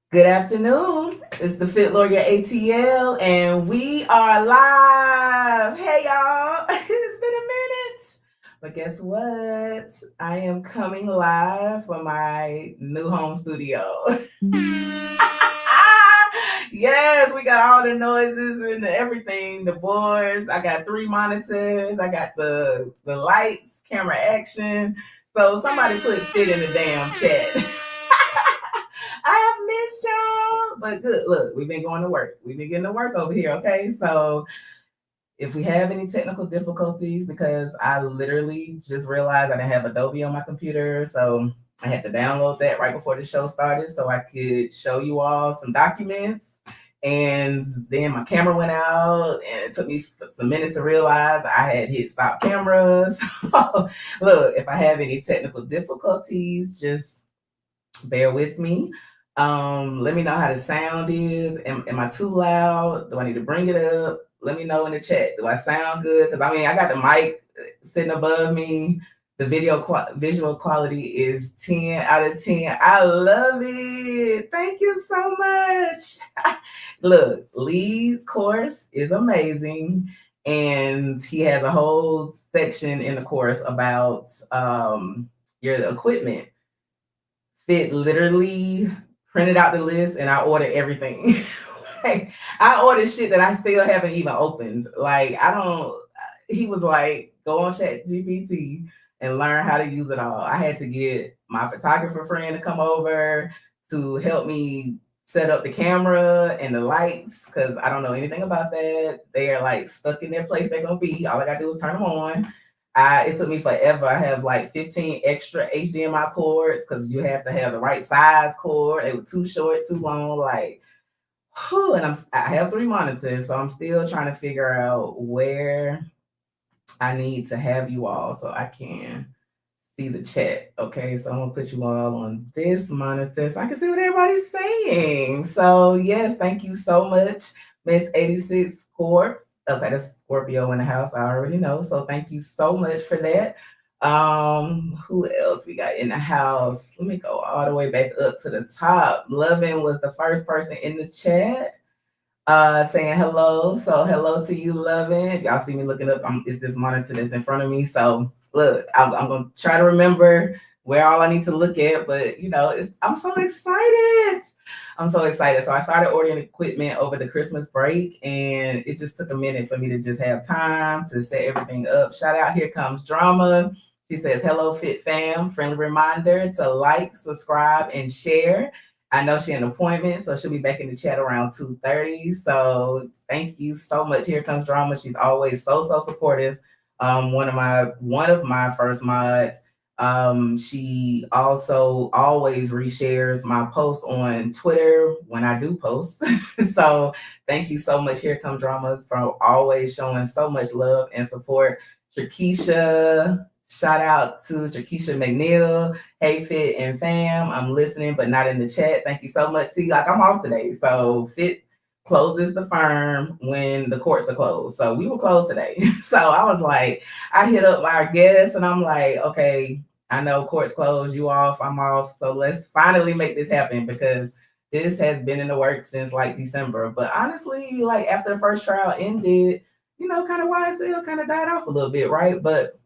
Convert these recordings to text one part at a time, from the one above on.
Good afternoon. It's the Fit Lawyer ATL, and we are live. Hey, y'all. It's been a minute. But guess what? I am coming live from my new home studio. Yes, we got all the noises and everything, the boards. I got 3 monitors. I got the lights, camera action. So somebody put fit in the damn chat. I have missed y'all. But good. Look, we've been going to work. We've been getting to work over here. Okay. So if we have any technical difficulties, because I literally just realized I didn't have Adobe on my computer. So I had to download that right before the show started so I could show you all some documents. And then my camera went out, and it took me some minutes to realize I had hit stop cameras. Look, if I have any technical difficulties, just bear with me. Let me know how the sound is. Am I too loud? Do I need to bring it up? Let me know in the chat. Do I sound good? Because I mean, I got the mic sitting above me. The visual quality is 10 out of 10. I love it. Thank you so much. Look, Lee's course is amazing. And he has a whole section in the course about your equipment. Fit literally printed out the list and I ordered everything. Like, I ordered shit that I still haven't even opened. Like, I don't, he was like, go on Chat GPT and learn how to use it all. I had to get my photographer friend to come over to help me set up the camera and the lights because I don't know anything about that. They are like stuck in their place they're gonna be. All I gotta do is turn them on. It took me forever. I have like 15 extra HDMI cords because you have to have the right size cord. They were too short, too long. Like, whew, and I have 3 monitors, so I'm still trying to figure out where I need to have you all so I can see the chat. Okay, so I'm gonna put you all on this monitor so I can see what everybody's saying. So yes, thank you so much, Miss 86 Corp. Okay, that's Scorpio in the house. I already know. So thank you so much for that. Who else we got in the house? Let me go all the way back up to the top. Lovin was the first person in the chat saying hello. So hello to you, Lovin. If y'all see me looking up, it's this monitor that's in front of me. So look, I'm gonna try to remember where all I need to look at, but I'm so excited. I'm so excited. So I started ordering equipment over the Christmas break, and it just took a minute for me to just have time to set everything up. Shout out, here comes drama. She says, hello, Fit Fam. Friendly reminder to like, subscribe, and share. I know she had an appointment, so she'll be back in the chat around 2:30. So thank you so much. Here comes drama. She's always so supportive. One of my first mods. She also always reshares my post on Twitter when I do post. So thank you so much. Here comes drama for always showing so much love and support. Trakisha, shout out to Trakisha McNeil. Hey, Fit and Fam, I'm listening, but not in the chat. Thank you so much. See, like I'm off today. So Fit closes the firm when the courts are closed. So we were closed today. So I was like, I hit up our guests and I'm like, okay, I know courts closed, you off, I'm off. So let's finally make this happen because this has been in the works since like December. But honestly, like after the first trial ended, kind of YSL kind of died off a little bit, right? But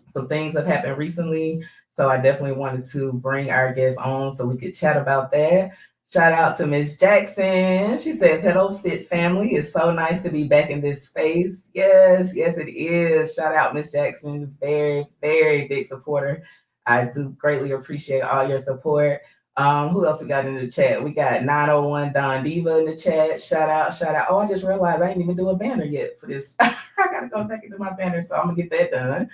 some things have happened recently. So I definitely wanted to bring our guests on so we could chat about that. Shout out to Miss Jackson. She says, hello, Fit family. It's so nice to be back in this space. Yes, it is. Shout out, Miss Jackson. Very big supporter. I do greatly appreciate all your support. Who else we got in the chat? We got 901 Don Diva in the chat. Shout out. Oh, I just realized I didn't even do a banner yet for this. I gotta go back into my banner, so I'm gonna get that done.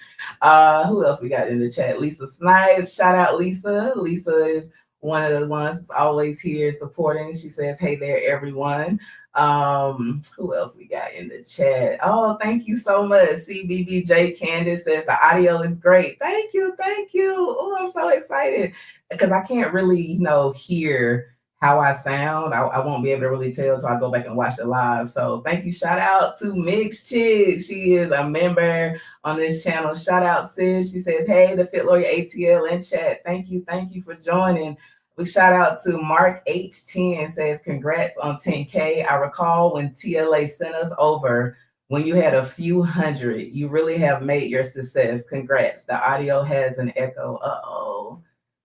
Who else we got in the chat? Lisa Snipes. Shout out Lisa. Lisa is one of the ones that's always here supporting. She says, hey there, everyone. Who else we got in the chat? Oh, thank you so much. CBBJ Candace says the audio is great. Thank you. Oh, I'm so excited because I can't really, hear how I sound. I won't be able to really tell until I go back and watch it live. So thank you. Shout out to Mix Chick. She is a member on this channel. Shout out, sis. She says, hey, the Fit Lawyer ATL in chat. Thank you for joining. We shout out to Mark H10 says, congrats on 10K. I recall when TLA sent us over when you had a few hundred. You really have made your success. Congrats. The audio has an echo. Uh-oh.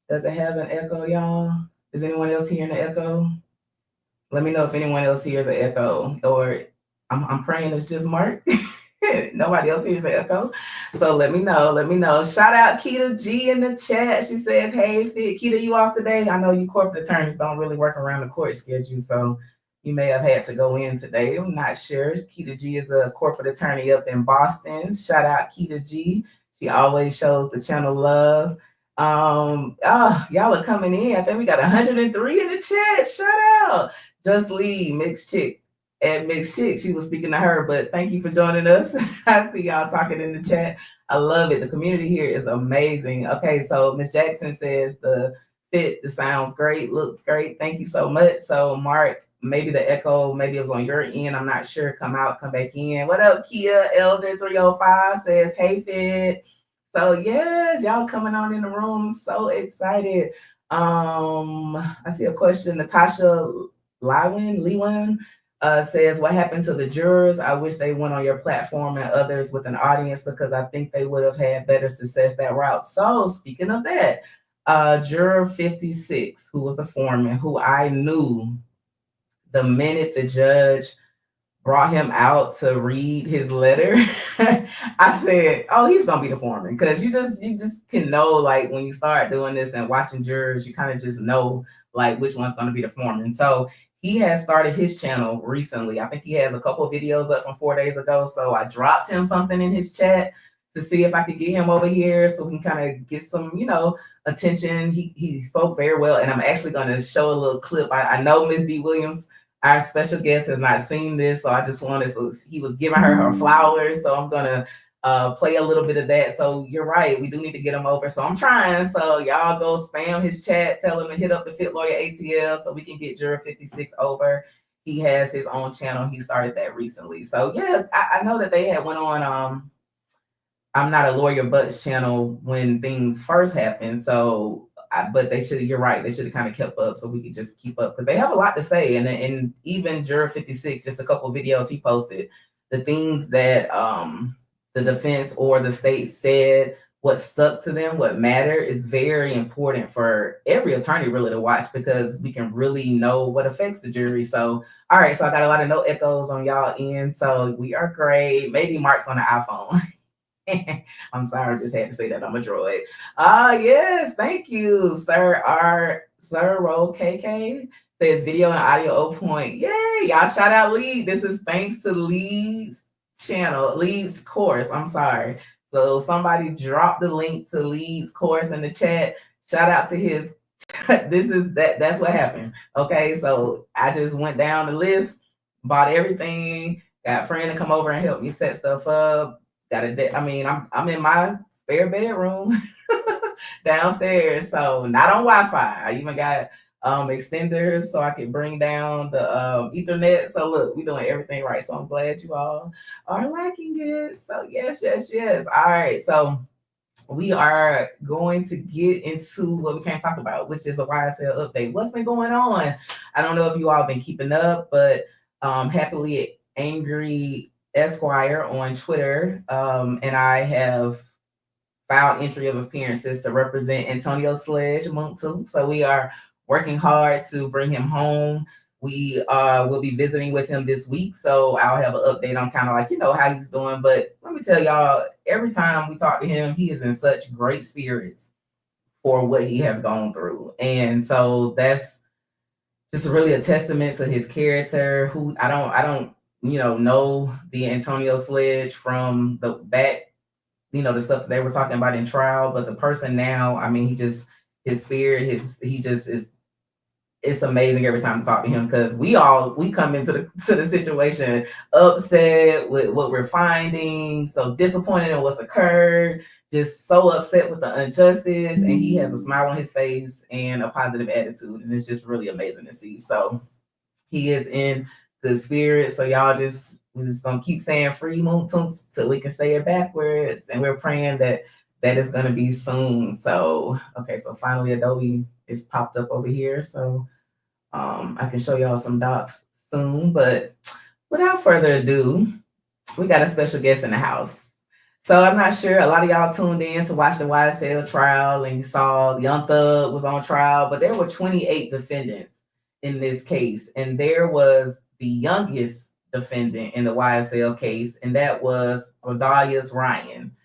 Does it have an echo, y'all? Is anyone else hearing the echo? Let me know if anyone else hears an echo, or I'm praying it's just Mark. Nobody else hears an echo. So let me know. Let me know. Shout out Keita G in the chat. She says, hey, Fit. Keita, you off today? I know you corporate attorneys don't really work around the court schedule, so you may have had to go in today. I'm not sure. Keita G is a corporate attorney up in Boston. Shout out Keita G. She always shows the channel love. Y'all are coming in. I think we got 103 in the chat. Shout out. Just Lee, Mixed Chick. At Mixed Chick, she was speaking to her, but thank you for joining us. I see y'all talking in the chat. I love it. The community here is amazing. Okay, so Miss Jackson says the sounds great, looks great. Thank you so much. So Mark, maybe the echo, maybe it was on your end. I'm not sure. Come out, come back in. What up, Kia? Elder 305 says, hey, Fit. So yes, y'all coming on in the room. So excited. I see a question. Natasha Lewin says, what happened to the jurors? I wish they went on your platform and others with an audience, because I think they would have had better success that route. So speaking of that, juror 56, who was the foreman, who I knew the minute the judge brought him out to read his letter, I said, oh, he's gonna be the foreman. Because you just can know, like, when you start doing this and watching jurors, you kind of just know like which one's gonna be the foreman. So he has started his channel recently. I think he has a couple of videos up from 4 days ago. So I dropped him something in his chat to see if I could get him over here so we can kind of get some, attention. He spoke very well, and I'm actually going to show a little clip. I know Miss D. Williams, our special guest, has not seen this, so I just wanted to, he was giving her flowers, so I'm going to play a little bit of that. So you're right, we do need to get him over. So I'm trying. So y'all go spam his chat, tell him to hit up the Fit Lawyer ATL so we can get Juror 56 over. He has his own channel. He started that recently. So yeah, I know that they had went on I'm Not a Lawyer But's channel when things first happened. So but they should, you're right, they should have kind of kept up so we could just keep up, because they have a lot to say. And even Juror 56, just a couple of videos he posted, the things that the defense or the state said, what stuck to them, what mattered, is very important for every attorney really to watch, because we can really know what affects the jury. So, all right, so I got a lot of no echoes on y'all end. So we are great. Maybe Mark's on the iPhone. I'm sorry, I just had to say that. I'm a droid. Yes, thank you, Sir Roll KK says video and audio 0 point. Yay, y'all shout out Lead. This is thanks to Lead's channel, Lead's course. I'm sorry. So somebody dropped the link to Lead's course in the chat. Shout out to his that's what happened. Okay, so I just went down the list, bought everything, got a friend to come over and help me set stuff up. I'm in my spare bedroom downstairs, so not on Wi-Fi. I even got extenders so I can bring down the Ethernet. So look, we're doing everything right. So I'm glad you all are liking it. So yes. All right, so we are going to get into what we can't talk about, which is a YSL update. What's been going on? I don't know if you all been keeping up, but Happily Angry Esquire on Twitter, and I have filed entry of appearances to represent Antonio Sledge Muntu. So we are working hard to bring him home. We will be visiting with him this week, so I'll have an update on kind of like, how he's doing. But let me tell y'all, every time we talk to him, he is in such great spirits for what he has gone through. And so that's just really a testament to his character. Who I don't know the Antonio Sledge from the back, the stuff that they were talking about in trial, but the person now, his spirit, he just is. It's amazing every time I talk to him, because we come into the situation upset with what we're finding, so disappointed in what's occurred, just so upset with the injustice, and he has a smile on his face and a positive attitude, and it's just really amazing to see. So he is in good spirit. So y'all we're just gonna keep saying free Moon till we can say it backwards, and we're praying that that is going to be soon. So, okay, so finally Adobe is popped up over here. So I can show y'all some docs soon. But without further ado, we got a special guest in the house. So I'm not sure. A lot of y'all tuned in to watch the YSL trial and you saw Young Thug was on trial, but there were 28 defendants in this case. And there was the youngest defendant in the YSL case, and that was Rodalius Ryan,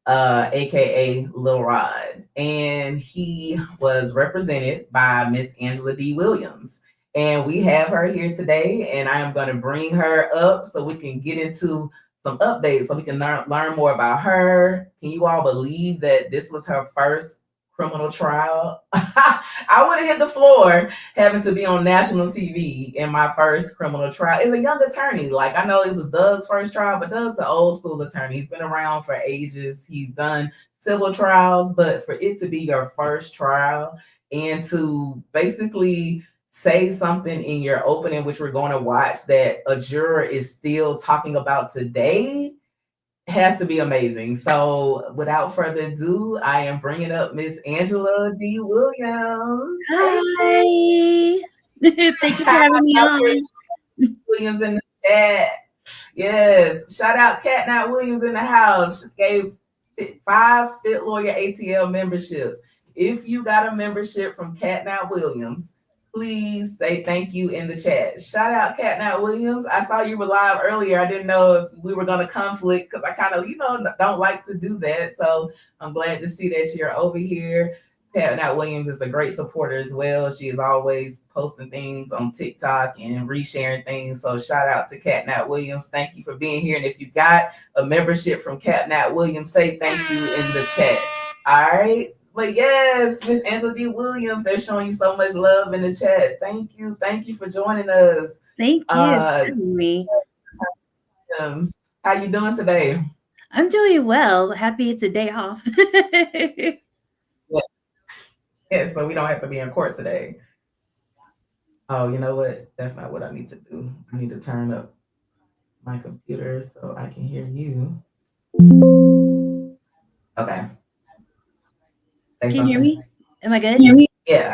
aka Lil Rod. And he was represented by Miss Angela D. Williams. And we have her here today, and I am going to bring her up so we can get into some updates so we can learn more about her. Can you all believe that this was her first criminal trial? I would have hit the floor having to be on national TV in my first criminal trial. As a young attorney, like I know it was Doug's first trial, but Doug's an old school attorney. He's been around for ages. He's done civil trials, but for it to be your first trial and to basically say something in your opening, which we're going to watch, that a juror is still talking about today, has to be amazing. So without further ado, I am bringing up Miss Angela D. Williams. Hi. Thank you for having me on. Williams in the chat. Yes. Shout out Cat Not Williams in the house. She gave 5 Fit Lawyer ATL memberships. If you got a membership from Cat Not Williams, please say thank you in the chat. Shout out Cat Not Williams. I saw you were live earlier. I didn't know if we were going to conflict because I kind of, don't like to do that. So I'm glad to see that you're over here. Cat Not Williams is a great supporter as well. She is always posting things on TikTok and resharing things. So shout out to Cat Not Williams. Thank you for being here. And if you got a membership from Cat Not Williams, say thank you in the chat. All right. But yes, Miss Angela D. Williams, they're showing you so much love in the chat. Thank you. Thank you for joining us. Thank you for having me. How you doing today? I'm doing well. Happy it's a day off. Yeah, so we don't have to be in court today. Oh, you know what? That's not what I need to do. I need to turn up my computer so I can hear you. Okay. Say can you hear me? Am I good? Yeah.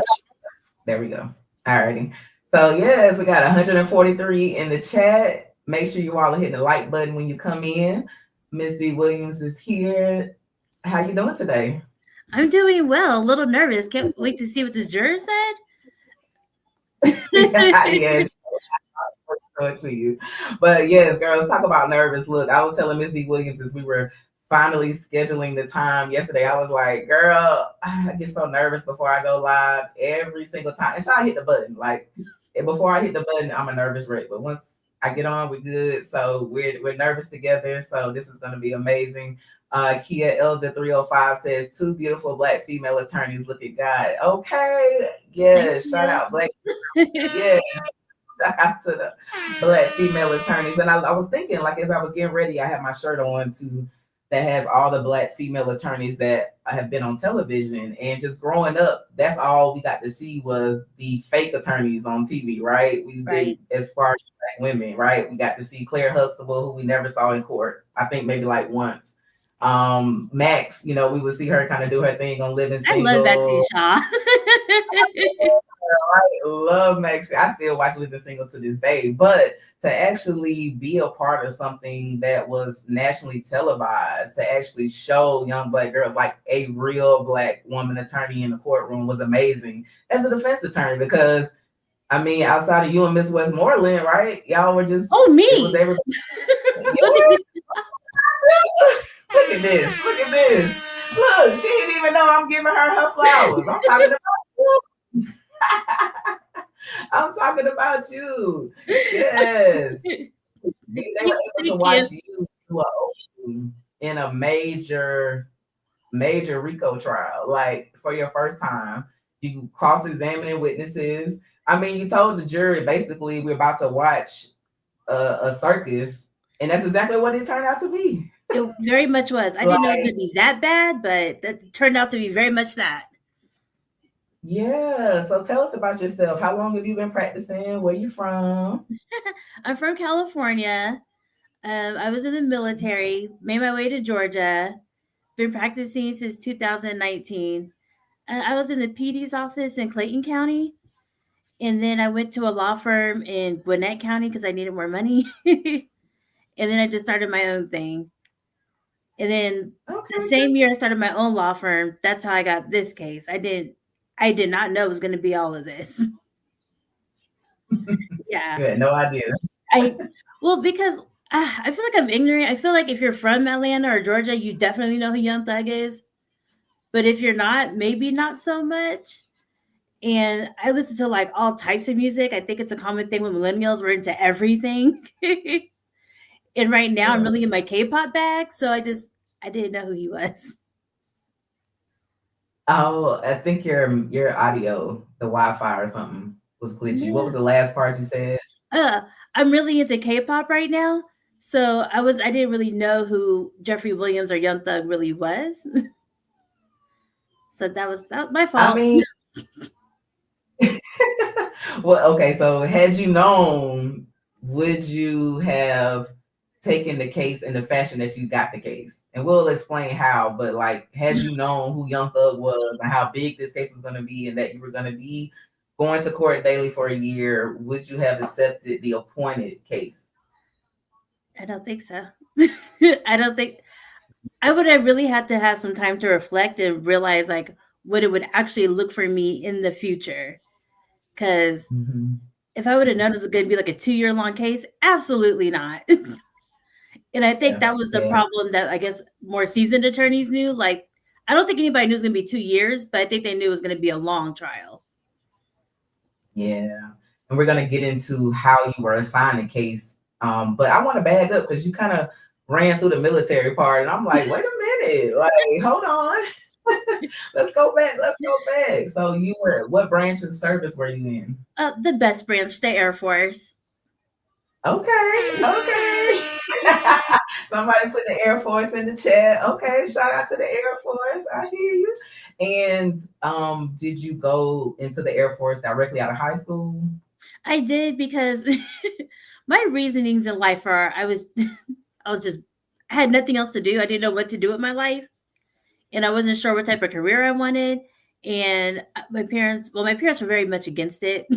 There we go. Alrighty. So yes, we got 143 in the chat. Make sure you all are hitting the like button when you come in. Miss D. Williams is here. How you doing today? I'm doing well. A little nervous. Can't wait to see what this juror said. Yes. It to you. But yes, girls, talk about nervous. Look, I was telling Miss D. Williams as we were finally scheduling the time yesterday, I was like, girl, I get so nervous before I go live every single time until I hit the button. Like before I hit the button, I'm a nervous wreck. But once I get on, we're good. So we're nervous together. So this is going to be amazing. Kia Elder 305 says 2 beautiful Black female attorneys. Look at God. Okay. Yes. Shout out Black. Yeah. Shout out to the Black female attorneys. And I was thinking, like, as I was getting ready, I have my shirt on too that has all the Black female attorneys that have been on television. And just growing up, that's all we got to see was the fake attorneys on TV, right? We did, as far as Black women, right? We got to see Claire Huxtable, who we never saw in court. I think maybe like once. Max, we would see her kind of do her thing on Living Single. I love Maxie Shaw. I love Maxie. I still watch Living Single to this day, but to actually be a part of something that was nationally televised, to actually show young Black girls like a real Black woman attorney in the courtroom was amazing as a defense attorney, because I mean, outside of you and Miss Westmoreland, right? Y'all were just me. It was everybody. Look at this. Look at this. Look, she didn't even know I'm giving her flowers. I'm talking about you. I'm talking about you. Yes. They were able to watch you in a major Rico trial. Like, for your first time, you cross-examining witnesses. I mean, you told the jury, basically, we're about to watch a circus, and that's exactly what it turned out to be. It very much was. I didn't know it was going to be that bad, but that turned out to be very much that. Yeah. So tell us about yourself. How long have you been practicing? Where you from? I'm from California. I was in the military, made my way to Georgia, been practicing since 2019. I was in the PD's office in Clayton County, and then I went to a law firm in Gwinnett County because I needed more money. And then I just started my own thing. And then the Okay. same year I started my own law firm. That's how I got this case. I did not know it was going to be all of this. Yeah. You had no idea. I well because I feel like I'm ignorant. I feel like if you're from Atlanta or Georgia, you definitely know who Young Thug is. But if you're not, maybe not so much. And I listen to like all types of music. I think it's a common thing with millennials. We're into everything. And right now I'm Yeah. really in my K-pop bag, so I didn't know who he was. Oh, I think your audio, the Wi-Fi or something was glitchy. What Yeah. was the last part you said? Uh, I'm really into K-pop right now. So I didn't really know who Jeffrey Williams or Young Thug really was. So that was my I fault. mean, well, okay, so had you known, would you have taken the case in the fashion that you got the case? And we'll explain how, but like, had you known who Young Thug was and how big this case was going to be and that you were going to be going to court daily for a year, would you have accepted the appointed case? I don't think so. I don't think I would have really had to have some time to reflect and realize like what it would actually look for me in the future. Because Mm-hmm. if I would have known it was going to be like a 2 year long case, absolutely not. And I think Yeah, that was the yeah, problem that I guess more seasoned attorneys knew. Like, I don't think anybody knew it was going to be 2 years, but I think they knew it was going to be a long trial. yeah. And we're gonna get into how you were assigned the case. But I want to back up because you kind of ran through the military part, and I'm like, wait a minute, like, hold on. Let's go back. Let's go back. So you were what branch of service were you in? The best branch, the Air Force. Okay, okay. Somebody put the Air Force in the chat. Okay, shout out to the Air Force. I hear you. And did you go into the Air Force directly out of high school? I did because my reasonings in life are I was just I had nothing else to do. I didn't know what to do with my life, and I wasn't sure what type of career I wanted. And my parents were very much against it.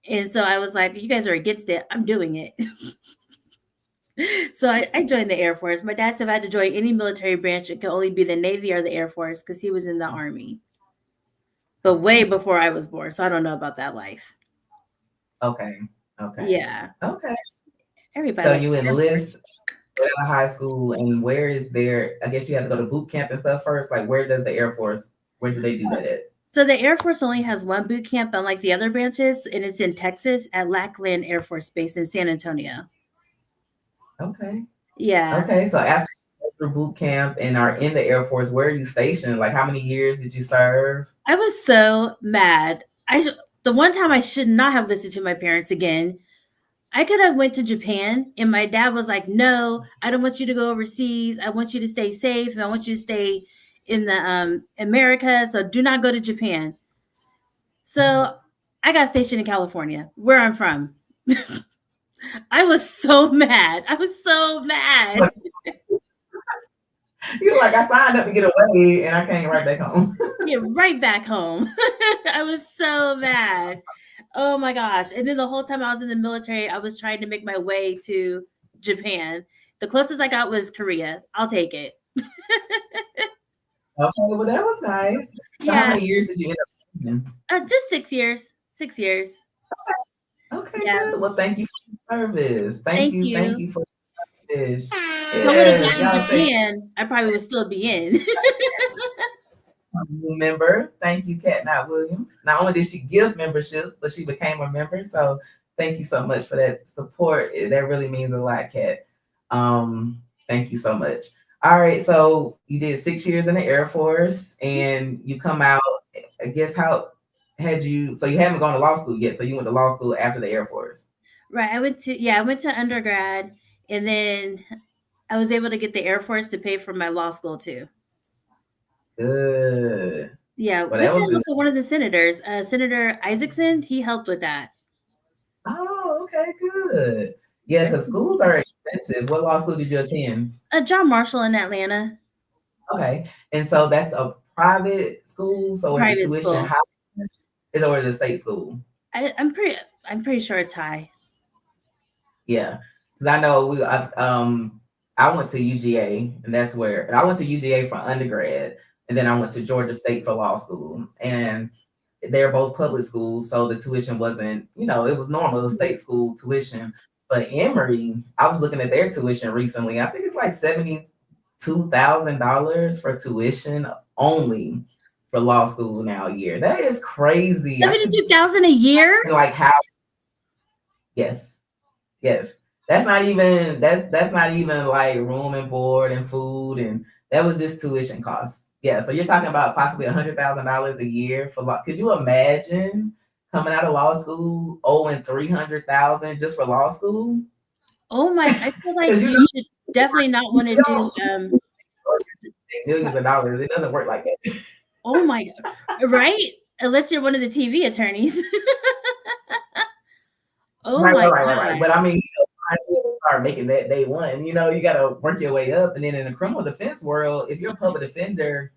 And so I was like, you guys are against it. I'm doing it. So I joined the Air Force. My dad said if I had to join any military branch, it could only be the Navy or the Air Force because he was in the Army, but way before I was born. So I don't know about that life. Okay, okay, Yeah. okay. Everybody So likes you the Air Force. enlist out of high school, and where is there? I guess you have to go to boot camp and stuff first. Like, where does the Air Force? Where do they do that at? So the Air Force only has one boot camp, unlike the other branches, and it's in Texas at Lackland Air Force Base in San Antonio. Okay, Yeah. okay. So after you go through boot camp and are in the Air Force, where are you stationed? Like, how many years did you serve? I was so mad. The one time I should not have listened to my parents again. I could have went to Japan, and my dad was like, "No, I don't want you to go overseas. I want you to stay safe, and I want you to stay in the America. So do not go to Japan." So I got stationed in California, where I'm from. I was so mad. I was so mad. You're like, I signed up to get away, and I came right back home. Get right back home. I was so mad. Oh my gosh. And then the whole time I was in the military, I was trying to make my way to Japan. The closest I got was Korea. I'll take it. Okay, well, that was nice. So how Yeah. many years did you end up spending? Just 6 years. 6 years. Okay, Yeah. good. Well, thank you for your service. Thank Thank you. Thank you. you for this. If I would have Yes, gotten y'all say Japan, I probably would still be in. new member. Thank you, Kat Not Williams. Not only did she give memberships, but she became a member. So thank you so much for that support. That really means a lot, Kat. Thank you so much. All right, so you did 6 years in the Air Force, and you come out. I guess how had you? So you haven't gone to law school yet. So you went to law school after the Air Force. Right. I went to undergrad, and then I was able to get the Air Force to pay for my law school too. Good. Yeah, Well, with that was the help good. of one of the senators, Senator Isaacson, he helped with that. Oh, okay, good. Yeah, because schools are expensive. What law school did you attend? John Marshall in Atlanta. Okay. And so that's a private school. So is the Private tuition school. high? Is it or is it state school? I'm pretty sure it's high. Yeah. Because I know I went to UGA, and and I went to UGA for undergrad, and then I went to Georgia State for law school. And they're both public schools, so the tuition wasn't, it was normal, the state school tuition. But Emory, I was looking at their tuition recently. I think it's like $72,000 for tuition only for law school now a year. That is crazy. I could 72,000 a year? like how yes, yes. That's not even like room and board and food, and that was just tuition costs. Yeah, so you're talking about possibly $100,000 a year for law. Could you imagine coming out of law school owing 300,000 just for law school? Oh my! I feel like Because you should definitely not want to do. millions of dollars. It doesn't work like that. Oh my! Right? Unless you're one of the TV attorneys. Oh Right, my right, right, right, right. god! But I mean, I still start making that day one. You got to work your way up. And then in the criminal defense world, if you're a public defender,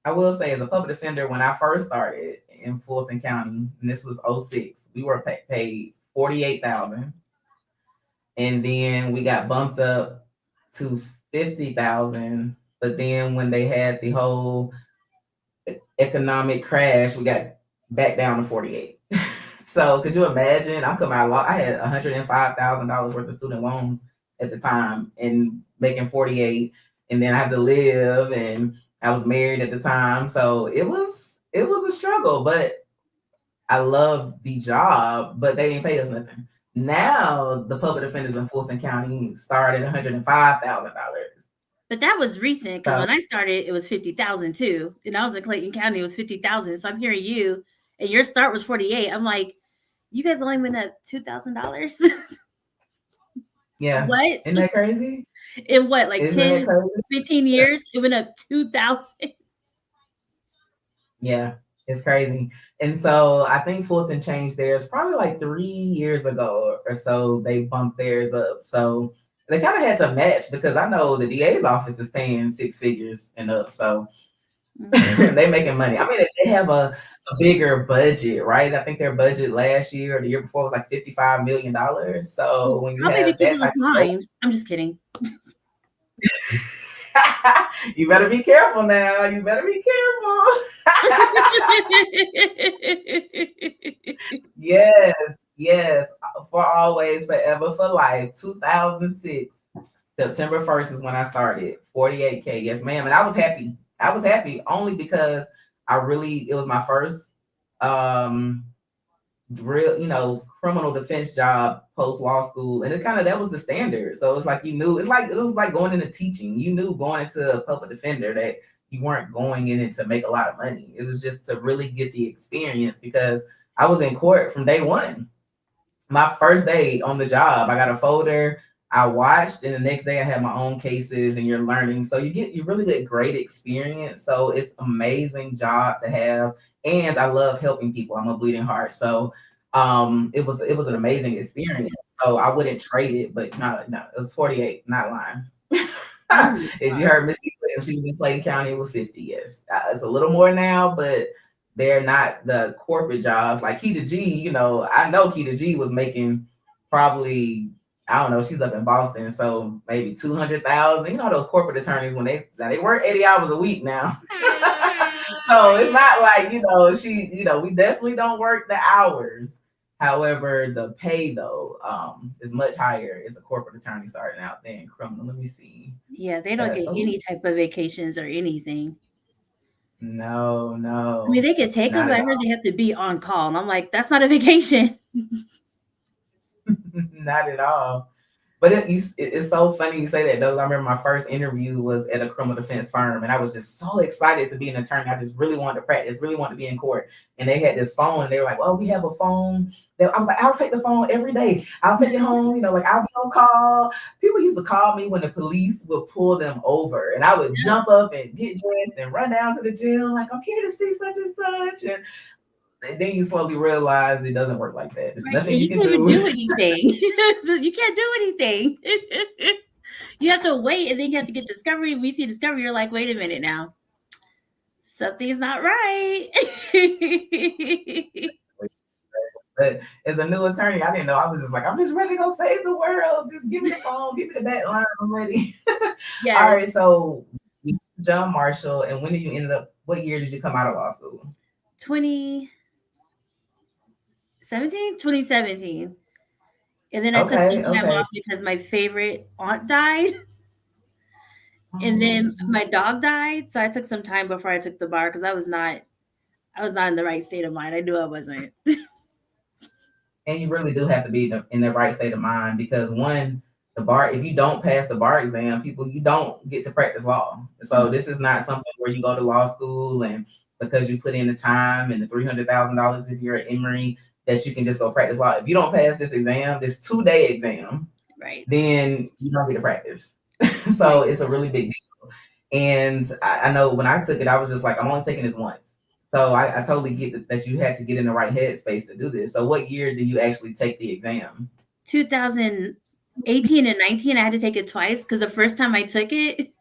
I will say as a public defender, when I first started in Fulton County, and this was '06, we were paid 48,000, and then we got bumped up to 50,000. But then when they had the whole economic crash, we got back down to 48. So could you imagine? I'm coming out law. I had $105,000 worth of student loans at the time, and making 48, and then I had to live, and I was married at the time, so it was a struggle. But I loved the job, but they didn't pay us nothing. Now the public defenders in Fulton County start at $105,000. But that was recent because So when I started, it was 50,000 too, and I was in Clayton County. It was 50,000. So I'm hearing you, and your start was 48. I'm like, you guys only went up $2,000. yeah, What? isn't that crazy? In what, like Isn't that 10, crazy? 15 years? It went up 2,000. Yeah, it's crazy. And so I think Fulton changed theirs probably like 3 years ago or so. They bumped theirs up. So they kind of had to match, because I know the DA's office is paying six figures and up. So they making money. I mean, they have a bigger budget, right? I think their budget last year or the year before was like $55 million. So when you Probably have because that of type the of budget, times. I'm just kidding. you better be careful now. You better be careful. Yes, yes. For always, forever, for life. 2006, September 1st is when I started. 48K. Yes, ma'am. And I was happy. I was happy only because it was my first real, criminal defense job post law school. And that was the standard. So it's like it was like going into teaching. You knew going into a public defender that you weren't going in it to make a lot of money. It was just to really get the experience, because I was in court from day one. My first day on the job, I got a folder, I watched, and the next day I had my own cases, and you're learning. So you really get great experience. So it's amazing job to have. And I love helping people. I'm a bleeding heart. So it was an amazing experience. So I wouldn't trade it, but no, no, it was 48, not lying. Oh my As you god. heard Missy, when she was in Clayton County, it was 50. Yes, it's a little more now, but they're not the corporate jobs like Keita G. I know Keita G was making probably, I don't know, she's up in Boston, so maybe 200,000. Those corporate attorneys, when they work 80 hours a week now. So it's not like we definitely don't work the hours. However, the pay though is much higher as a corporate attorney starting out than criminal. Let me see. Yeah, they don't get Oh any type of vacations or anything. no, I mean, no, they could take them, not but at I all. heard they have to be on call. And I'm like, that's not a vacation. Not at all. But it's so funny you say that, though. I remember my first interview was at a criminal defense firm, and I was just so excited to be an attorney. I just really wanted to practice, really wanted to be in court. And they had this phone, and they were like, "Well, we have a phone." I was like, "I'll take the phone every day. I'll take it home. Like I'll be on call." People used to call me when the police would pull them over, and I would jump up and get dressed and run down to the jail, like, "I'm here to see such and such." And then you slowly realize it doesn't work like that. There's Right? nothing And you you can can't even do. do anything. You can't do anything. You have to wait, and then you have to get discovery. We see discovery, you're like, wait a minute now, something's not right. But as a new attorney, I didn't know. I was just like, I'm just ready to go save the world. Just give me the phone, give me the back line. I'm ready. Yes. All right. So, John Marshall, and when did you end up? What year did you come out of law school? 2017. And then I took some time off because my favorite aunt died. And then my dog died. So I took some time before I took the bar because I was not in the right state of mind. I knew I wasn't. And you really do have to be in the right state of mind because the bar, if you don't pass the bar exam, you don't get to practice law. So this is not something where you go to law school and because you put in the time and the $300,000 if you're at Emory, that you can just go practice law. If you don't pass this exam, this 2-day exam, right, then you don't get to practice. So it's a really big deal. And I know when I took it, I was just like, I'm only taking this once. So I totally get that you had to get in the right headspace to do this. So what year did you actually take the exam? 2018 and 19. I had to take it twice because the first time I took it,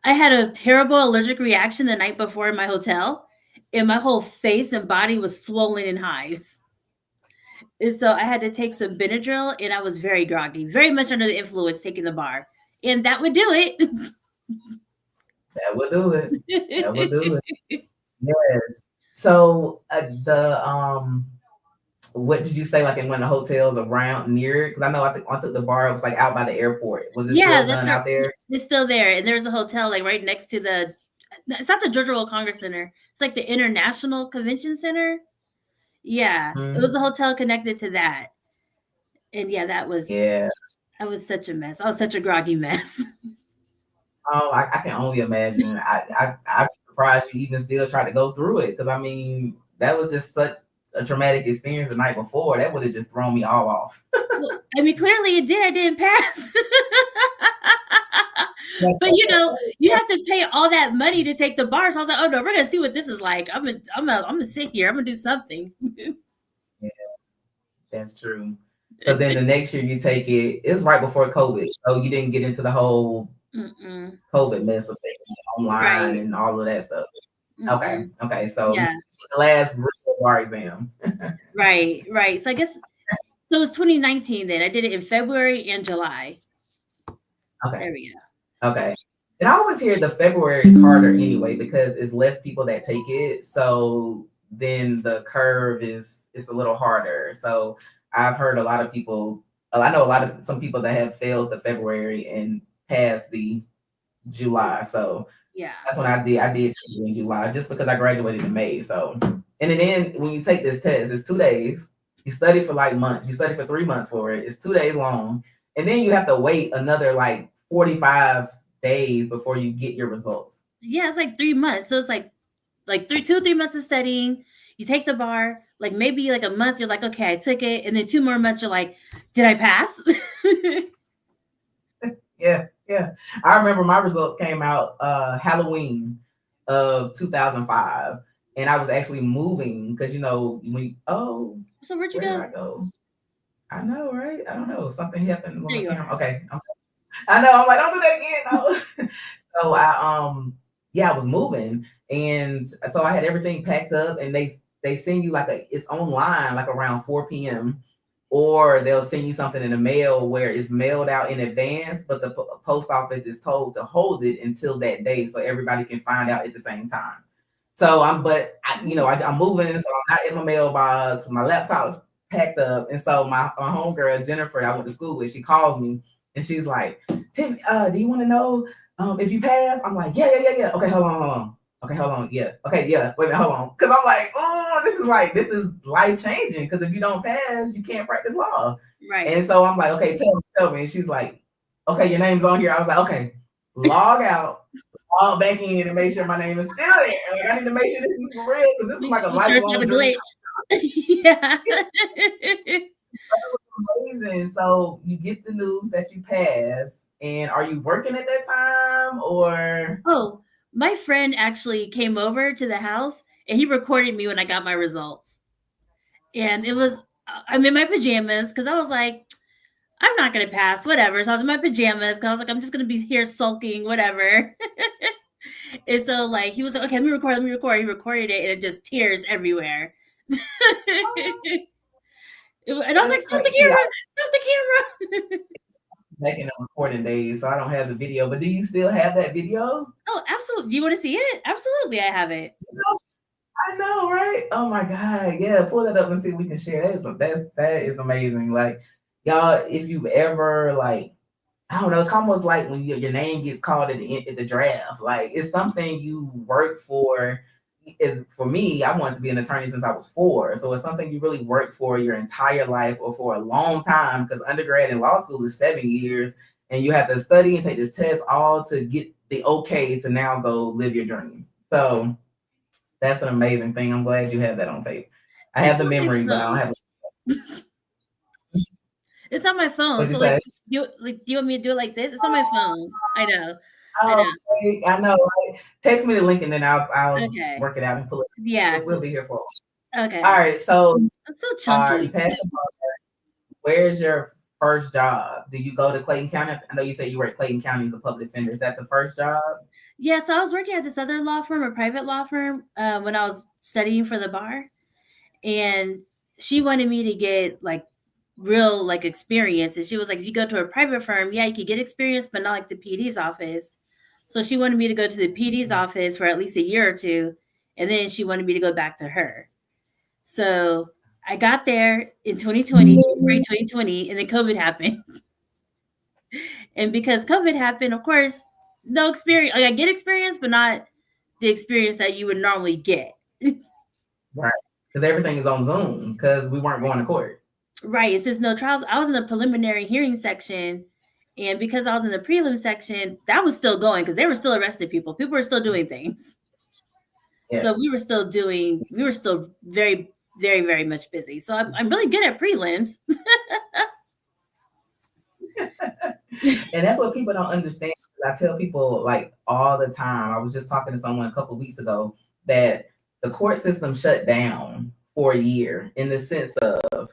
I had a terrible allergic reaction the night before in my hotel, and my whole face and body was swollen in hives. And so I had to take some Benadryl, and I was very groggy, very much under the influence taking the bar. And that would do it. That would do it. That would do it. Yes. So what did you say? Like in one of the hotels around near? Because I know I took the bar. It was like out by the airport. Was it still done out there? It's still there, and there's a hotel like right next to the. It's not the Georgia World Congress Center. It's like the International Convention Center. Yeah, it was a hotel connected to that, and yeah, that was. Yeah. I was such a mess. I was such a groggy mess. Oh, I can only imagine. I'm surprised you even still try to go through it because I mean that was just such a traumatic experience the night before. That would have just thrown me all off. Well, I mean, clearly it did. I didn't pass. But you have to pay all that money to take the bar. So I was like, oh no, we're gonna see what this is like. I'm gonna sit here. I'm gonna do something. Yeah, that's true. So then the next year you take it. It was right before COVID, so you didn't get into the whole COVID mess of taking it online and all of that stuff. Okay. So the last real bar exam. Right. So I guess so. It's 2019. Then I did it in February and July. Okay. There we go. Okay. And I always hear the February is harder anyway because it's less people that take it. So then the curve is a little harder. So I've heard a lot of people. I know some people that have failed the February and passed the July. So yeah, that's when I did. I did take it in July just because I graduated in May. So and then when you take this test, it's 2 days. You study for like months. You study for 3 months for it. It's 2 days long, and then you have to wait another like 45 days before you get your results. Yeah, it's like 3 months. So it's like 2 or 3 months of studying. You take the bar, like maybe like a month, you're like, okay, I took it. And then 2 more months, you're like, did I pass? Yeah. I remember my results came out Halloween of 2005. And I was actually moving because, so where'd you go? I go? I know, right? I don't know. Something happened with my camera. Okay. I know. I'm like, don't do that again. No. So I was moving, and so I had everything packed up, and they send you it's online like around 4 p.m. or they'll send you something in the mail where it's mailed out in advance, but the post office is told to hold it until that day so everybody can find out at the same time. So I'm moving, so I'm not in my mailbox. My laptop's packed up, and so my homegirl Jennifer, I went to school with, she calls me. And she's like, Tim, do you want to know if you pass? I'm like, yeah. Okay, hold on. Okay, hold on. Yeah. Okay, yeah. Wait a minute, hold on. Because I'm like, oh, this is life changing. Because if you don't pass, you can't practice law. Right. And so I'm like, okay, tell me. And she's like, okay, your name's on here. I was like, okay, log out, log back in, and make sure my name is still there. Like, I need to make sure this is for real because this is like a lifelong dream. Yeah. Amazing. So you get the news that you passed, and are you working at that time or? Oh, my friend actually came over to the house and he recorded me when I got my results. And it was, I'm in my pajamas because I was like, I'm not gonna pass, whatever. So I was in my pajamas because I was like, I'm just gonna be here sulking, whatever. And so like he was like, okay, let me record, let me record. He recorded it and it just tears everywhere. And I was like, That's stop the crazy. See, camera, stop the camera. back in the recording days, so I don't have the video. But do you still have that video? Oh, absolutely. You want to see it? Absolutely, I have it. I know, right? Oh my God. Yeah, pull that up and see if we can share. That is amazing. Like, y'all, if you've ever like, I don't know, it's almost like when your name gets called at the draft. Like, it's something you work for. Is for me, I wanted to be an attorney since I was 4. So it's something you really work for your entire life or for a long time, because undergrad and law school is 7 years and you have to study and take this test all to get the okay to now go live your dream. So that's an amazing thing. I'm glad you have that on tape. I have It's the on my memory, but I don't phone. have. It's on my phone. What you So like, say? do you want me to do it like this? It's on my phone. I know. I Oh, know. okay. I know. Right? Text me the link and then I'll Okay. work it out and pull it. Yeah. We'll be here for All Okay. right. So I'm so you chunky. passed the bar. Where's your first job? Do you go to Clayton County? I know you said you were at Clayton County as a public defender. Is that the first job? Yeah, so I was working at this other law firm, a private law firm, when I was studying for the bar, and she wanted me to get like real like experience. And she was like, if you go to a private firm, yeah, you could get experience, but not like the PD's office. So she wanted me to go to the PD's office for at least a year or two, and then she wanted me to go back to her. So I got there in 2020, January 2020, and then COVID happened. And because COVID happened, of course, no experience. Like I get experience, but not the experience that you would normally get. Right. Because everything is on Zoom because we weren't going to court. Right. It says no trials. I was in the preliminary hearing section. And because I was in the prelim section, that was still going because they were still arresting people. People were still doing things. Yeah. So we were still very, very, very much busy. So I'm really good at prelims. And that's what people don't understand. I tell people like all the time. I was just talking to someone a couple of weeks ago that the court system shut down for a year in the sense of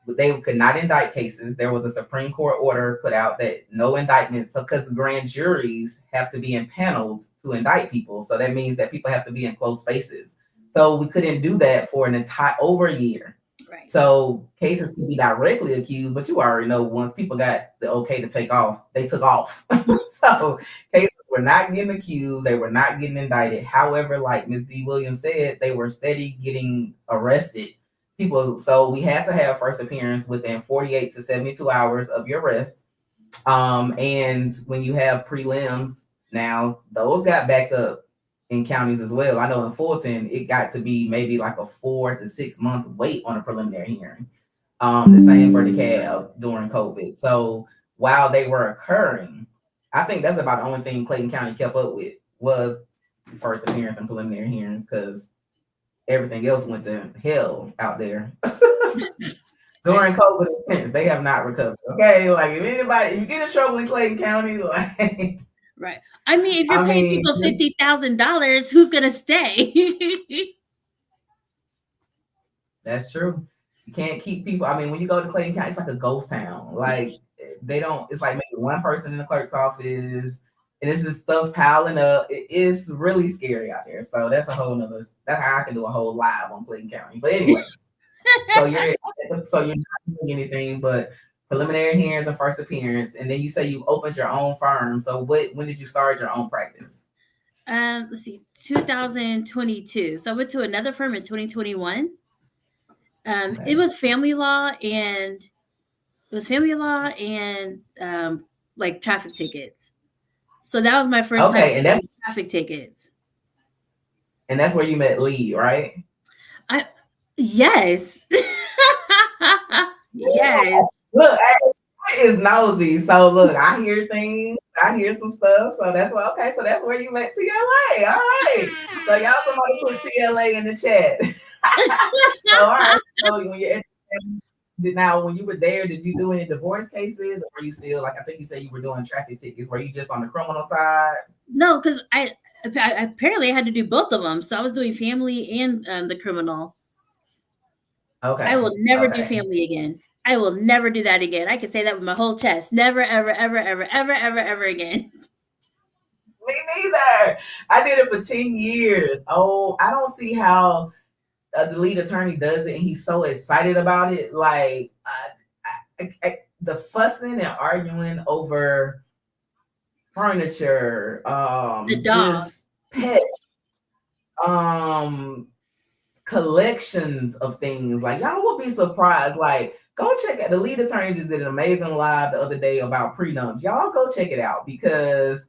they could not indict cases. There was a Supreme Court order put out that no indictments, so because grand juries have to be impaneled to indict people. So that means that people have to be in closed spaces. So we couldn't do that for an entire over a year. Right. So cases can be directly accused, but you already know once people got the okay to take off, they took off. So cases were not getting accused, they were not getting indicted. However, like Ms. D. Williams said, they were steady getting arrested. People, so we had to have first appearance within 48 to 72 hours of your arrest. And when you have prelims, now those got backed up in counties as well. I know in Fulton, it got to be maybe like a 4 to 6 month wait on a preliminary hearing. The same for the cab during COVID. So while they were occurring, I think that's about the only thing Clayton County kept up with was first appearance and preliminary hearings because everything else went to hell out there. During COVID since they have not recovered. Okay, like if you get in trouble in Clayton County, like Right. I mean, if you're I paying mean, people just $50,000, who's gonna stay? that's true. You can't keep people. I mean, when you go to Clayton County, it's like a ghost town. Like they don't. It's like maybe one person in the clerk's office, and it's just stuff piling up. It's really scary out there. So that's a whole nother. That's how I can do a whole live on Clayton County. But anyway, so you're not doing anything but preliminary hearings and first appearance, and then you say you opened your own firm. So when did you start your own practice? Let's see, 2022. So I went to another firm in 2021. Okay. It was family law and like traffic tickets. So that was my first time Okay, and getting traffic tickets. that's where you met Lee, right? Yes. Yes. Look, is nosy. So look, I hear things, I hear some stuff. So that's why okay, so that's where you met TLA. All right. So y'all somebody put TLA in the chat. So all right. So when you're now when you were there, did you do any divorce cases or were you still like I think you said you were doing traffic tickets? Were you just on the criminal side? No, because I apparently I had to do both of them. So I was doing family and the criminal. Okay. I will never do Okay. family again. I will never do that again. I can say that with my whole chest. Never, ever, ever, ever, ever, ever, ever again. Me neither. I did it for 10 years. Oh, I don't see how the lead attorney does it and he's so excited about it. Like, the fussing and arguing over furniture, The dog. just pets, collections of things. Like, y'all will be surprised. Like, go check out the lead attorney just did an amazing live the other day about prenups. Y'all go check it out because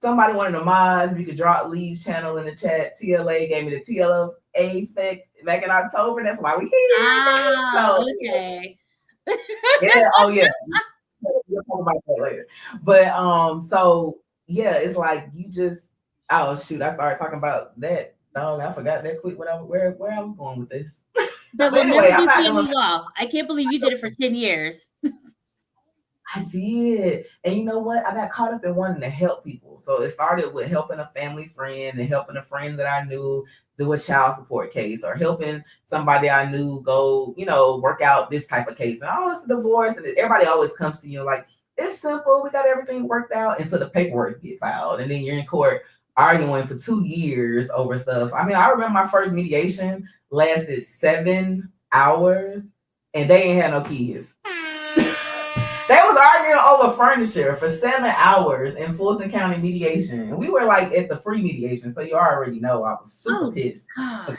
somebody wanted the mods. We could drop Lee's channel in the chat. TLA gave me the TLA effect back in October. That's why we here. Ah, So okay. yeah, oh yeah. We'll talk about that later. But so yeah, it's like you just oh shoot, I started talking about that. Dog, I forgot that quick where I was going with this. That But will anyway, never I'm be not family doing law. I can't believe you did it for 10 years. I did. And you know what? I got caught up in wanting to help people. So it started with helping a family friend and helping a friend that I knew do a child support case or helping somebody I knew go, work out this type of case. And oh, it's a divorce. And everybody always comes to you like, it's simple. We got everything worked out until the paperwork get filed. And then you're in court arguing for 2 years over stuff. I mean, I remember my first mediation lasted 7 hours and they ain't had no kids. They was arguing over furniture for 7 hours in Fulton County mediation. And we were like at the free mediation. So you already know I was super pissed. Because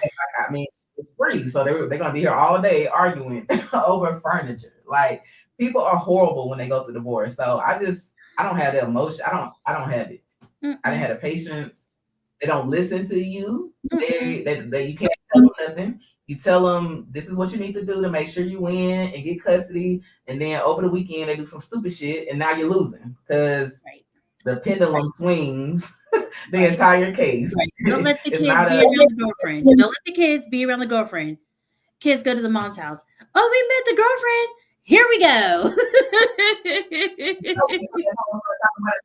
I mean, it's free. So they're going to be here all day arguing over furniture. Like people are horrible when they go through divorce. So I don't have the emotion. I don't have it. I didn't have the patience. They don't listen to you. They you can't tell them nothing. You tell them this is what you need to do to make sure you win and get custody. And then over the weekend they do some stupid shit, and now you're losing because the pendulum swings the entire case. Right. Don't let the kids be around the girlfriend. Don't let the kids be around the girlfriend. Kids go to the mom's house. Oh, we met the girlfriend. Here we go.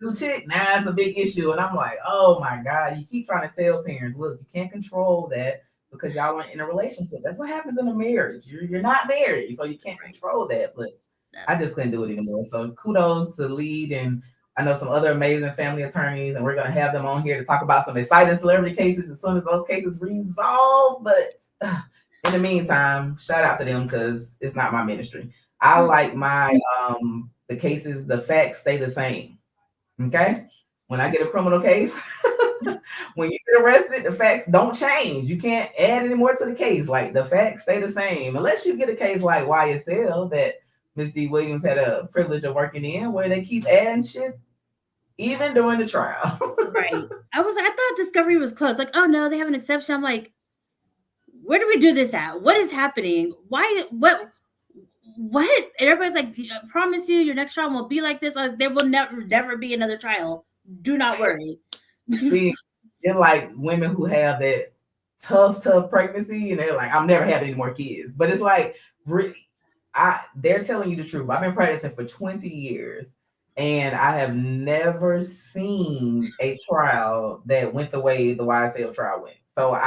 New chick. Now it's a big issue. And I'm like, oh my God. You keep trying to tell parents, look, you can't control that because y'all aren't in a relationship. That's what happens in a marriage. You're not married, so you can't control that. But I just couldn't do it anymore. So kudos to Lead, and I know some other amazing family attorneys, and we're gonna have them on here to talk about some exciting celebrity cases as soon as those cases resolve. But in the meantime, shout out to them because it's not my ministry. I like my the cases, the facts stay the same. Okay. When I get a criminal case, when you get arrested, the facts don't change. You can't add any more to the case. Like the facts stay the same. Unless you get a case like YSL that Miss D. Williams had a privilege of working in, where they keep adding shit even during the trial. Right. I thought discovery was closed. Like, oh no, they have an exception. I'm like, where do we do this at? What is happening? Why? What? And everybody's like, I promise you, your next trial won't be like this. There will never be another trial. Do not worry. They're like women who have that tough pregnancy, and they're like, I'm never having any more kids. But it's like, they're telling you the truth. I've been practicing for 20 years, and I have never seen a trial that went the way the YSL trial went. So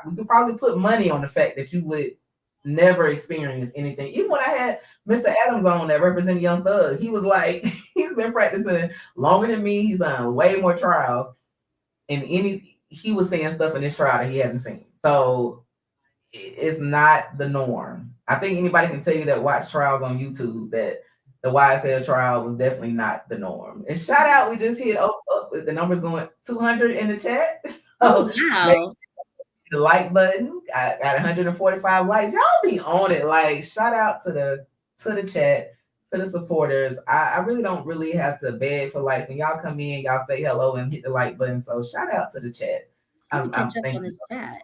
we could probably put money on the fact that you would never experience anything. Even when I had Mr. Adams on that represented Young Thug, he was like, he's been practicing longer than me. He's done way more trials, and he was saying stuff in this trial that he hasn't seen. So it's not the norm. I think anybody can tell you that watch trials on YouTube that the YSL trial was definitely not the norm. And shout out, we just hit up the numbers going 200 in the chat. So wow. The like button. I got 145 likes. Y'all be on it. Like, shout out to the chat, to the supporters. I really don't have to beg for likes. And y'all come in, y'all say hello and hit the like button. So shout out to the chat. I'm thank you. Chat.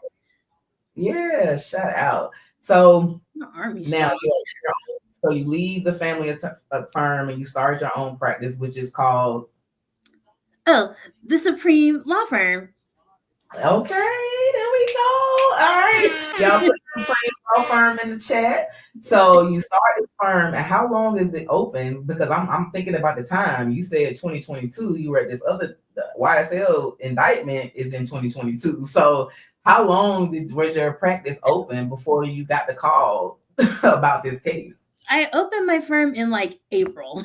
Yeah, shout out. So now so you leave the family firm and you start your own practice, which is called the Supreme Law Firm. Okay, there we go. All right. Y'all put the Supreme Law Firm in the chat. So you start this firm, and how long is it open? Because I'm thinking about the time. You said 2022, you were at this other YSL indictment is in 2022. So how long was your practice open before you got the call about this case? I opened my firm in like April.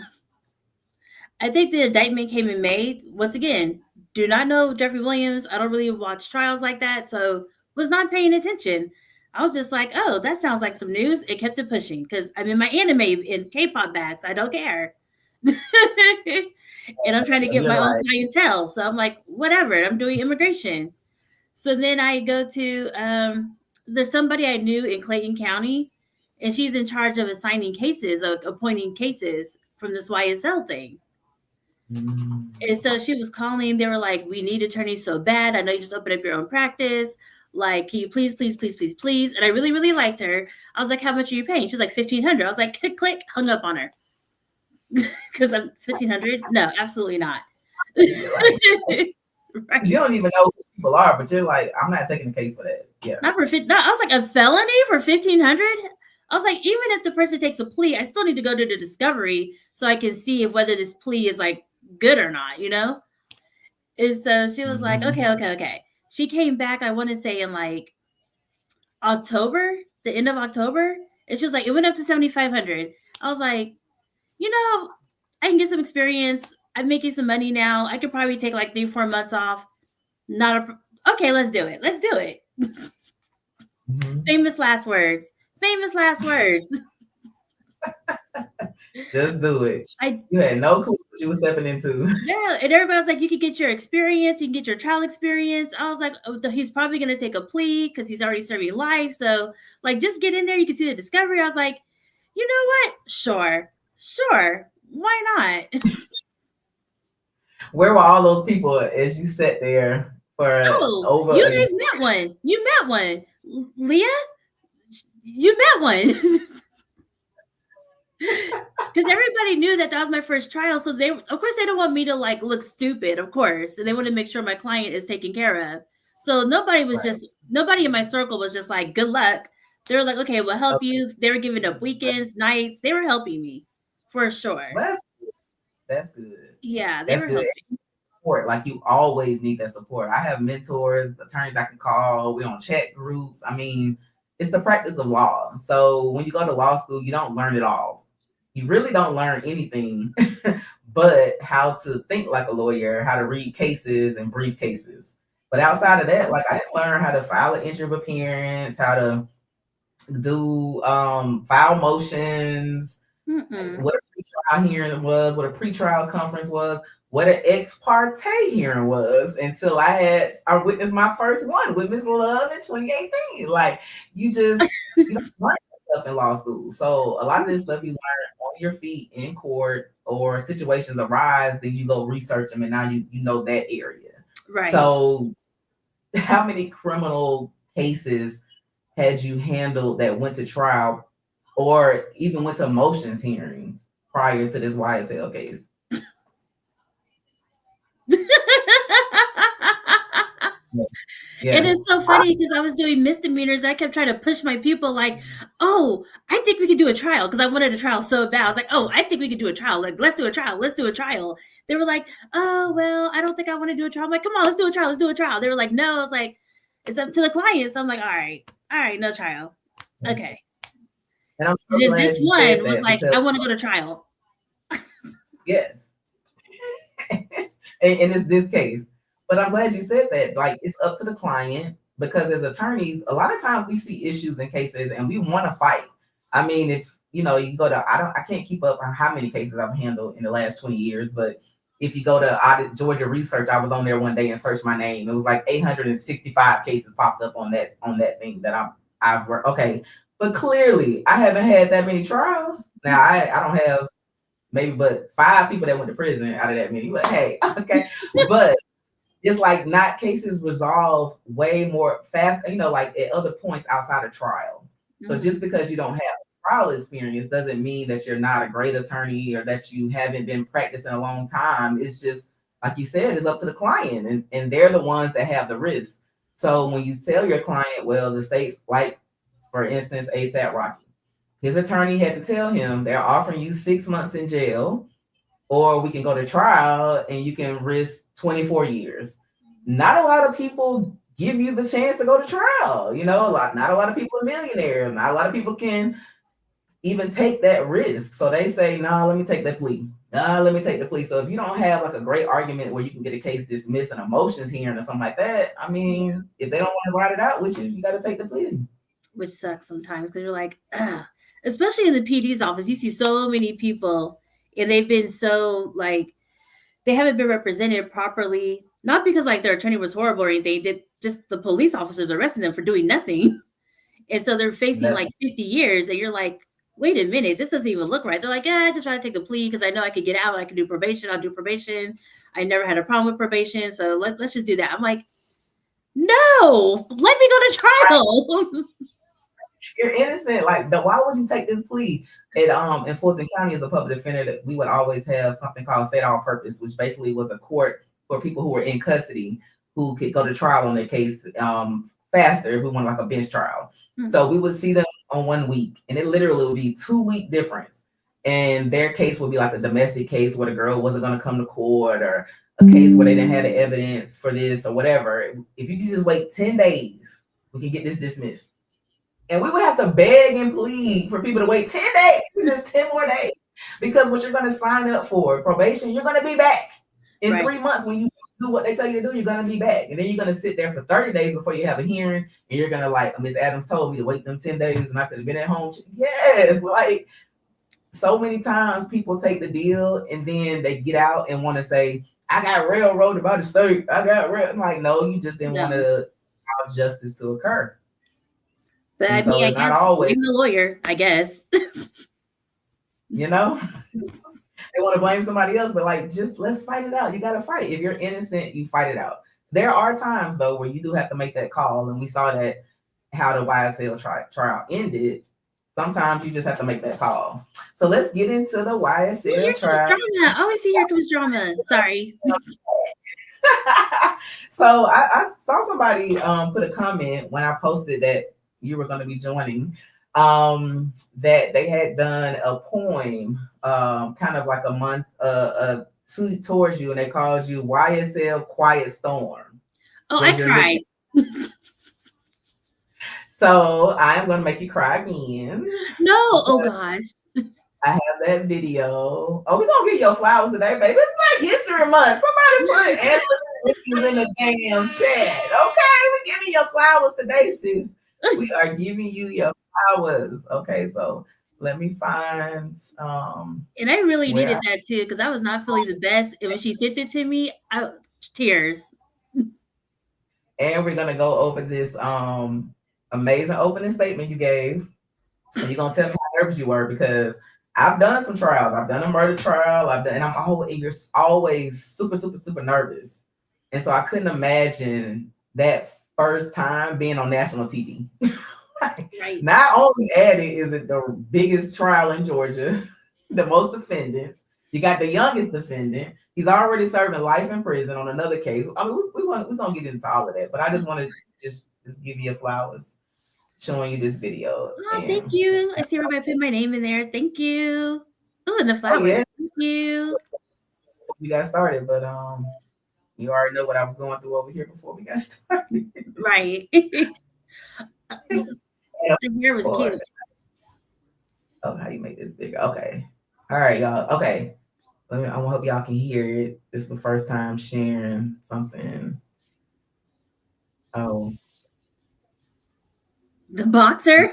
I think the indictment came in May. Once again, do not know Jeffrey Williams. I don't really watch trials like that, so was not paying attention. I was just like, oh, that sounds like some news. It kept it pushing because I'm in my anime and K-pop bags. I don't care. And I'm trying to get You're my own like, clientele. So I'm like, whatever. I'm doing immigration. So then I go to there's somebody I knew in Clayton County, and she's in charge of assigning cases, of appointing cases from this YSL thing. And so she was calling. They were like, "We need attorneys so bad. I know you just opened up your own practice. Like, can you please, please, please, please, please?" And I really, really liked her. I was like, "How much are you paying?" She's like, $1,500. I was like, "Click, click," hung up on her because I'm 1,500. No, absolutely not. you're like, Right. you don't even know who people are, but you're like, I'm not taking the case for that. Yeah. Not for 50. I was like, a felony for 1,500. I was like, even if the person takes a plea, I still need to go to the discovery so I can see if whether this plea is like good or not, you know? And so she was like, Mm-hmm. okay, okay, okay. She came back, I want to say in like October, the end of October. And she was like, it went up to 7,500. I was like, you know, I can get some experience. I'm making some money now. I could probably take like 3, 4 months off. Not a, okay, let's do it. Let's do it. Mm-hmm. Famous last words. Famous last words. Just do it. I You had no clue what you were stepping into. Yeah, and everybody was like, you could get your experience, you can get your trial experience. I was like, oh, he's probably gonna take a plea because he's already serving life. So like, just get in there. You can see the discovery. I was like, you know what? Sure, sure. Why not? Where were all those people as you sat there for Oh, over you a year? guys met one. You met one, Leah. You met one. Because everybody knew that that was my first trial, so they, of course, they don't want me to like look stupid, of course, and they want to make sure my client is taken care of. So nobody was Right. just nobody in my circle was just like, good luck. They were like, okay, we'll help Okay. you. They were giving up weekends, nights. They were helping me for sure. Well, that's good. Yeah, they That's were good. helping. Support. Like you always need that support. I have mentors, attorneys I can call. We on chat groups. I mean, it's the practice of law. So when you go to law school, you don't learn it all. You really don't learn anything but how to think like a lawyer, how to read cases and brief cases. But outside of that, like I didn't learn how to file an entry of appearance, how to do file motions, Mm-mm. what a pretrial hearing was, what a pretrial conference was, what an ex parte hearing was until I witnessed my first one with Miss Love in 2018. Like you don't learn that stuff in law school. So a lot of this stuff you learn on your feet in court or situations arise, then you go research them and now you know that area. Right. So how many criminal cases had you handled that went to trial or even went to motions hearings prior to this YSL case? Yeah. And it's so funny because I was doing misdemeanors. I kept trying to push my people, like, oh, I think we could do a trial because I wanted a trial so bad. I was like, oh, I think we could do a trial. Like, let's do a trial. Let's do a trial. They were like, oh, well, I don't think I want to do a trial. I'm like, come on, let's do a trial. Let's do a trial. They were like, no. I was like, it's up to the client. So I'm like, all right, no trial. Okay. And I'm so Then glad this you said one was that like, because I want to go to trial. yes. And it's this case. But I'm glad you said that. Like it's up to the client because as attorneys, a lot of times we see issues in cases and we want to fight. I mean, if you know, you go to I can't keep up on how many cases I've handled in the last 20 years, but if you go to Audit Georgia Research, I was on there one day and searched my name. It was like 865 cases popped up on that thing that I've worked. Okay. But clearly I haven't had that many trials. Now I don't have maybe but 5 people that went to prison out of that many. But hey, okay. But it's like not cases resolve way more fast, you know, like at other points outside of trial. So just because you don't have trial experience doesn't mean that you're not a great attorney or that you haven't been practicing a long time. It's just like you said, it's up to the client and they're the ones that have the risk. So when you tell your client, well, the state's like, for instance, ASAP Rocky, his attorney had to tell him they're offering you 6 months in jail, or we can go to trial and you can risk 24 years. Not a lot of people give you the chance to go to trial. You know, not a lot of people are millionaires. Not a lot of people can even take that risk. So they say, nah, let me take that plea. Nah, let me take the plea. So if you don't have like a great argument where you can get a case dismissed and emotions hearing or something like that, I mean, if they don't want to ride it out with you, you got to take the plea. Which sucks sometimes because you're like, ugh. Especially in the PD's office, you see so many people and they've been so like they haven't been represented properly. Not because like their attorney was horrible or anything, did just the police officers arresting them for doing nothing. And so they're facing That, like 50 years, and you're like, wait a minute, this doesn't even look right. They're like, yeah, I just try to take a plea because I know I could get out. I can do probation. I'll do probation. I never had a problem with probation. So let's just do that. I'm like, no, let me go to trial. you're innocent. Like, why would you take this plea? In Fulton County, as a public defender, that we would always have something called state all purpose, which basically was a court for people who were in custody who could go to trial on their case faster if we wanted like a bench trial. So we would see them on 1 week, and it literally would be 2 week difference. And their case would be like a domestic case where the girl wasn't going to come to court, or a case where they didn't have the evidence for this or whatever. If you could just wait 10 days, we can get this dismissed. And we would have to beg and plead for people to wait 10 days, just 10 more days. Because what you're going to sign up for, probation, you're going to be back in Right. 3 months. When you do what they tell you to do, you're going to be back. And then you're going to sit there for 30 days before you have a hearing. And you're going to, like, Miss Adams told me to wait them 10 days and I could have been at home. Yes, like, so many times people take the deal and then they get out and want to say, I got railroaded by the state. I got I'm like, no, you just didn't want to allow justice to occur. But And I so mean, I it's not guess always, blame the lawyer, I guess. you know, they want to blame somebody else, but like, just let's fight it out. You got to fight. If you're innocent, you fight it out. There are times though where you do have to make that call, and we saw that how the YSL trial ended. Sometimes you just have to make that call. So let's get into the Oh, YSL here comes trial. drama. I always see here comes drama. Sorry. So I saw somebody put a comment when I posted that you were going to be joining, that they had done a poem, kind of like a month towards you, and they called you YSL Quiet Storm. Oh, I cried. So I'm going to make you cry again. No, oh gosh. I have that video. Oh, we're gonna get your flowers today, baby. It's Black History Month. Somebody put Angela in the damn chat. Okay, we're giving your flowers today, sis. We are giving you your flowers. Okay, so let me find And I really needed that too, because I was not feeling the best. And when she sent it to me, tears. And we're gonna go over this amazing opening statement you gave. And you're gonna tell me how nervous you were, because I've done some trials. I've done a murder trial. And you're always super, super, super nervous. And so I couldn't imagine that first time being on national TV. Right. Not only at it is it the biggest trial in Georgia, the most defendants. You got the youngest defendant. He's already serving life in prison on another case. I mean, we're gonna get into all of that, but I just want to just give you your flowers, showing you this video. Oh, thank you. I see everybody put my name in there. Thank you. Oh, and the flowers. Oh, yeah. Thank you. We got started, but you already know what I was going through over here before we got started. Right. The hair was cute. Oh, how you make this bigger? Okay. All right, y'all. Okay. I want to hope y'all can hear it. This is the first time sharing something. Oh. The boxer?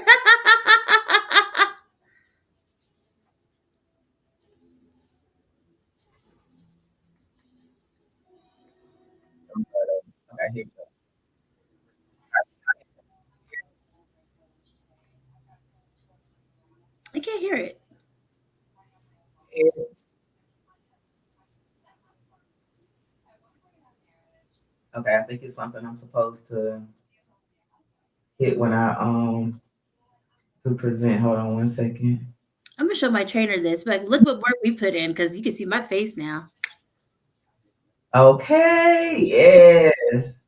Okay, here we go. I can't hear it. Okay, I think it's something I'm supposed to hit when I to present. Hold on 1 second. I'm gonna show my trainer this, but look what work we put in, because you can see my face now. Okay, yes.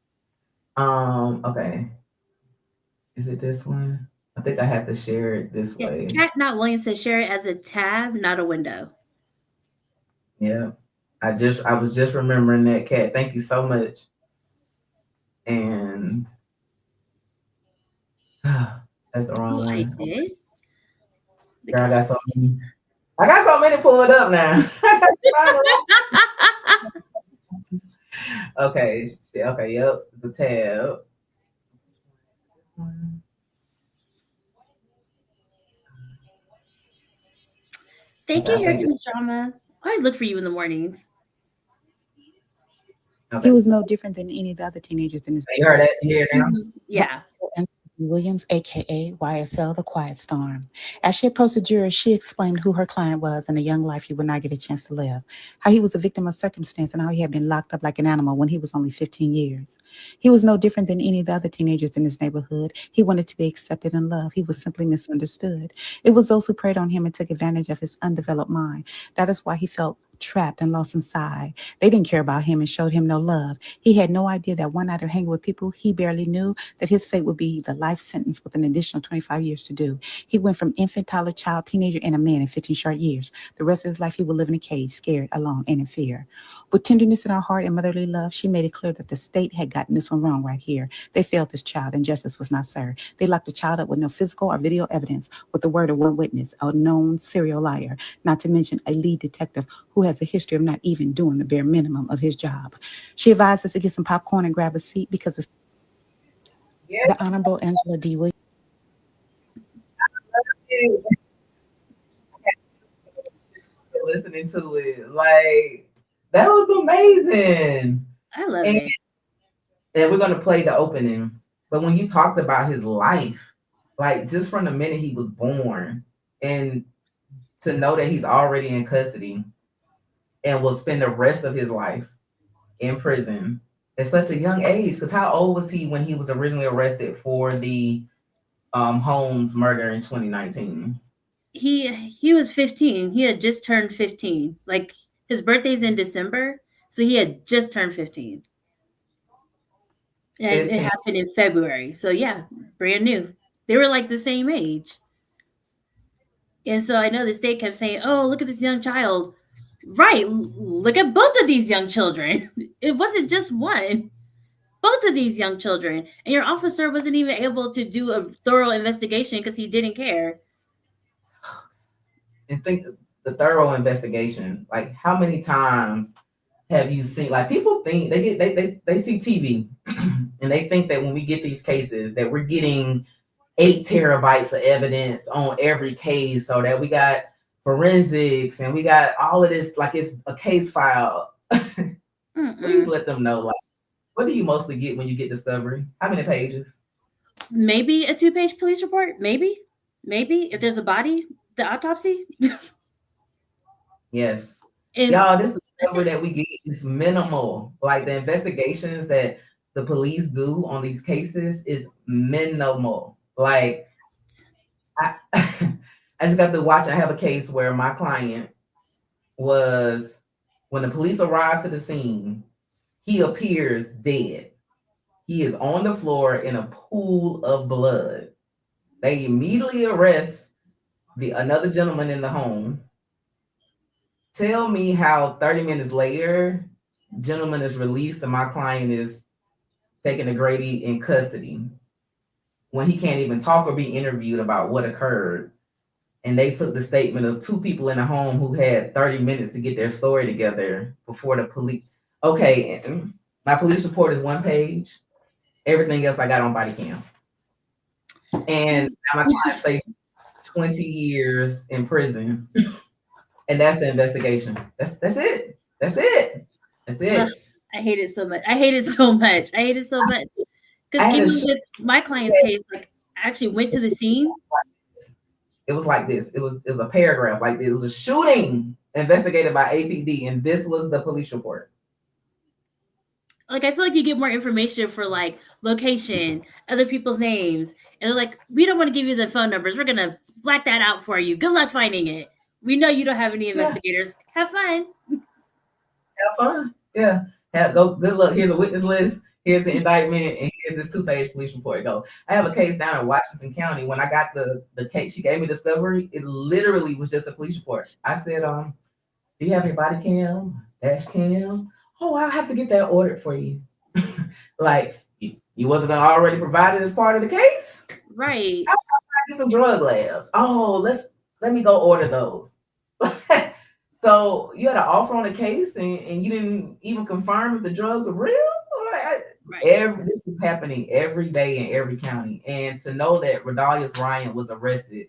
Okay. Is it this one? I think I have to share it this way. Cat Not Williams says share it as a tab, not a window. Yeah. I was just remembering that, Cat. Thank you so much. And that's the wrong one. I did. Girl, I got so many pulled up now. Okay, yep, the tab. Thank you, Here Comes Drama. I always look for you in the mornings. Okay. He was no different than any of the other teenagers in his. You heard that? You hear it now? Yeah. Williams, aka YSL, the Quiet Storm. As she approached the jury, she explained who her client was and the young life he would not get a chance to live. How he was a victim of circumstance and how he had been locked up like an animal when he was only 15 years. He was no different than any of the other teenagers in his neighborhood. He wanted to be accepted and loved. He was simply misunderstood. It was those who preyed on him and took advantage of his undeveloped mind. That is why he felt trapped and lost inside. They didn't care about him and showed him no love. He had no idea that one night of hanging with people he barely knew, that his fate would be the life sentence with an additional 25 years to do. He went from infant, toddler, child, teenager, and a man in 15 short years. The rest of his life he would live in a cage, scared, alone, and in fear. With tenderness in her heart and motherly love, she made it clear that the state had gotten this one wrong right here. They failed this child and justice was not served. They locked the child up with no physical or video evidence, with the word of one witness, a known serial liar, not to mention a lead detective who has a history of not even doing the bare minimum of his job. She advised us to get some popcorn and grab a seat because it's the Honorable Angela D'Williams. Listening to it, like that was amazing. I love it. And we're gonna play the opening. But when you talked about his life, like just from the minute he was born, and to know that he's already in custody and will spend the rest of his life in prison at such a young age. Because how old was he when he was originally arrested for the Holmes murder in 2019? He was 15. He had just turned 15. Like his birthday's in December, so he had just turned 15. And 15. it happened in February. So yeah, brand new. They were like the same age. And so I know the state kept saying, "Oh, look at this young child." Right, look at both of these young children. It wasn't just one. Both of these young children. And your officer wasn't even able to do a thorough investigation because he didn't care. And think the thorough investigation. Like how many times have you seen, like people think they see TV and they think that when we get these cases that we're getting 8 terabytes of evidence on every case, so that we got forensics and we got all of this like it's a case file. Please let them know, like, what do you mostly get when you get discovery? How many pages? Maybe a 2-page police report. Maybe if there's a body, the autopsy. Yes. And y'all, this discovery that we get is minimal. Like the investigations that the police do on these cases is minimal. Like I I just got to watch. I have a case where my client was, when the police arrived to the scene, he appears dead. He is on the floor in a pool of blood. They immediately arrest another gentleman in the home. Tell me how 30 minutes later, gentleman is released and my client is taken to Grady in custody when he can't even talk or be interviewed about what occurred. And they took the statement of 2 people in the home who had 30 minutes to get their story together before the police. Okay, my police report is 1 page. Everything else I got on body cam. And now my client faces 20 years in prison. And that's the investigation. That's it. That's it. That's it. I hate it so much. Because even with my client's case, like I actually went to the scene. It was like this. It was a paragraph. Like it was a shooting investigated by APD, and this was the police report. Like I feel like you get more information for like location, other people's names, and they're like, we don't want to give you the phone numbers. We're gonna black that out for you. Good luck finding it. We know you don't have any investigators. Yeah. Have fun. Have fun. Yeah. Good luck. Here's a witness list. Here's the indictment, and here's this 2-page police report. Go. I have a case down in Washington County. When I got the case, she gave me discovery. It literally was just a police report. I said, do you have your body cam, dash cam? Oh, I'll have to get that ordered for you. Like, you wasn't already provided as part of the case? Right. How about I get some drug labs? Oh, let me go order those. So you had an offer on the case and you didn't even confirm if the drugs were real? Right. This is happening every day in every county. And to know that Rodalius Ryan was arrested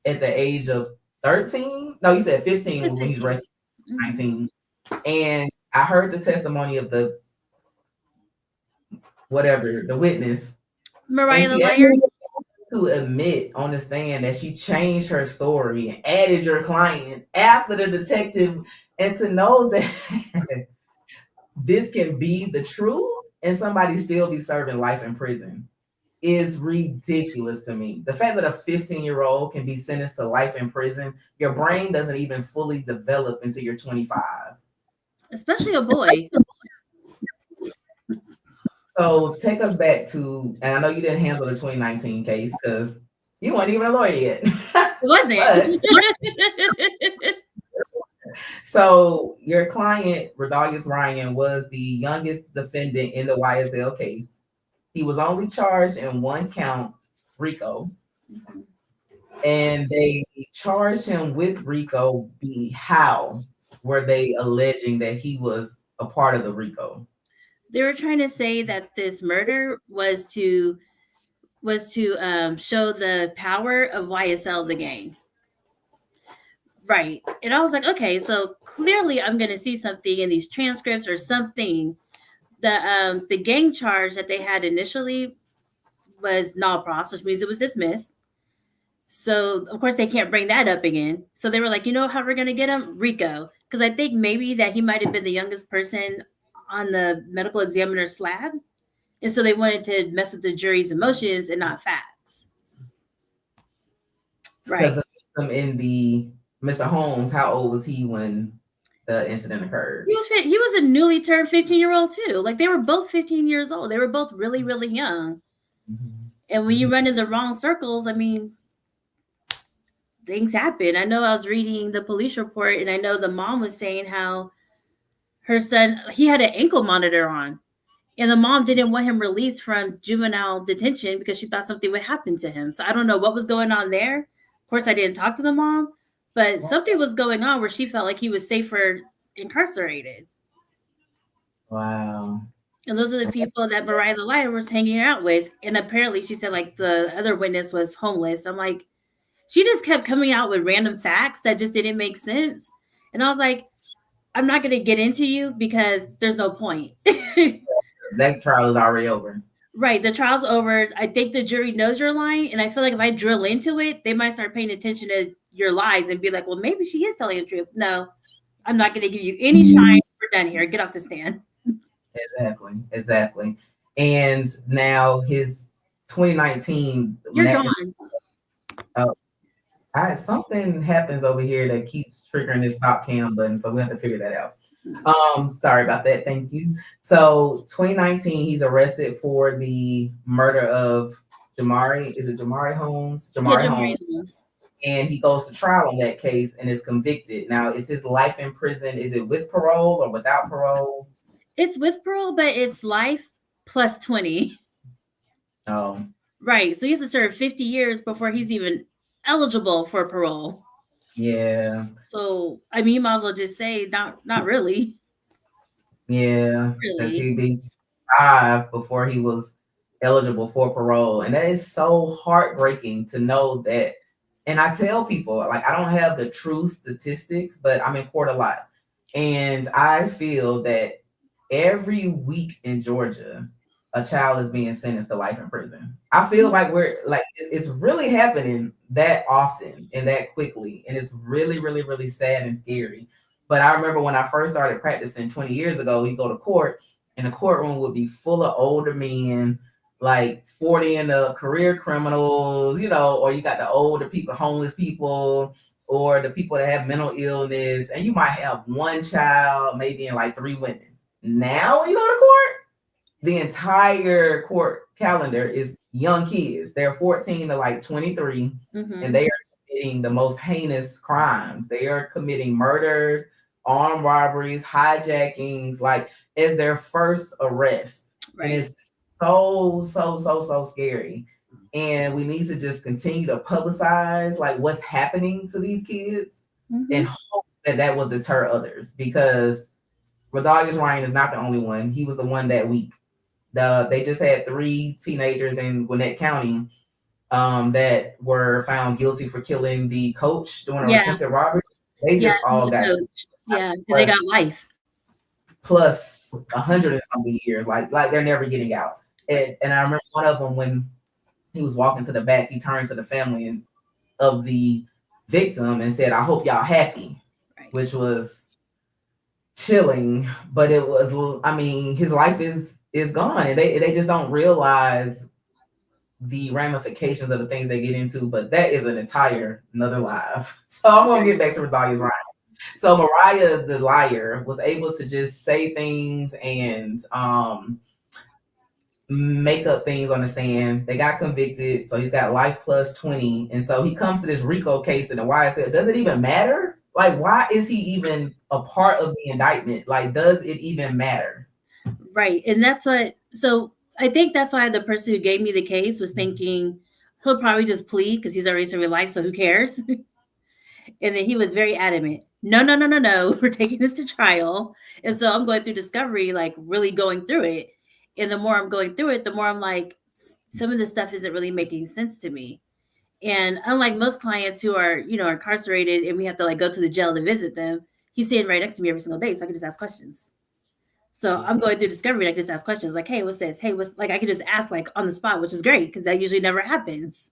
at the age of 13, no, you said 15 was when he was arrested, 19. And I heard the testimony of the witness. Mariah the She liar. actually to admit on the stand that she changed her story and added your client after the detective, and to know that this can be the truth and somebody still be serving life in prison is ridiculous to me. The fact that a 15-year-old can be sentenced to life in prison, your brain doesn't even fully develop until you're 25. Especially a boy. So take us back to, and I know you didn't handle the 2019 case because you weren't even a lawyer yet. It wasn't. So your client, Rodalius Ryan, was the youngest defendant in the YSL case. He was only charged in one count, Rico. And they charged him with Rico. How were they alleging that he was a part of the Rico? They were trying to say that this murder was to show the power of YSL the gang. Right. And I was like, okay, so clearly I'm going to see something in these transcripts or something. The gang charge that they had initially was null pros, which means it was dismissed. So of course they can't bring that up again. So they were like, you know how we're going to get him? Rico. Because I think maybe that he might have been the youngest person on the medical examiner's slab. And so they wanted to mess with the jury's emotions and not facts. Right. The victim in the Mr. Holmes, how old was he when the incident occurred? He was a newly turned 15-year-old too. Like they were both 15 years old. They were both really, really young. Mm-hmm. And when you run in the wrong circles, I mean, things happen. I know I was reading the police report and I know the mom was saying how her son, he had an ankle monitor on. And the mom didn't want him released from juvenile detention because she thought something would happen to him. So I don't know what was going on there. Of course, I didn't talk to the mom, but something was going on where she felt like he was safer incarcerated. Wow. And those are the people that Mariah the liar was hanging out with. And apparently she said like the other witness was homeless. I'm like, she just kept coming out with random facts that just didn't make sense. And I was like, I'm not going to get into you because there's no point. That trial is already over. Right. The trial's over. I think the jury knows you're lying. And I feel like if I drill into it, they might start paying attention to your lies and be like, well, maybe she is telling the truth. No, I'm not going to give you any shine. We're done here. Get off the stand. Exactly. And now his 2019. You're gone. Something happens over here that keeps triggering this stop cam button. So we have to figure that out. Sorry about that. Thank you. So 2019, he's arrested for the murder of Jamari. Is it Jamari Holmes? Jamari Holmes. And he goes to trial on that case and is convicted. Now, is his life in prison? Is it with parole or without parole? It's with parole, but it's life plus 20. Oh. Right. So he has to serve 50 years before he's even eligible for parole. Yeah. So I mean, you might as well just say not really. Yeah. Because he'd be 5 before he was eligible for parole. And that is so heartbreaking to know that. And I tell people, like, I don't have the true statistics, but I'm in court a lot. And I feel that every week in Georgia, a child is being sentenced to life in prison. I feel like it's really happening that often and that quickly. And it's really, really, really sad and scary. But I remember when I first started practicing 20 years ago, you go to court and the courtroom would be full of older men, like 40 and the career criminals, or you got the older people, homeless people, or the people that have mental illness. And you might have one child, maybe, and like 3 women. Now when you go to court, the entire court calendar is young kids. They're 14 to like 23, and they are committing the most heinous crimes. They are committing murders, armed robberies, hijackings, like as their first arrest. Right. And it's so scary. and we need to just continue to publicize like what's happening to these kids and hope that that will deter others, because Rodalius Ryan is not the only one. He was the one that week. They just had 3 teenagers in Gwinnett County that were found guilty for killing the coach during an attempted robbery. They just all got they got life plus 100 and something years. Like they're never getting out. And I remember one of them, when he was walking to the back, he turned to the family of the victim and said, "I hope y'all happy," which was chilling. But it was, I mean, his life is gone, and they just don't realize the ramifications of the things they get into. But that is an entire another live. So I'm gonna get back to Rodalius Ryan. So Mariah the liar was able to just say things and make up things on the stand. They got convicted, so he's got life plus 20. And so he comes to this Rico case, and the YSL, does it even matter? Like, why is he even a part of the indictment? Like, does it even matter? Right. And that's what, so I think that's why the person who gave me the case was thinking he'll probably just plead because he's already serving life, so who cares? And then he was very adamant. No, we're taking this to trial. And so I'm going through discovery, like really going through it. And the more I'm going through it, the more I'm like, some of this stuff isn't really making sense to me. And unlike most clients who are, incarcerated and we have to like go to the jail to visit them, he's sitting right next to me every single day. So I can just ask questions. So I'm going through discovery. I can just ask questions like, hey, what's this? Hey, what's, like, I can just ask like on the spot, which is great because that usually never happens.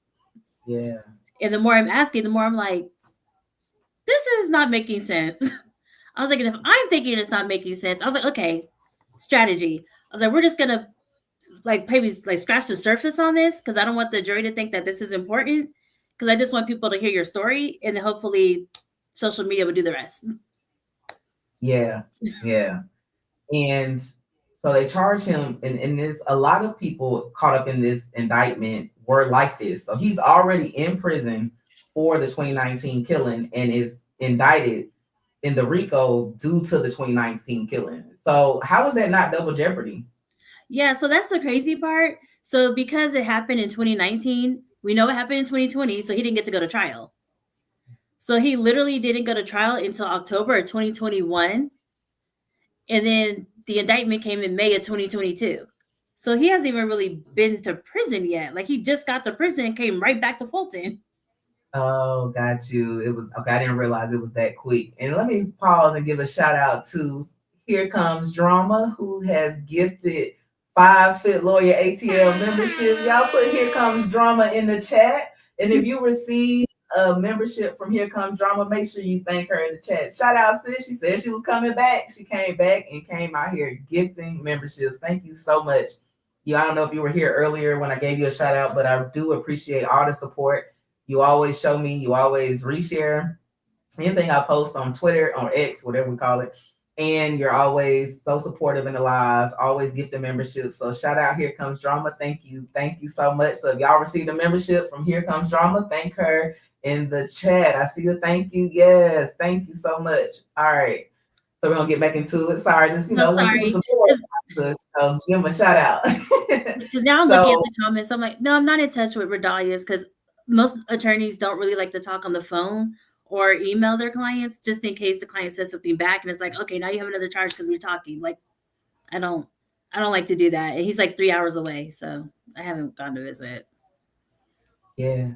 Yeah. And the more I'm asking, the more I'm like, this is not making sense. I was like, if I'm thinking it's not making sense, I was like, okay, strategy. I was like, we're just going to like maybe like scratch the surface on this because I don't want the jury to think that this is important, because I just want people to hear your story, and then hopefully social media would do the rest. Yeah. And so they charge him, and there's a lot of people caught up in this indictment were like this. So he's already in prison for the 2019 killing and is indicted in the Rico due to the 2019 killing. So how is that not double jeopardy? Yeah, so that's the crazy part. So because it happened in 2019, we know it happened in 2020, so he didn't get to go to trial. So he literally didn't go to trial until October of 2021. And then the indictment came in May of 2022. So he hasn't even really been to prison yet. Like he just got to prison and came right back to Fulton. Oh, got you. It was okay. I didn't realize it was that quick. And let me pause and give a shout out to Here Comes Drama, who has gifted 5 Fit Lawyer ATL memberships. Y'all put Here Comes Drama in the chat. And if you receive a membership from Here Comes Drama, make sure you thank her in the chat. Shout out, sis. She said she was coming back. She came back and came out here gifting memberships. Thank you so much. I don't know if you were here earlier when I gave you a shout out, but I do appreciate all the support. You always show me, you always reshare anything I post on Twitter, on X, whatever we call it. And you're always so supportive in the lives, always gifting membership. So shout out Here Comes Drama. Thank you. Thank you so much. So if y'all received a membership from Here Comes Drama, thank her in the chat. I see a thank you. Yes. Thank you so much. All right. So we're going to get back into it. Sorry. Just, when people support, so give them a shout out. Because now I'm looking at the comments. I'm like, no, I'm not in touch with Rodalius because most attorneys don't really like to talk on the phone or email their clients just in case the client says something back and it's like, okay, now you have another charge because we're talking. Like, I don't like to do that. And he's like 3 hours away, so I haven't gone to visit. Yeah.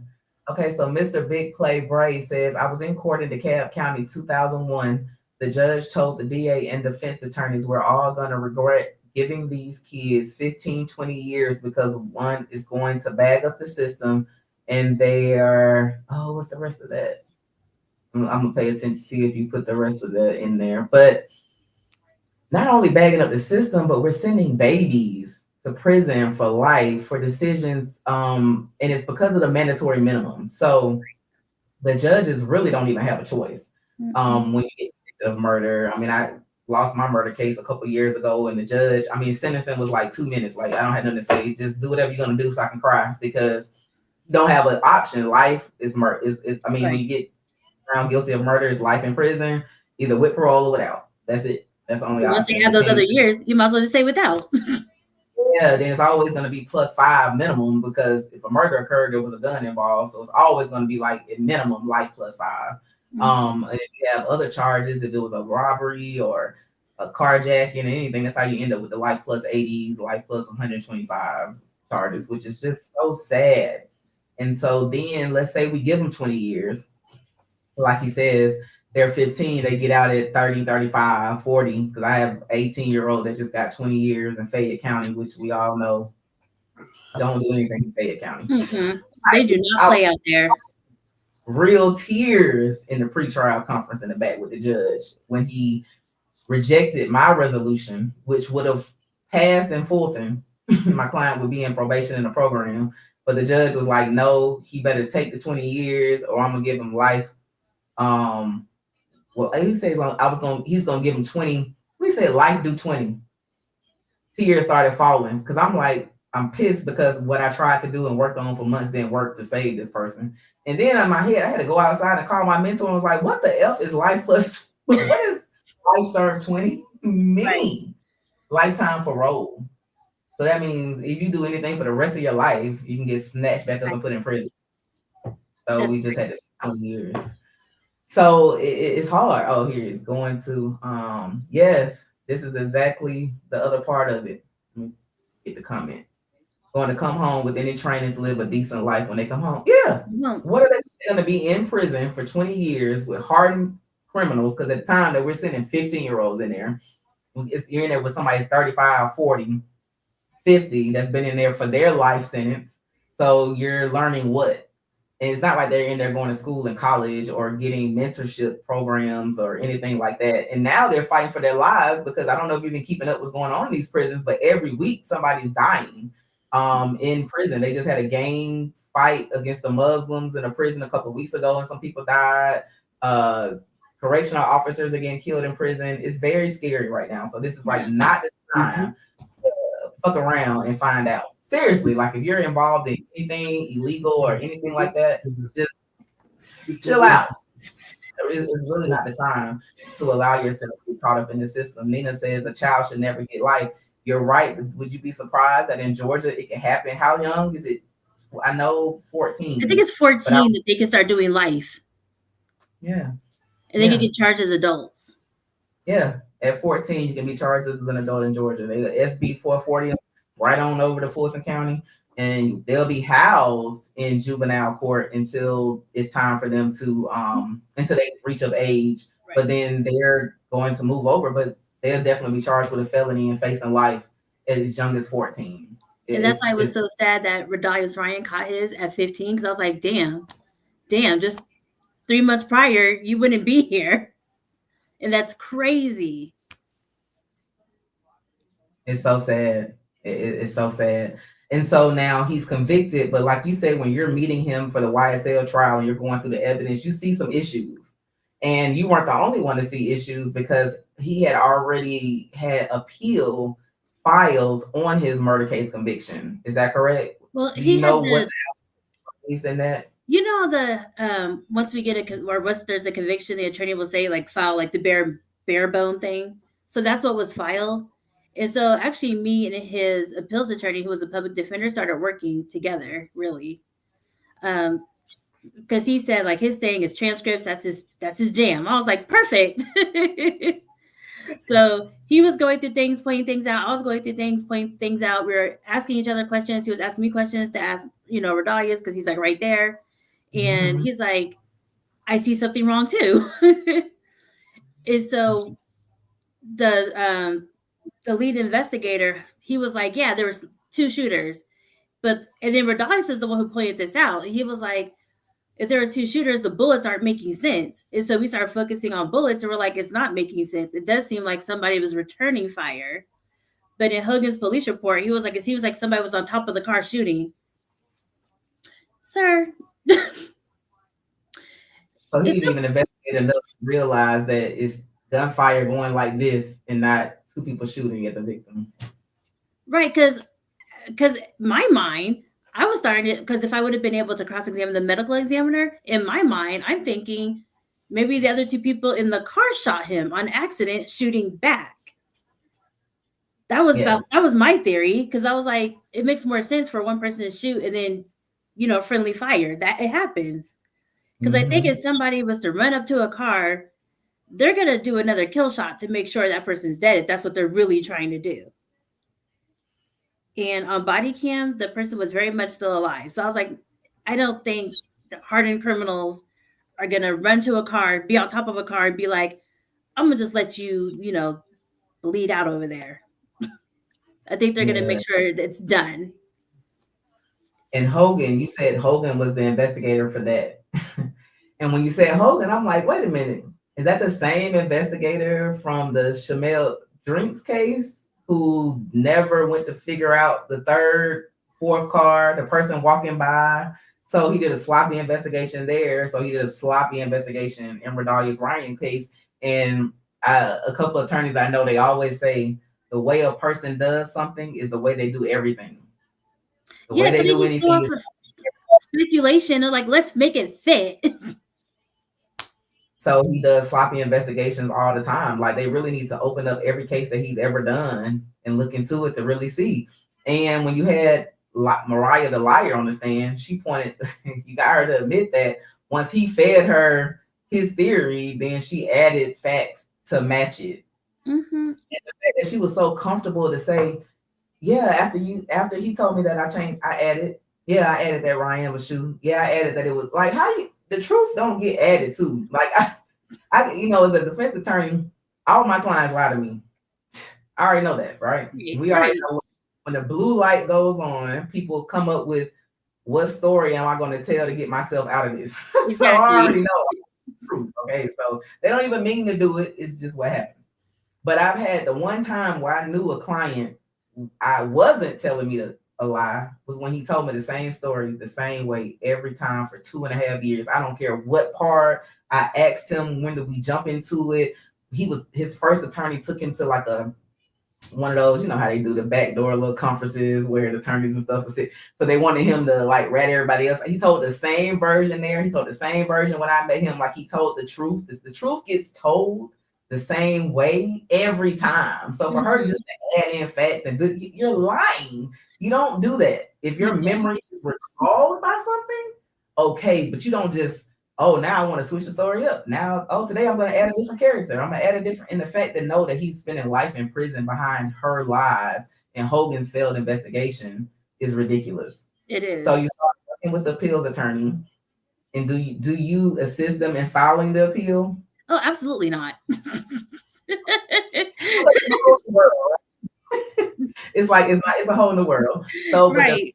Okay, so Mr. Big Play Bray says, I was in court in DeKalb County 2001. The judge told the DA and defense attorneys we're all going to regret giving these kids 15, 20 years because one is going to bag up the system and they are, what's the rest of that? I'm going to pay attention to see if you put the rest of that in there. But not only bagging up the system, but we're sending babies to prison for life for decisions. And it's because of the mandatory minimum. So the judges really don't even have a choice. When you get of murder. I mean, I lost my murder case a couple years ago, and the judge, sentencing was like 2 minutes. Like, I don't have nothing to say. Just do whatever you're gonna do so I can cry, because you don't have an option. Life is murder. When you get found guilty of murder, it's life in prison, either with parole or without. That's it. That's the only option. Once they have those other years, you might as well just say without. Yeah, then it's always going to be +5 minimum because if a murder occurred, there was a gun involved. So it's always going to be like at minimum life +5. If you have other charges, if it was a robbery or a carjacking or anything, that's how you end up with the life +80s, life +125 charges, which is just so sad. And so then let's say we give them 20 years. Like he says, they're 15, they get out at 30, 35, 40. Because I have 18-year-old that just got 20 years in Fayette County, which we all know don't do anything in Fayette County. They do not play out there. Real tears in the pretrial conference in the back with the judge when he rejected my resolution, which would have passed in Fulton. My client would be in probation in the program. But the judge was like, no, he better take the 20 years or I'm going to give him life. Well, he says he's gonna give him 20. We say life do 20. Tears started falling because I'm pissed because what I tried to do and worked on for months didn't work to save this person. And then in my head, I had to go outside and call my mentor and was like, what the F is life plus? What is life serve 20 mean? Right. Lifetime parole. So that means if you do anything for the rest of your life, you can get snatched back up and put in prison. So we just had to 20 years. So it's hard. Oh, here it's going to, yes, this is exactly the other part of it. Let me get the comment. Going to come home with any training to live a decent life when they come home. Yeah. What are they going to be in prison for 20 years with hardened criminals? Because at the time that we're sending 15-year-olds in there, you're in there with somebody 35, 40, 50 that's been in there for their life sentence. So you're learning what? And it's not like they're in there going to school and college or getting mentorship programs or anything like that. And now they're fighting for their lives because I don't know if you've been keeping up what's going on in these prisons, but every week somebody's dying in prison. They just had a gang fight against the Muslims in a prison a couple of weeks ago, and some people died. Correctional officers are getting killed in prison. It's very scary right now. So this is like not the time to fuck around and find out. Seriously, like if you're involved in anything illegal or anything like that, just chill out. It's really not the time to allow yourself to be caught up in the system. Nina says a child should never get life. You're right. Would you be surprised that in Georgia it can happen? How young is it? I know 14. I think it's 14 that they can start doing life. Yeah. And they can get charged as adults. Yeah. At 14, you can be charged as an adult in Georgia. They SB 440 right on over to Fulton County, and they'll be housed in juvenile court until it's time for them to until they reach of age. Right. But then they're going to move over, but they'll definitely be charged with a felony and facing life as young as 14. And that's why it was so sad that Rodalius Ryan caught his at 15, because I was like, damn, just 3 months prior, you wouldn't be here. And that's crazy. It's so sad. It's so sad. And so now he's convicted, but like you said, when you're meeting him for the YSL trial and you're going through the evidence, you see some issues. And you weren't the only one to see issues because he had already had appeal filed on his murder case conviction. Is that correct? Well, what he's in that? You know, once we get once there's a conviction, the attorney will say like file like the bare bone thing. So that's what was filed. And so actually me and his appeals attorney, who was a public defender, started working together, really. Because he said like his thing is transcripts, that's his jam. I was like, perfect. So he was going through things, pointing things out. I was going through things, pointing things out. We were asking each other questions. He was asking me questions to ask, Rodalius, because he's like right there. And he's like, I see something wrong too. And so the lead investigator, he was like, yeah, there was 2 shooters. And then Rodalius is the one who pointed this out. He was like, if there are 2 shooters, the bullets aren't making sense. And so we started focusing on bullets and we're like, it's not making sense. It does seem like somebody was returning fire. But in Hogan's police report, he was like, it seems like somebody was on top of the car shooting. Sir. So he didn't even investigate enough to realize that it's gunfire going like this and not 2 people shooting at the victim. Right, because my mind, I was starting to, because if I would have been able to cross-examine the medical examiner, in my mind, I'm thinking maybe the other 2 people in the car shot him on accident, shooting back. That was my theory, because I was like, it makes more sense for one person to shoot and then, friendly fire. That it happens. Because I think if somebody was to run up to a car, they're gonna do another kill shot to make sure that person's dead if that's what they're really trying to do. And on body cam, the person was very much still alive. So I was like, I don't think the hardened criminals are gonna run to a car, be on top of a car, and be like, I'm gonna just let you, bleed out over there. I think they're gonna make sure it's done. And Hogan, you said Hogan was the investigator for that. And when you said Hogan, I'm like, wait a minute. Is that the same investigator from the Shamel Drinks case who never went to figure out the third, fourth car, the person walking by? So he did a sloppy investigation there. So he did a sloppy investigation in Rodalius Ryan case. And a couple of attorneys I know, they always say the way a person does something is the way they do everything. The way they do anything is speculation of like, let's make it fit. So he does sloppy investigations all the time. Like they really need to open up every case that he's ever done and look into it to really see. And when you had Mariah the liar on the stand, she pointed, you got her to admit that once he fed her his theory, then she added facts to match it. Mm-hmm. And the fact that she was so comfortable to say, yeah, after he told me that I added that Ryan was shooting. Yeah, I added that it was like the truth don't get added to. Like I as a defense attorney, all my clients lie to me. I already know that, right? We already know when the blue light goes on, people come up with what story am I going to tell to get myself out of this? Exactly. So I already know the truth. Okay, so they don't even mean to do it. It's just what happens. But I've had the one time where I knew a client I wasn't telling me a lie was when he told me the same story the same way every time for 2.5 years. I don't care what part. I asked him, when did we jump into it? His first attorney took him to like one of those, you know how they do the backdoor little conferences where the attorneys and stuff sit. So they wanted him to like rat everybody else. He told the same version there. He told the same version when I met him. Like he told the truth. The truth gets told the same way every time. So for her just to add in facts and you're lying. You don't do that. If your memory is recalled by something, okay, but you don't just, now I want to switch the story up. Now, today I'm going to add a different character. I'm going to add a different, and the fact to know that he's spending life in prison behind her lies and Hogan's failed investigation is ridiculous. It is. So you start working with the appeals attorney, and do you assist them in filing the appeal? Oh, absolutely not. It's like it's a whole new world. So right.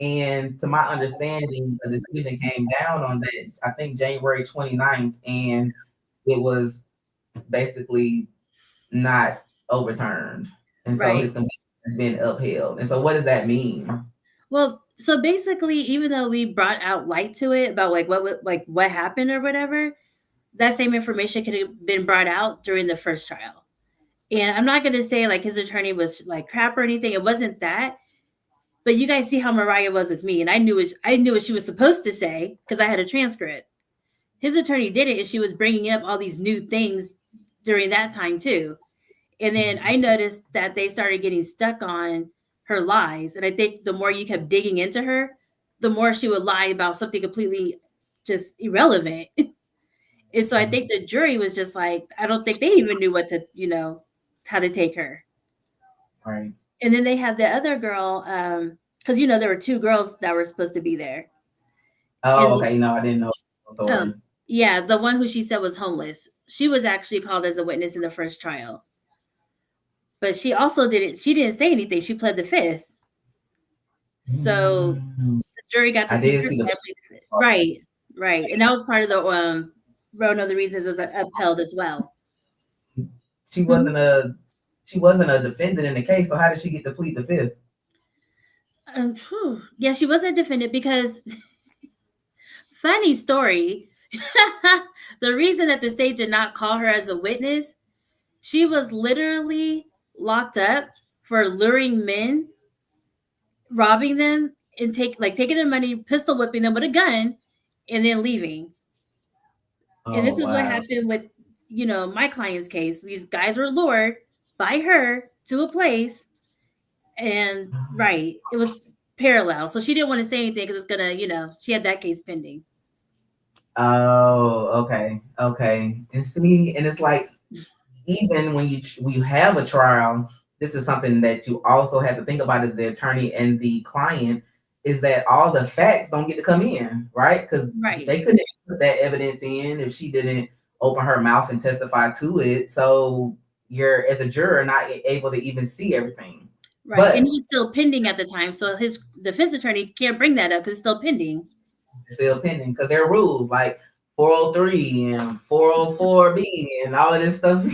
And to my understanding, a decision came down on that, I think January 29th, and it was basically not overturned. And so his conviction has been upheld. And so what does that mean? Well, so basically, even though we brought out light to it about what happened or whatever, that same information could have been brought out during the first trial. And I'm not going to say like his attorney was like crap or anything. It wasn't that. But you guys see how Mariah was with me, and I knew what she was supposed to say because I had a transcript. His attorney did it, and she was bringing up all these new things during that time too. And then I noticed that they started getting stuck on her lies. And I think the more you kept digging into her, the more she would lie about something completely just irrelevant. And so I think the jury was just like, I don't think they even knew what to, how to take her. Right. And then they had the other girl, because there were two girls that were supposed to be there. Oh, okay. No, I didn't know. Yeah, the one who she said was homeless. She was actually called as a witness in the first trial. But she also didn't say anything. She pled the fifth. So the jury got to see right. And that was part of the one of the reasons it was upheld as well. She wasn't a defendant in the case, so how did she get to plead the fifth? Yeah, she wasn't a defendant because funny story. The reason that the state did not call her as a witness, she was literally locked up for luring men, robbing them, and taking their money, pistol whipping them with a gun, and then leaving. And this is what happened with my client's case. These guys were lured by her to a place, and right, it was parallel. So she didn't want to say anything because it's gonna, she had that case pending. Oh, okay. And see, and it's like even when you have a trial, this is something that you also have to think about as the attorney and the client, is that all the facts don't get to come in, right? Because Right. they couldn't put that evidence in if she didn't open her mouth and testify to it. So you're, as a juror, not able to even see everything. Right. But and he was still pending at the time. So his defense attorney can't bring that up because it's still pending. it's still pending because there are rules like 403 and 404B and all of this stuff,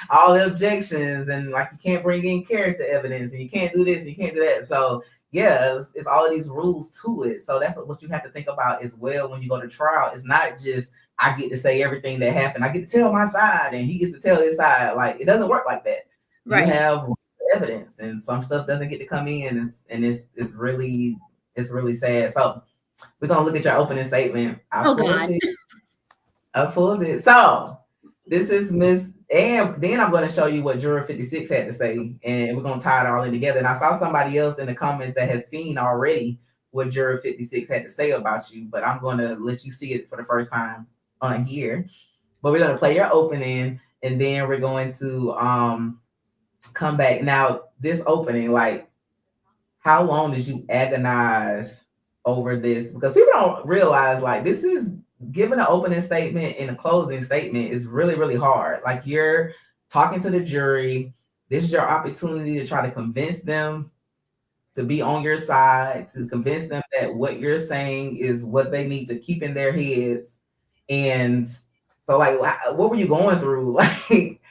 all the objections, and like you can't bring in character evidence and you can't do this, and you can't do that. So yeah, it's all of these rules to it. So that's what you have to think about as well when you go to trial. It's not just I get to say everything that happened. I get to tell my side and he gets to tell his side. Like it doesn't work like that. Right. You have evidence and some stuff doesn't get to come in, and it's really sad. So we're gonna look at your opening statement. I pulled it. So this is Miss, and then I'm gonna show you what Juror 56 had to say, and we're gonna tie it all in together. And I saw somebody else in the comments that has seen already what Juror 56 had to say about you, but I'm gonna let you see it for the first time on here. But we're gonna play your opening, and then we're going to come back. Now, this opening, like, how long did you agonize over this? Because people don't realize, like, this is giving an opening statement and a closing statement is really, really hard. Like, you're talking to the jury. This is your opportunity to try to convince them to be on your side, to convince them that what you're saying is what they need to keep in their heads. And so, like, what were you going through? Like,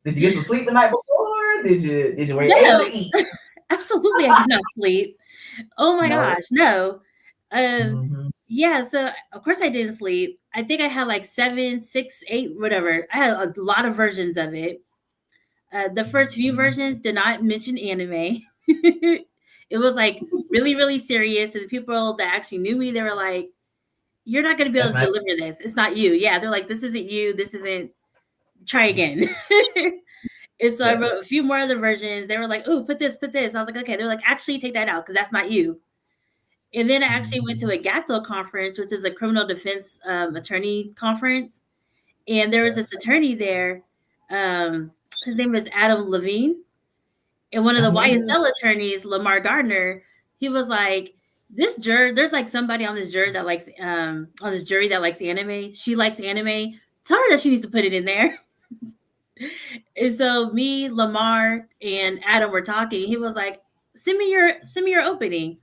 did you get some sleep the night before? Did you were you able to eat? Absolutely, I did not sleep. Oh my gosh, no. Yeah, so of course I didn't sleep. I think I had like 7, 6, 8, whatever. I had a lot of versions of it. The first few versions did not mention anime. It was like really, really serious. And the people that actually knew me, they were like, "You're not going to be able to deliver this. It's not you." Yeah, they're like, "This isn't you. This isn't. Try again." And so I wrote a few more other versions. They were like, "Oh, put this, put this." I was like, "Okay." They're like, "Actually, take that out because that's not you." And then I actually went to a GATO conference, which is a criminal defense attorney conference. And there was this attorney there. His name was Adam Levine. And one of the YSL attorneys, Lamar Gardner, he was like, this juror, there's like somebody on this jury that likes anime. She likes anime. Tell her that she needs to put it in there. And so me, Lamar, and Adam were talking. He was like, send me your opening.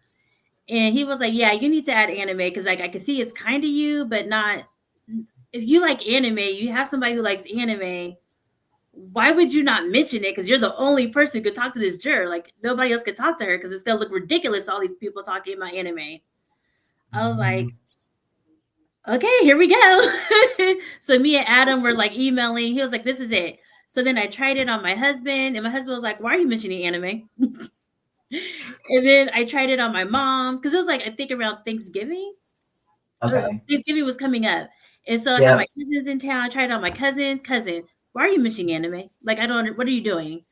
And he was like, yeah, you need to add anime because like I can see it's kind of you, but not. If you like anime, you have somebody who likes anime. Why would you not mention it? Because you're the only person who could talk to this juror. Like nobody else could talk to her because it's gonna look ridiculous. All these people talking about anime. I was like, okay, here we go. So me and Adam were like emailing. He was like, this is it. So then I tried it on my husband, and my husband was like, why are you mentioning anime? And then I tried it on my mom because it was like I think around Thanksgiving. Okay. Thanksgiving was coming up, and so I had my cousins in town. I tried it on my cousin. Why are you mentioning anime? Like I don't. What are you doing?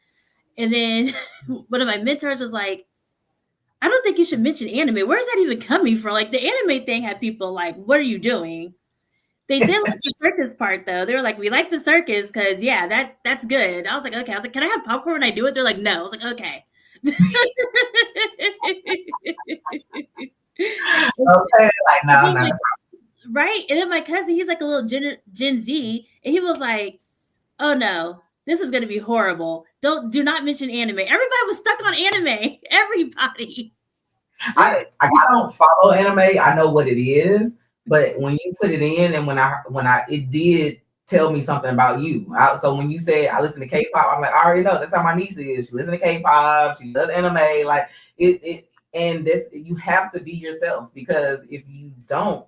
And then one of my mentors was like, I don't think you should mention anime. Where is that even coming from? Like the anime thing had people like, what are you doing? They did like the circus part though. They were like, we like the circus because yeah, that's good. I was like, okay. I was like, can I have popcorn when I do it? They're like, no. I was like, okay. Okay, like no, like, right. And then my cousin, he's like a little Gen Z, and he was like, oh no, this is gonna be horrible. Do not mention anime. Everybody was stuck on anime. Everybody. I don't follow anime. I know what it is, but when you put it in, and when I it did tell me something about you. So when you said I listen to K-pop, I'm like, I already know that's how my niece is. She listens to K-pop. She does anime. Like it. And this, you have to be yourself, because if you don't,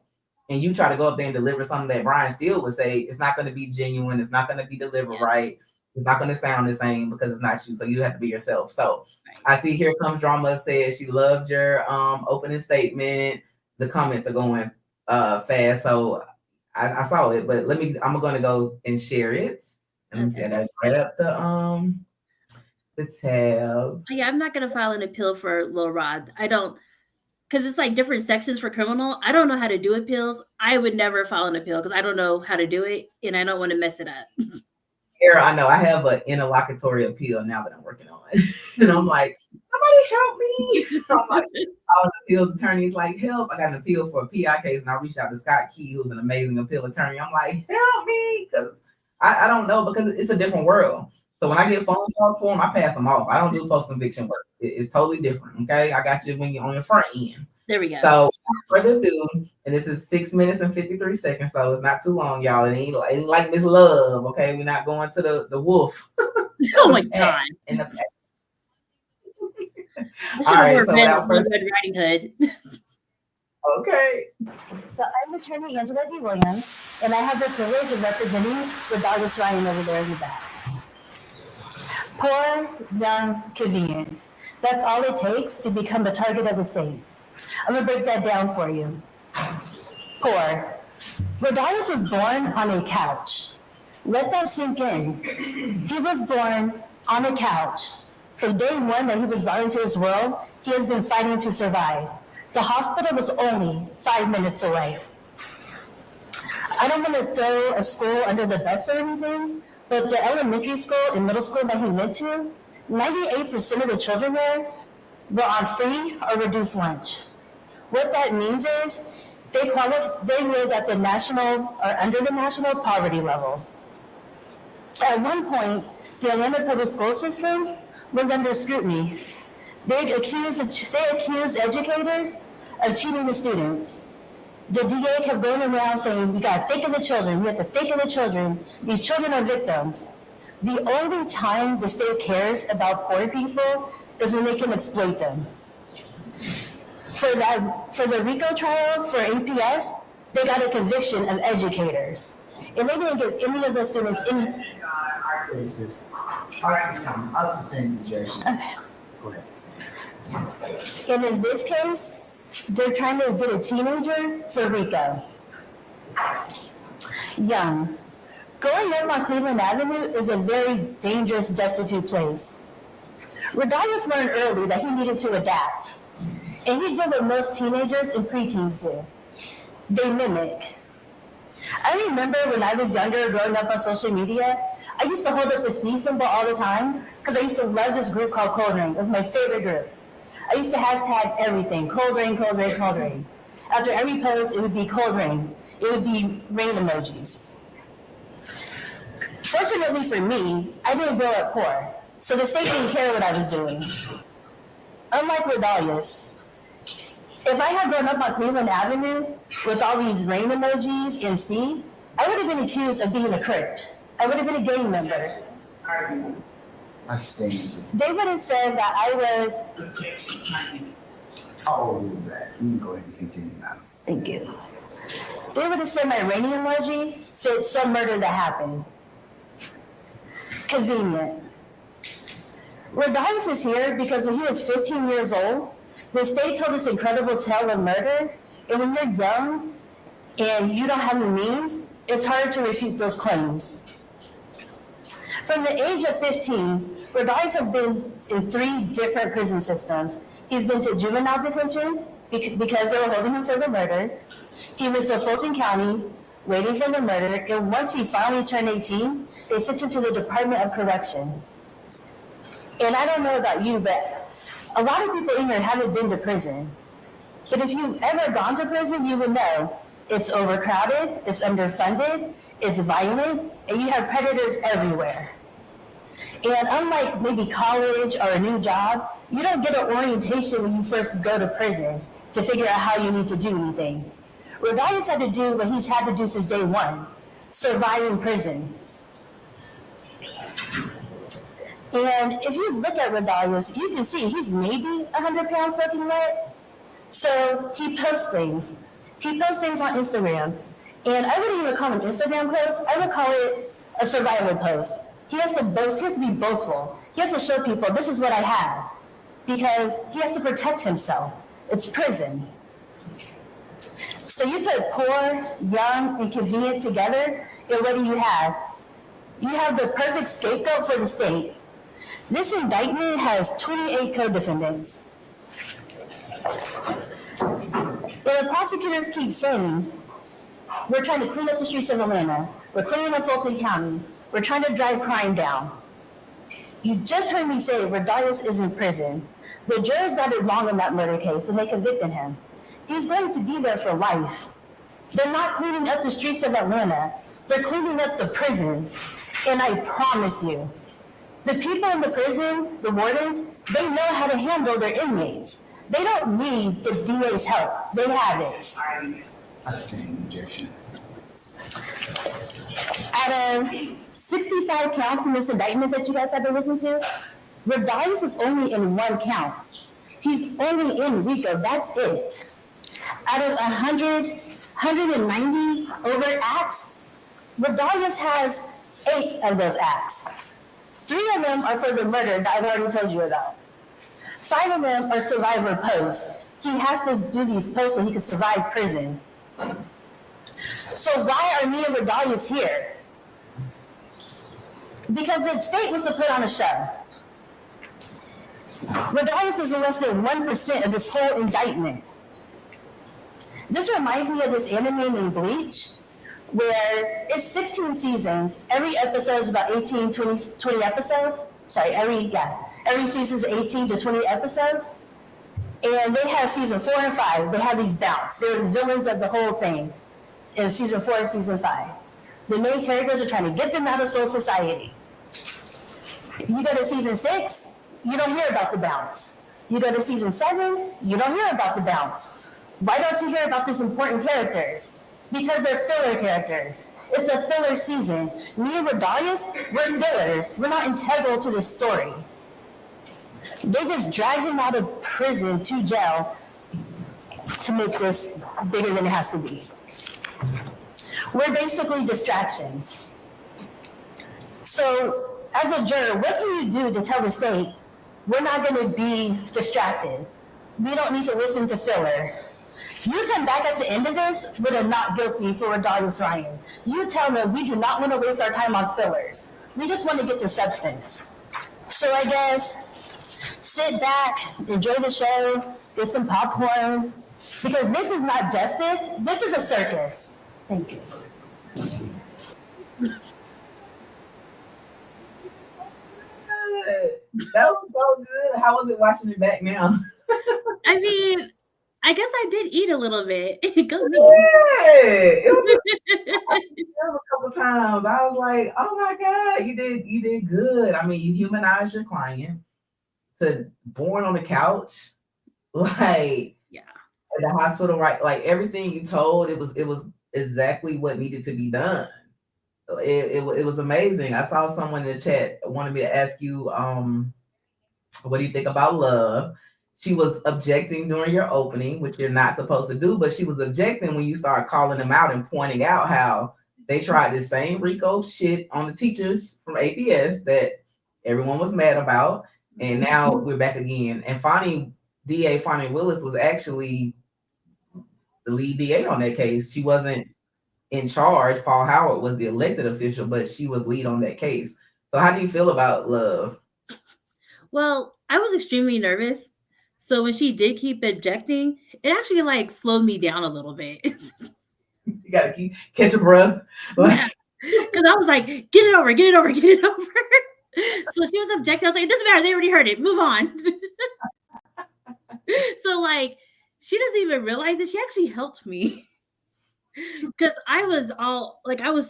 and you try to go up there and deliver something that Brian Steele would say, it's not going to be genuine. It's not going to be delivered right. It's not going to sound the same because it's not you. So you have to be yourself. So I see Here Comes Drama says she loved your opening statement. The comments are going fast. So I saw it, but I'm going to go and share it. And let me see. I got to grab the tab. Yeah, I'm not gonna file an appeal for Lil Rod. I don't, because it's like different sections for criminal. I don't know how to do appeals. I would never file an appeal because I don't know how to do it, and I don't want to mess it up. Here, I know I have an interlocutory appeal now that I'm working on it. And I'm like, somebody help me. I'm like, all the appeals attorneys like, help. I got an appeal for a PI case, and I reached out to Scott Key, who's an amazing appeal attorney. I'm like, help me, because I don't know, because it's a different world. So when I get phone calls for them, I pass them off. I don't do post-conviction work. It's totally different, okay? I got you when you're on the front end. There we go. So without further ado, and this is 6 minutes and 53 seconds, so it's not too long, y'all. It ain't like Miss Love, okay? We're not going to the wolf. Oh my God. In the All right, so without further Red Riding Hood. Okay. So I'm attorney Angela D'Williams, and I have the privilege of representing Rodalius Ryan over there in the back. Poor, young, convenient. That's all it takes to become the target of the state. I'm gonna break that down for you. Poor. Rodalius was born on a couch. Let that sink in. He was born on a couch. From day one that he was brought into this world, he has been fighting to survive. The hospital was only 5 minutes away. I don't want to throw a school under the bus or anything, but the elementary school and middle school that he went to, 98% of the children there were on free or reduced lunch. What that means is they lived at the national or under the national poverty level. At one point, the Atlanta public school system was under scrutiny. They accused educators of cheating the students. The DA kept going around saying, we got to think of the children, we have to think of the children. These children are victims. The only time the state cares about poor people is when they can exploit them. For the Rico trial for APS, they got a conviction of educators. And they didn't give any of the students any. Our cases, I'll sustain the judge. Okay. Go ahead. And in this case, they're trying to get a teenager for Rico. Young. Growing up on Cleveland Avenue is a very dangerous, destitute place. Rodalius learned early that he needed to adapt. And he did what most teenagers and preteens do. They mimic. I remember when I was younger, growing up on social media, I used to hold up a C symbol all the time because I used to love this group called Cold Rain. It was my favorite group. I used to hashtag everything, cold rain, cold rain, cold rain. After every post, it would be cold rain. It would be rain emojis. Fortunately for me, I didn't grow up poor, so the state didn't care what I was doing. Unlike Rodalius, if I had grown up on Cleveland Avenue with all these rain emojis and C, I would have been accused of being a Crip. I would have been a gang member. I sustain. They would have said that I was. Oh, that. You can go ahead and continue now. Thank you. They would have said my raining emoji said some murder that happened. Convenient. Rodalius is here because when he was 15 years old, the state told this incredible tale of murder, and when you're young and you don't have the means, it's hard to refute those claims. From the age of 15, Rodalius has been in 3 different prison systems. He's been to juvenile detention because they were holding him for the murder. He went to Fulton County, waiting for the murder, and once he finally turned 18, they sent him to the Department of Correction. And I don't know about you, but a lot of people in here haven't been to prison. But if you've ever gone to prison, you would know it's overcrowded, it's underfunded, it's violent, and you have predators everywhere. And unlike maybe college or a new job, you don't get an orientation when you first go to prison to figure out how you need to do anything. Rodalius had to do what he's had to do since day one, survive in prison. And if you look at Rodalius, you can see he's maybe 100 pounds soaking wet. So he posts things. He posts things on Instagram. And I wouldn't even call him an Instagram post. I would call it a survival post. He has to boast. He has to be boastful. He has to show people, this is what I have. Because he has to protect himself. It's prison. So you put poor, young, and convenient together, and what do you have? You have the perfect scapegoat for the state. This indictment has 28 co-defendants. And the prosecutors keep saying, we're trying to clean up the streets of Atlanta. We're cleaning up Fulton County. We're trying to drive crime down. You just heard me say Rodalius is in prison. The jurors got it wrong in that murder case and they convicted him. He's going to be there for life. They're not cleaning up the streets of Atlanta. They're cleaning up the prisons. And I promise you, the people in the prison, the wardens, they know how to handle their inmates. They don't need the DA's help. They have it. I stand objection. Out of 65 counts in this indictment that you guys had to listen to, Rodalius is only in one count. He's only in Rico, that's it. Out of 190 overt acts, Rodalius has 8 of those acts. 3 of them are for the murder that I've already told you about. 5 of them are survivor posts. He has to do these posts so he can survive prison. So why are me and Rodalius here? Because the state was to put on a show. Rodalius is in less than 1% of this whole indictment. This reminds me of this anime named Bleach, where it's 16 seasons. Every episode is about 18, 20 episodes. Sorry, every season is 18 to 20 episodes. And they have season 4 and 5. They have these bouts. They're the villains of the whole thing in season 4 and season 5. The main characters are trying to get them out of soul society. You go to season 6, you don't hear about the bounce. You go to season 7, you don't hear about the bounce. Why don't you hear about these important characters? Because they're filler characters. It's a filler season. Me and Rodalius, we're fillers. We're not integral to this story. They just drag him out of prison to jail to make this bigger than it has to be. We're basically distractions. So, as a juror, what can you do to tell the state, we're not going to be distracted? We don't need to listen to filler. You come back at the end of this with a not guilty for Rodalius Ryan. You tell them we do not want to waste our time on fillers. We just want to get to substance. So I guess sit back, enjoy the show, get some popcorn, because this is not justice, this is a circus. Thank you. That was so good. How was it watching it back now? I mean, I guess I did eat a little bit. Go me. Yeah, it was a couple times. I was like, "Oh my God, you did good." I mean, you humanized your client to born on the couch, like Yeah. at the hospital, right? Like everything you told, it was exactly what needed to be done. It was amazing. I saw someone in the chat wanted me to ask you, what do you think about love? She was objecting during your opening, which you're not supposed to do, but she was objecting when you started calling them out and pointing out how they tried this same Rico shit on the teachers from APS that everyone was mad about. And now we're back again. And DA Fonnie Willis was actually the lead DA on that case. She wasn't in charge. Paul Howard was the elected official, but she was lead on that case. So how do you feel about love? Well, I was extremely nervous. So when she did keep objecting, it actually like slowed me down a little bit. You gotta catch your breath. Because I was like, get it over. So she was objecting. I was like, it doesn't matter. They already heard it. Move on. So like, she doesn't even realize it. She actually helped me. Because I was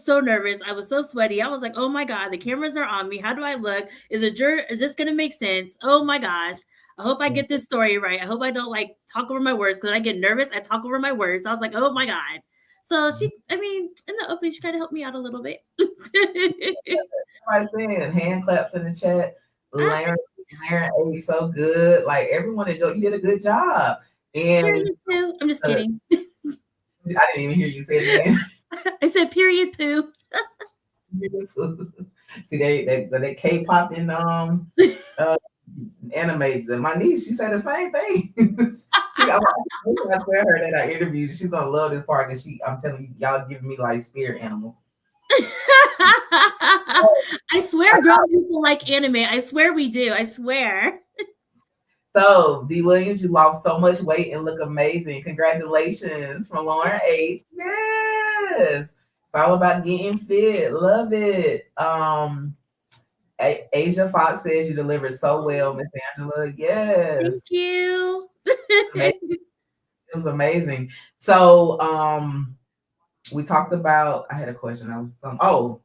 so nervous. I was so sweaty. I was like, oh my God, the cameras are on me. How do I look? Is this going to make sense? Oh my gosh. I hope I get this story right. I hope I don't like talk over my words, because I get nervous. I talk over my words. I was like, oh my God. So in the opening, she kind of helped me out a little bit. Right then, hand claps in the chat. Larry ate so good. Like everyone enjoyed. You did a good job. And period poo. I'm just kidding. I didn't even hear you say it again. I said period poo. See, they K-pop in anime. My niece, she said the same thing. I tell her that I interviewed. She's gonna love this part because I'm telling you, y'all giving me like spirit animals. I swear grown people like anime. I swear we do. I swear. So, D. Williams, you lost so much weight and look amazing. Congratulations from Lauren H. Yes. It's all about getting fit. Love it. Asia Fox says you delivered so well, Miss Angela. Yes. Thank you. It was amazing. So, we talked about, I had a question.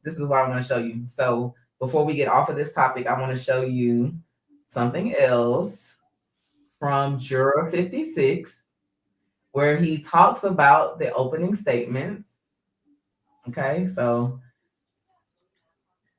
This is what I want to show you. So before we get off of this topic, I want to show you something else from Juror 56, where he talks about the opening statements. Okay, so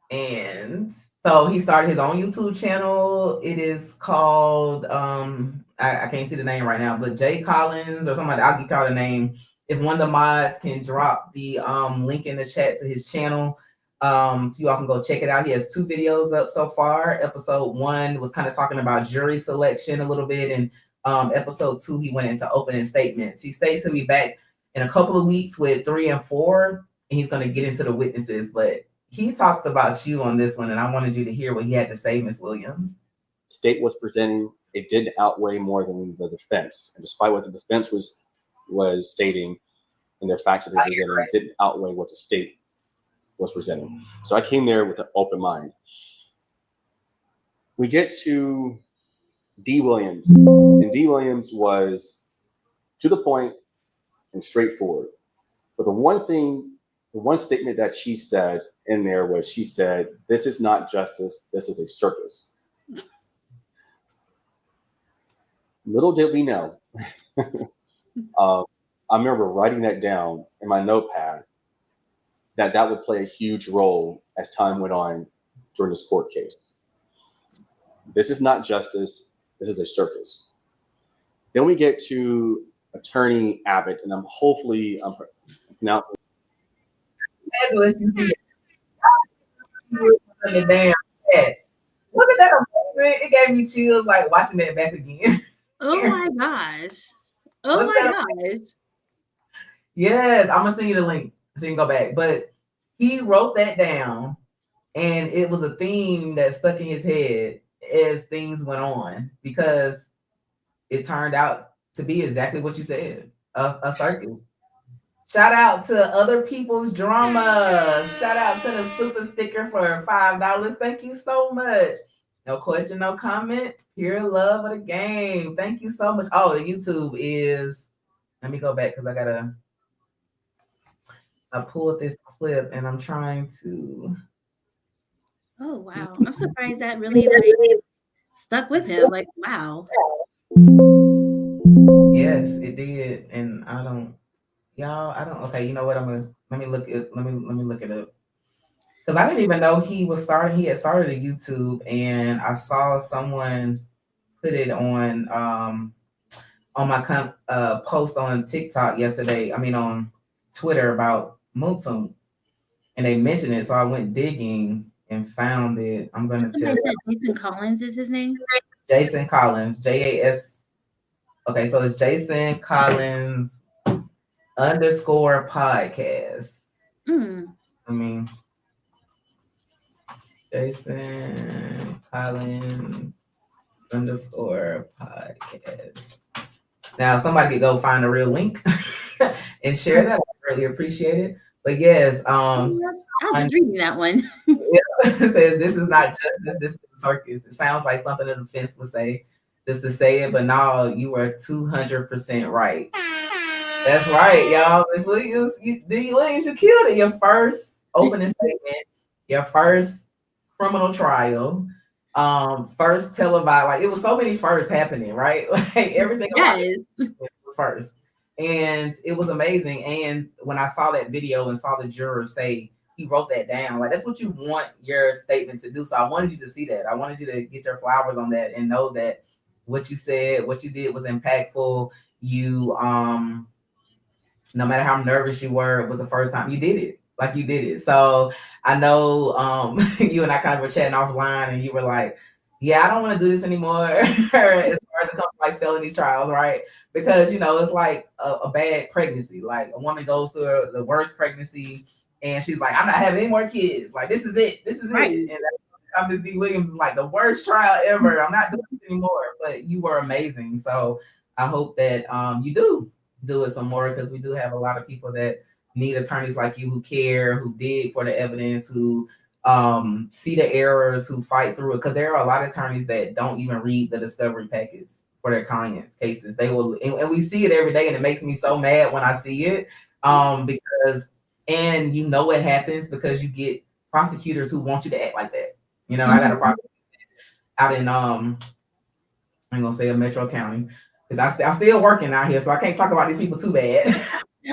he started his own YouTube channel. It is called, I can't see the name right now, but Jay Collins or somebody, I'll get y'all the name. If one of the mods can drop the link in the chat to his channel, so you all can go check it out. He has 2 videos up so far. Episode 1 was kind of talking about jury selection a little bit, and episode 2 he went into opening statements. He states he'll be back in a couple of weeks with 3 and 4, and he's going to get into the witnesses. But he talks about you on this one, and I wanted you to hear what he had to say, Miss Williams. State was presenting, it did outweigh more than the defense, and despite what the defense was stating and their facts that they presented, didn't outweigh what the state was presenting. So I came there with an open mind. We get to D. Williams, and D. Williams was to the point and straightforward. But the one statement that she said in there was, she said, "This is not justice, this is a circus." Little did we know. I remember writing that down in my notepad, that would play a huge role as time went on during this court case. This is not justice, this is a circus. Then we get to Attorney Abbott, and I'm pronouncing the damn chat. Look at that amazing. It gave me chills like watching that back again. Oh my gosh. Oh my gosh. Yes, I'm gonna send you the link so you can go back. But he wrote that down, and it was a theme that stuck in his head as things went on, because it turned out to be exactly what you said, a circus. Shout out to Other People's Drama. Shout out, send a super sticker for $5. Thank you so much. No question, no comment. Pure love of the game. Thank you so much. Oh, the YouTube is, let me go back because I pulled this clip and I'm trying to. Oh, wow. I'm surprised that really like stuck with him. Like, wow. Yes, it did. And okay, you know what? Let me look it up. Because I didn't even know he had started a YouTube, and I saw someone put it on my post on TikTok yesterday. I mean on Twitter about Mutum, and they mentioned it, so I went digging and found it. I'm gonna tell you. Jason Collins is his name. Jason Collins, JAS. Okay, so it's Jason Collins _podcast. I mean, Jason Collins _podcast. Now, somebody could go find a real link and share that. I really appreciate it. But yes, I was just reading that one. It says, "This is not justice, this is a circus." It sounds like something the defense would say just to say it, but no, you were 200% right. That's right, y'all. Miss Williams, D. Williams, you killed it. Your first opening statement, your first criminal trial, first televised. Like, it was so many firsts happening, right? Like everything about it was first. And it was amazing. And when I saw that video and saw the jurors say he wrote that down, like that's what you want your statement to do. So I wanted you to see that. I wanted you to get your flowers on that and know that what you said, what you did was impactful. You no matter how nervous you were, it was the first time you did it. Like you did it. So I know you and I kind of were chatting offline, and you were like, yeah, I don't want to do this anymore as far as it comes to like felony trials, right? Because, you know, it's like a bad pregnancy. Like a woman goes through the worst pregnancy And she's like, I'm not having any more kids. Like, this is it. This is Right. it. And Miss D. Williams is like the worst trial ever. I'm not doing this anymore. But you were amazing. So I hope that you do it some more, because we do have a lot of people that need attorneys like you who care, who dig for the evidence, who see the errors, who fight through it. Because there are a lot of attorneys that don't even read the discovery packets for their clients' cases. They will, and we see it every day, and it makes me so mad when I see it. Because, and you know what happens, because you get prosecutors who want you to act like that. You know, I got a prosecutor out in I'm gonna say a metro county, because I'm still working out here, so I can't talk about these people too bad.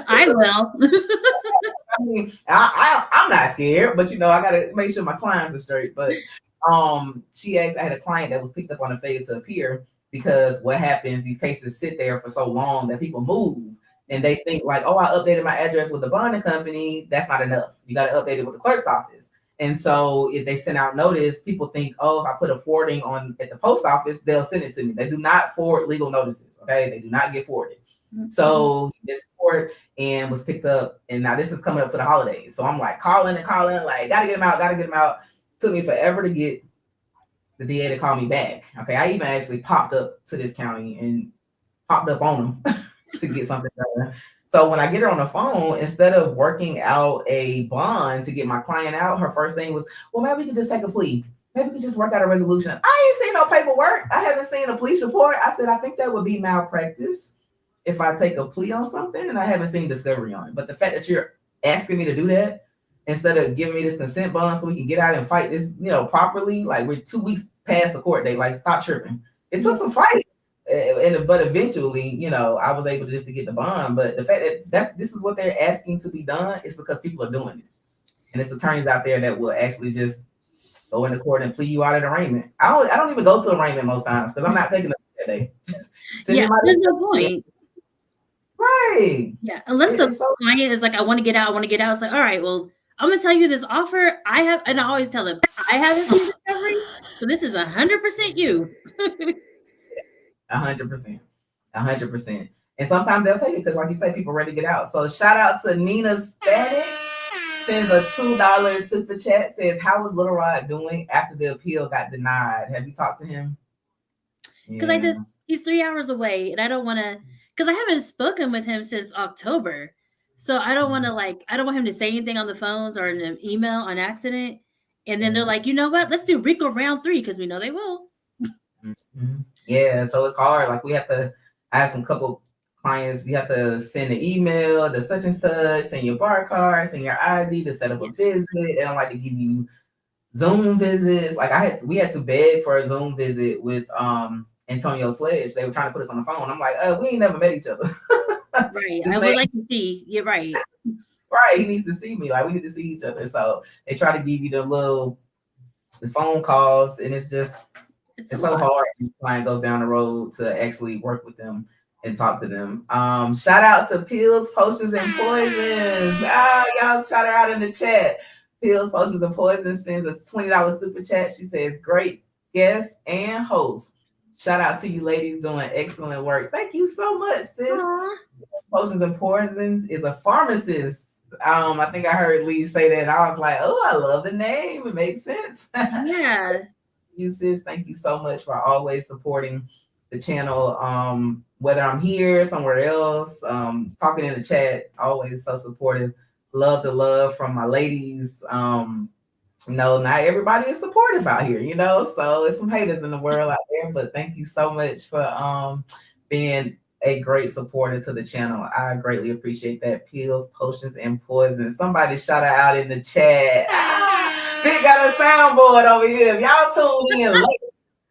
I will. I mean, I'm not scared, but you know, I gotta make sure my clients are straight. But I had a client that was picked up on a failure to appear, because what happens, these cases sit there for so long that people move and they think like, oh, I updated my address with the bonding company. That's not enough. You got to update it with the clerk's office. And so if they send out notice, people think, oh, if I put a forwarding on at the post office, they'll send it to me. They do not forward legal notices. Okay, they do not get forwarded. So this court and was picked up, and now this is coming up to the holidays. So I'm like calling, like, gotta get him out. Took me forever to get the DA to call me back. Okay, I even actually popped up to this county and popped up on them to get something done. So when I get her on the phone, instead of working out a bond to get my client out, her first thing was, well, maybe we could just take a plea. Maybe we could just work out a resolution. I ain't seen no paperwork. I haven't seen a police report. I said, I think that would be malpractice if I take a plea on something and I haven't seen discovery on it. But the fact that you're asking me to do that instead of giving me this consent bond so we can get out and fight this, you know, properly, like we're 2 weeks past the court date, like stop tripping. It took some fight. But eventually, you know, I was able to just to get the bond. But the fact that this is what they're asking to be done is because people are doing it, and it's attorneys out there that will actually just go into court and plead you out of arraignment. I don't even go to arraignment most times because I'm not taking it that day. Yeah, there's no point. Right. Yeah, unless the client is like, I want to get out. It's like, all right, well, I'm gonna tell you this offer I have, and I always tell them I haven't seen discovery, so this is 100% you. 100%. And sometimes they'll take it because, like you say, people ready to get out. So shout out to Nina Static, sends a $2 super chat, says, how was Lil Rod doing after the appeal got denied? Have you talked to him? Because he's 3 hours away, and I don't want to, because I haven't spoken with him since October. So I don't want him to say anything on the phones or in an email on accident. And then they're like, you know what? Let's do Rico round 3, because we know they will. Yeah, so it's hard. Like I have some couple clients, you have to send an email to such and such, send your bar card, send your ID to set up a visit. They don't like to give you Zoom visits. Like we had to beg for a Zoom visit with Antonio Sledge. They were trying to put us on the phone. I'm like, we ain't never met each other. Right. I would like to see. You're right. Right. He needs to see me. Like we need to see each other. So they try to give you the phone calls, and it's just it's so hard when the client goes down the road to actually work with them and talk to them. Shout out to Pills, Potions, and Poisons. Y'all shout her out in the chat. Pills, Potions, and Poisons sends a $20 super chat. She says, great guest and host. Shout out to you ladies doing excellent work. Thank you so much, sis. Aww. Potions and Poisons is a pharmacist. I think I heard Lee say that. I was like, oh, I love the name. It makes sense. Yeah. You sis, thank you so much for always supporting the channel. Whether I'm here, somewhere else, talking in the chat, always so supportive. Love the love from my ladies. Not everybody is supportive out here, so there's some haters in the world out there, but thank you so much for being a great supporter to the channel. I greatly appreciate that. Pills, Potions, and Poisons. Somebody shout her out in the chat. Vic got a soundboard over here. If y'all tune in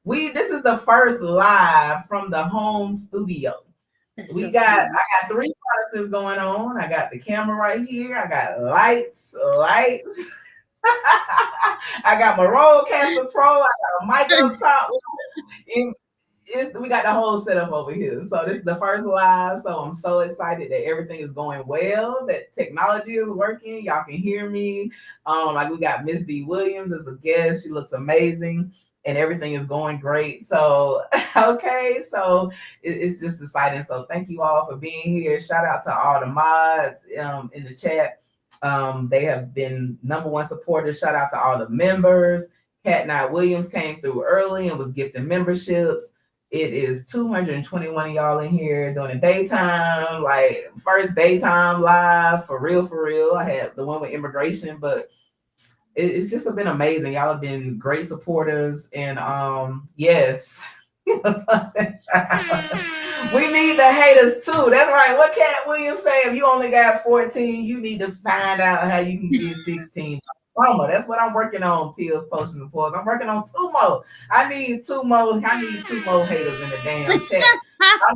late, this is the first live from the home studio. I got 3 monitors going on. I got the camera right here. I got lights. I got my Rodecaster Pro. I got a mic up top. We got the whole setup over here. So this is the first live. So I'm so excited that everything is going well, that technology is working. Y'all can hear me. We got Miss D. Williams as a guest. She looks amazing and everything is going great. So, okay. So it's just exciting. So thank you all for being here. Shout out to all the mods in the chat. They have been #1 supporters. Shout out to all the members. Cat Williams came through early and was gifting memberships. It is 221 of y'all in here during the daytime, like first daytime live, for real. I had the one with immigration, but it's just been amazing. Y'all have been great supporters, and yes. We need the haters too. That's right. What Cat Williams say? If you only got 14, you need to find out how you can get 16. That's what I'm working on. Pills, potions, and pause. I'm working on 2 more. I need 2 more. I need 2 more haters in the damn chat. I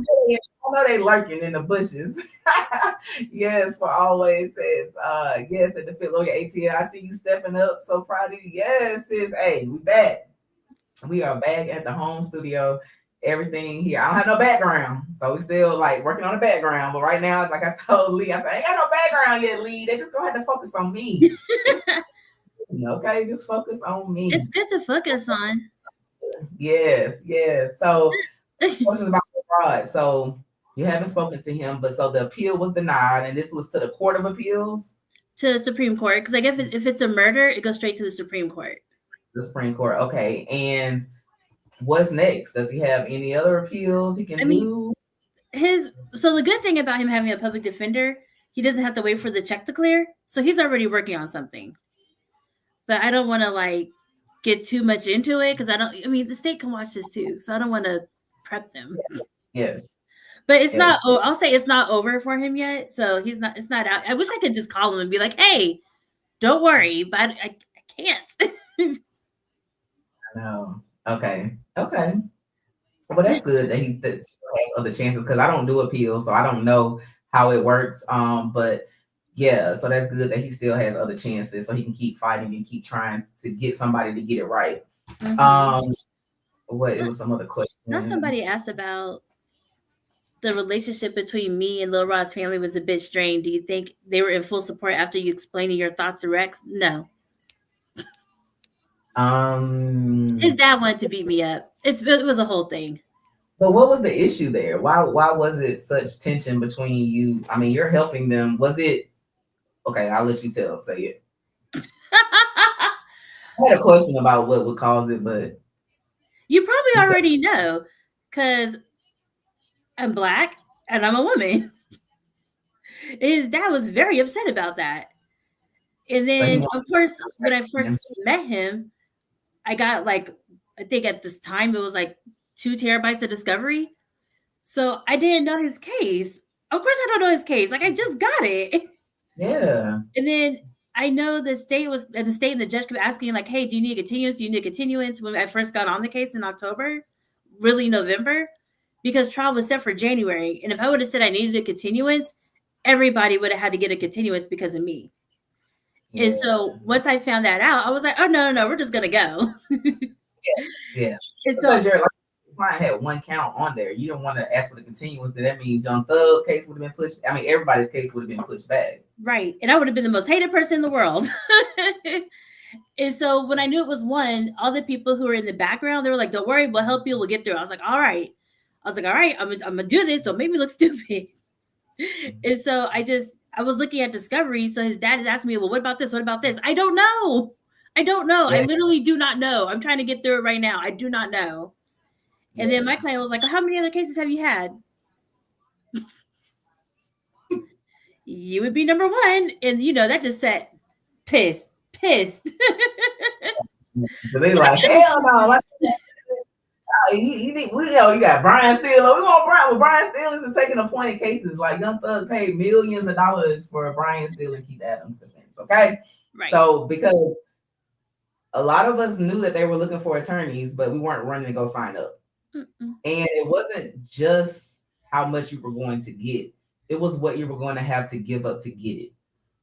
know they lurking in the bushes. Yes, for always says yes at the Fit Lawyer ATL. I see you stepping up. So proud of you. Yes, sis. Hey, we back. We are back at the home studio. Everything here. I don't have no background, so we still like working on the background. But right now, like I told Lee, I said, I ain't got no background yet, Lee. They just gonna have to focus on me. Okay, just focus on me. It's good to focus on. Yes. So, questions about Lil Rod. So you haven't spoken to him, but so the appeal was denied, and this was to the Court of Appeals, to the Supreme Court, because like if it's a murder, it goes straight to the Supreme Court. The Supreme Court. Okay, and what's next? Does he have any other appeals he can do? So the good thing about him having a public defender, he doesn't have to wait for the check to clear. So he's already working on something. But I don't want to like get too much into it because the state can watch this too. So I don't want to prep them. Yes. But it's not, I'll say it's not over for him yet. So it's not out. I wish I could just call him and be like, hey, don't worry, but I can't. No. Okay. Well, that's good that he has other chances, because I don't do appeals, so I don't know how it works. But yeah, so that's good that he still has other chances, so he can keep fighting and keep trying to get somebody to get it right. Mm-hmm. It was some other question. Now somebody asked about the relationship between me and Lil Rod's family was a bit strained. Do you think they were in full support after you explaining your thoughts to Rex? No. His dad wanted to beat me up. It was a whole thing. But what was the issue there? Why was it such tension between you? I mean, you're helping them. Was it okay? I'll let you say it. I had a question about what would cause it, but you probably already know, because I'm Black and I'm a woman. His dad was very upset about that. And then, of course, when I first met him, I got I think at this time it was 2 terabytes of discovery. So I didn't know his case. Of course I don't know his case. I just got it. Yeah. And then I know the state and the judge kept asking hey, do you need a continuance? Do you need a continuance? When I first got on the case in October, really November, because trial was set for January. And if I would have said I needed a continuance, everybody would have had to get a continuance because of me. Yeah. And so once I found that out, I was like, oh, no, we're just going to go. Yeah. And so your client had 1 count on there. You don't want to ask for the continuance. That means Young Thug's case would have been pushed. I mean, everybody's case would have been pushed back. Right. And I would have been the most hated person in the world. And so when I knew it was 1, all the people who were in the background, they were like, don't worry, we'll help you. We'll get through. I was like, all right, I'm going to do this. Don't make me look stupid. And so I was looking at discovery. So his dad is asking me, well, what about this? What about this? I don't know. Yeah. I literally do not know. I'm trying to get through it right now. I do not know. And then my client was like, how many other cases have you had? You would be number 1. And that just said pissed. So they like, hell no. You got Brian Steele. We want Brian Steele is taking appointed cases. Young Thug paid millions of dollars for Brian Steele and Keith Adams' defense. Okay. Right. So because a lot of us knew that they were looking for attorneys, but we weren't running to go sign up. Mm-mm. And it wasn't just how much you were going to get. It was what you were going to have to give up to get it.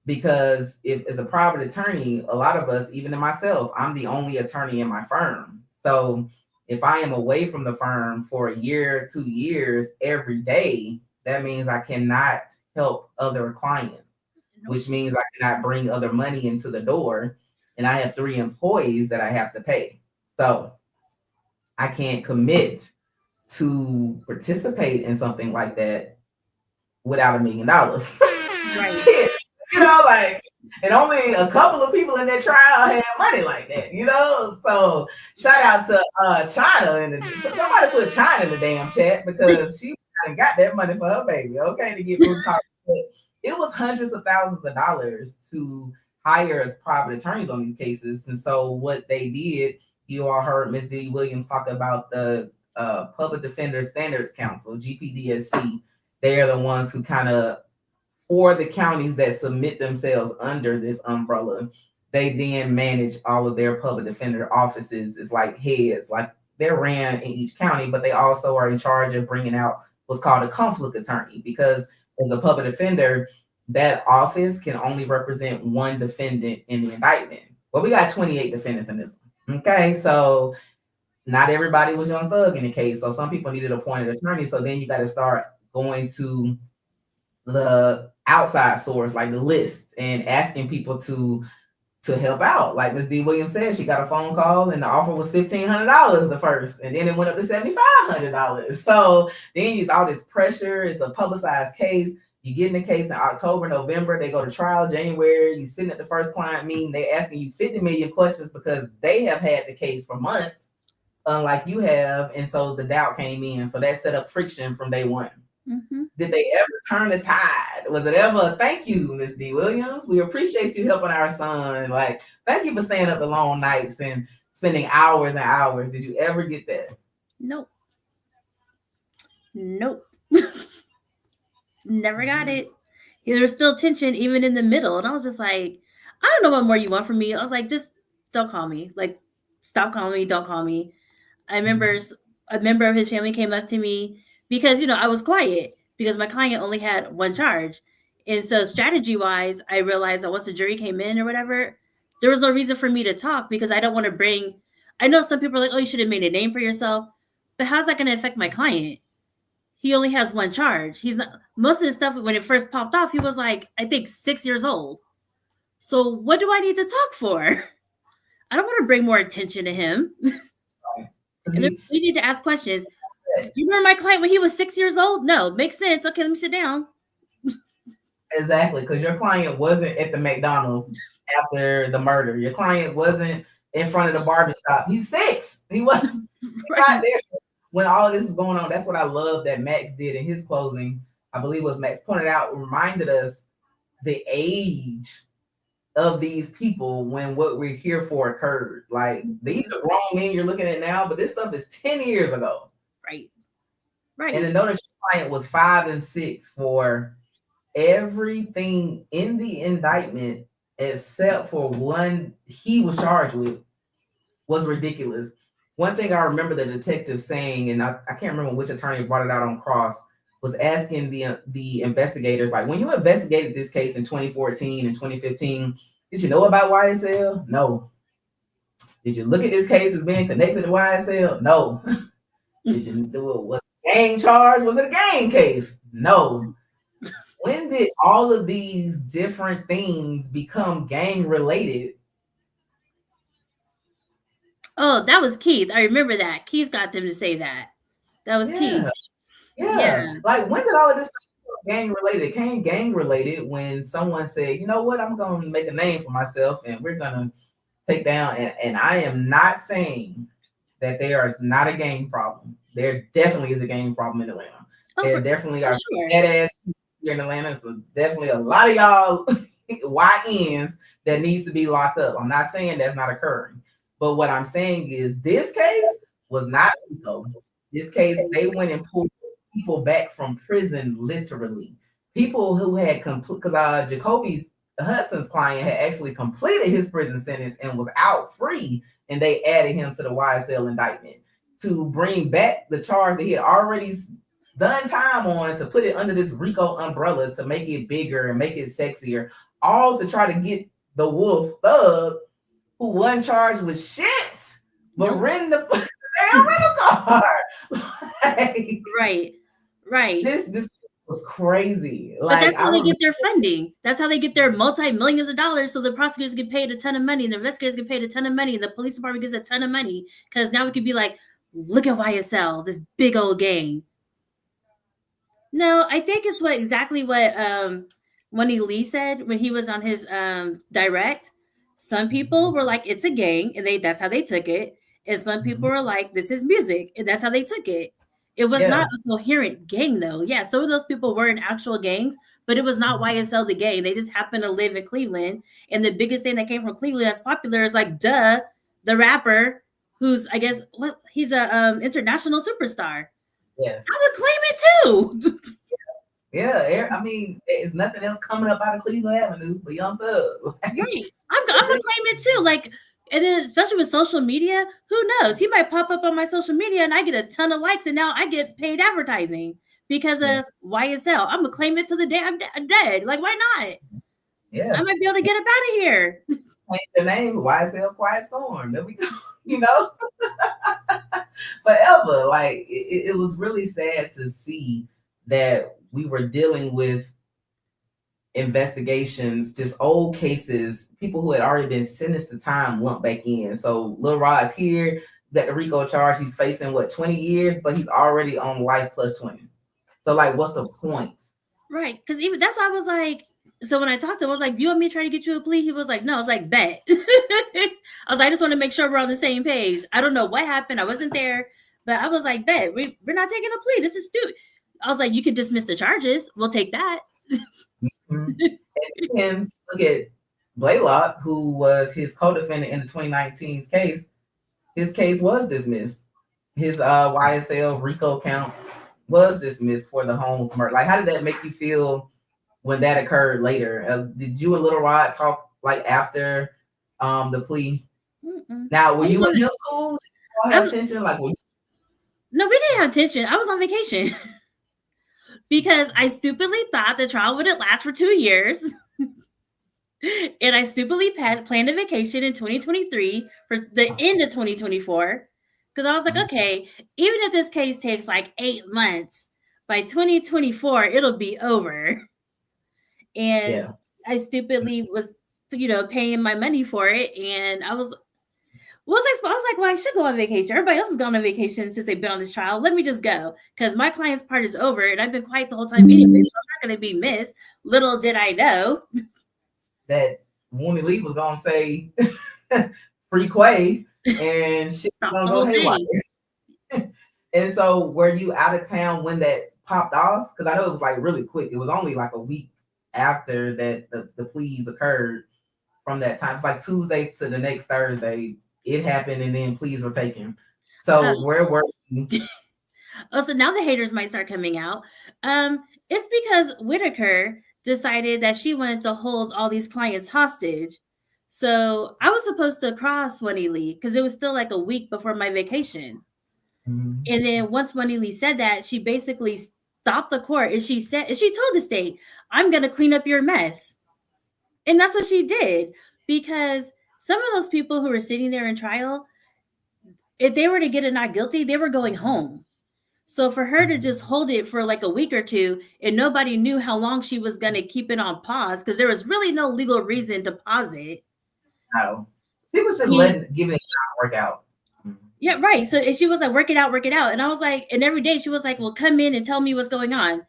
Because if as a private attorney, a lot of us, even in myself, I'm the only attorney in my firm. So if I am away from the firm for a year, 2 years, every day, that means I cannot help other clients, which means I cannot bring other money into the door. And I have 3 employees that I have to pay. So I can't commit to participate in something like that without $1 million. Right. Shit. You know, like, and only a couple of people in that trial had money like that, you know? So shout out to China. Somebody put China in the damn chat because she got that money for her baby, okay, to get moved talk. But it was hundreds of thousands of dollars to hire private attorneys on these cases. And so what they did, you all heard Ms. D. Williams talk about the Public Defender Standards Council, GPDSC. They are the ones who kind of, for the counties that submit themselves under this umbrella, they then manage all of their public defender offices. It's like heads, like they're ran in each county, but they also are in charge of bringing out what's called a conflict attorney, because as a public defender, that office can only represent one defendant in the indictment. Well, we got 28 defendants in this one. Okay, so not everybody was Young Thug in the case. So some people needed appointed attorneys. So then you got to start going to the outside source, like the list, and asking people to help out. Like Ms. D. Williams said, she got a phone call and the offer was $1,500 the first, and then it went up to $7,500. So then you use all this pressure. It's a publicized case. You get in the case in October, November, they go to trial January. You sitting at the first client meeting, they asking you 50 million questions because they have had the case for months, unlike you have. And so the doubt came in. So that set up friction from day one. Mm-hmm. Did they ever turn the tide? Was it ever, thank you, Miss D. Williams? We appreciate you helping our son. Like, thank you for staying up the long nights and spending hours and hours. Did you ever get that? Nope. Never got it. There was still tension even in the middle. And I was just like, I don't know what more you want from me. I was like, just don't call me. Like, stop calling me. Don't call me. I remember a member of his family came up to me because, I was quiet because my client only had one charge. And so strategy wise, I realized that once the jury came in or whatever, there was no reason for me to talk because I don't want to bring, I know some people are like, oh, you should have made a name for yourself, but how's that going to affect my client? He only has one charge. He's not, most of the stuff when it first popped off, he was like, I think 6 years old. So what do I need to talk for? I don't want to bring more attention to him. And then we need to ask questions. You remember my client when he was 6 years old? No, makes sense. Okay, let me sit down. Exactly, because your client wasn't at the McDonald's after the murder. Your client wasn't in front of the barbershop. He's 6. He wasn't right there when all of this is going on. That's what I love that Max did in his closing. I believe was Max pointed out, reminded us the age of these people when what we're here for occurred. Like, these are grown men you're looking at now, but this stuff is 10 years ago. Right. And to know that your client was 5 and 6 for everything in the indictment except for one he was charged with was ridiculous. One thing I remember the detective saying, and I can't remember which attorney brought it out on cross, was asking the investigators, like, when you investigated this case in 2014 and 2015, did you know about YSL? No. Did you look at this case as being connected to YSL? No. Did you do it? Was it a gang charge? Was it a gang case? No. When did all of these different things become gang related? Oh, that was Keith. I remember that. Keith got them to say that. That was Keith. Yeah. Like, when did all of this become gang related? It came gang related when someone said, you know what, I'm going to make a name for myself and we're going to take down. And I am not saying that there is not a gang problem. There definitely is a gang problem in Atlanta. There definitely are badass here in Atlanta. So definitely a lot of y'all YNs that needs to be locked up. I'm not saying that's not occurring. But what I'm saying is this case was not Rico. This case, they went and pulled people back from prison, literally. People who had because Jacoby Hudson's client had actually completed his prison sentence and was out free, and they added him to the YSL indictment to bring back the charge that he had already done time on, to put it under this Rico umbrella to make it bigger and make it sexier, all to try to get the wolf thug who wasn't charged with shit, but renting the damn rental car. Right. This was crazy. But that's how they get their funding. That's how they get their multi-millions of dollars. So the prosecutors get paid a ton of money, and the investigators get paid a ton of money, and the police department gets a ton of money. Because now we could be like, look at YSL, this big old gang. No, I think it's exactly what Money Lee said when he was on his direct, some people were like, it's a gang, and that's how they took it. And some people were like, this is music, and that's how they took it. It was not a coherent gang, though. Yeah, some of those people were in actual gangs, but it was not YSL the gang. They just happened to live in Cleveland. And the biggest thing that came from Cleveland that's popular is like, the rapper, who's, I guess, he's a international superstar. Yes. I would claim it too. Yeah, I mean, there's nothing else coming up out of Cleveland Avenue but Young Thug. Right. I'm gonna claim it too. Like, and then especially with social media, who knows? He might pop up on my social media and I get a ton of likes, and now I get paid advertising because of YSL. I'm gonna claim it till the day I'm dead. Like, why not? Yeah, I might be able to get up out of here. Change the name, YSL Quiet Storm. There we go. You know, forever. Like it was really sad to see that we were dealing with investigations, just old cases, people who had already been sentenced to time lumped back in. So Lil Rod's here, got the Rico charge. He's facing 20 years, but he's already on life plus 20. So like, what's the point? Right. Because even that's why I was like, so when I talked to him, I was like, do you want me to try to get you a plea? He was like, no. I was like, bet. I was like, I just want to make sure we're on the same page. I don't know what happened. I wasn't there, but I was like, bet. We're not taking a plea. This is stupid. I was like, you can dismiss the charges. We'll take that. And look at Blalock, who was his co-defendant in the 2019 case. His case was dismissed. His YSL Rico count was dismissed for the Holmes murder. Like, how did that make you feel when that occurred later? Did you and Lil Rod talk like after the plea? Now, were you and him cool? Did you all have tension? Like, no, we didn't have tension. I was on vacation. Because I stupidly thought the trial wouldn't last for 2 years. And I stupidly planned a vacation in 2023 for the end of 2024. Because I was like, okay, even if this case takes like 8 months, by 2024, it'll be over. And I stupidly was, paying my money for it. And I was like, well, I should go on vacation. Everybody else has gone on vacation since they've been on this trial. Let me just go because my client's part is over and I've been quiet the whole time anyway. So I'm not going to be missed. Little did I know that Mooney Lee was going to say free Quay and shit's going to go haywire. And so were you out of town when that popped off? Because I know it was like really quick. It was only like a week after that the pleas occurred from that time. It's like Tuesday to the next Thursday. It happened and then pleas were taken. So where were you? Oh, so now the haters might start coming out. It's because Whitaker decided that she wanted to hold all these clients hostage. So I was supposed to cross Money Lee because it was still like a week before my vacation. Mm-hmm. And then once Money Lee said that, she basically stopped the court and she told the state, I'm going to clean up your mess. And that's what she did, because some of those people who were sitting there in trial, if they were to get a not guilty, they were going home. So for her to just hold it for like a week or two and nobody knew how long she was going to keep it on pause because there was really no legal reason to pause it. No. She was just giving it time to work out. Yeah, right. So she was like, work it out. And I was like, and every day she was like, well, come in and tell me what's going on.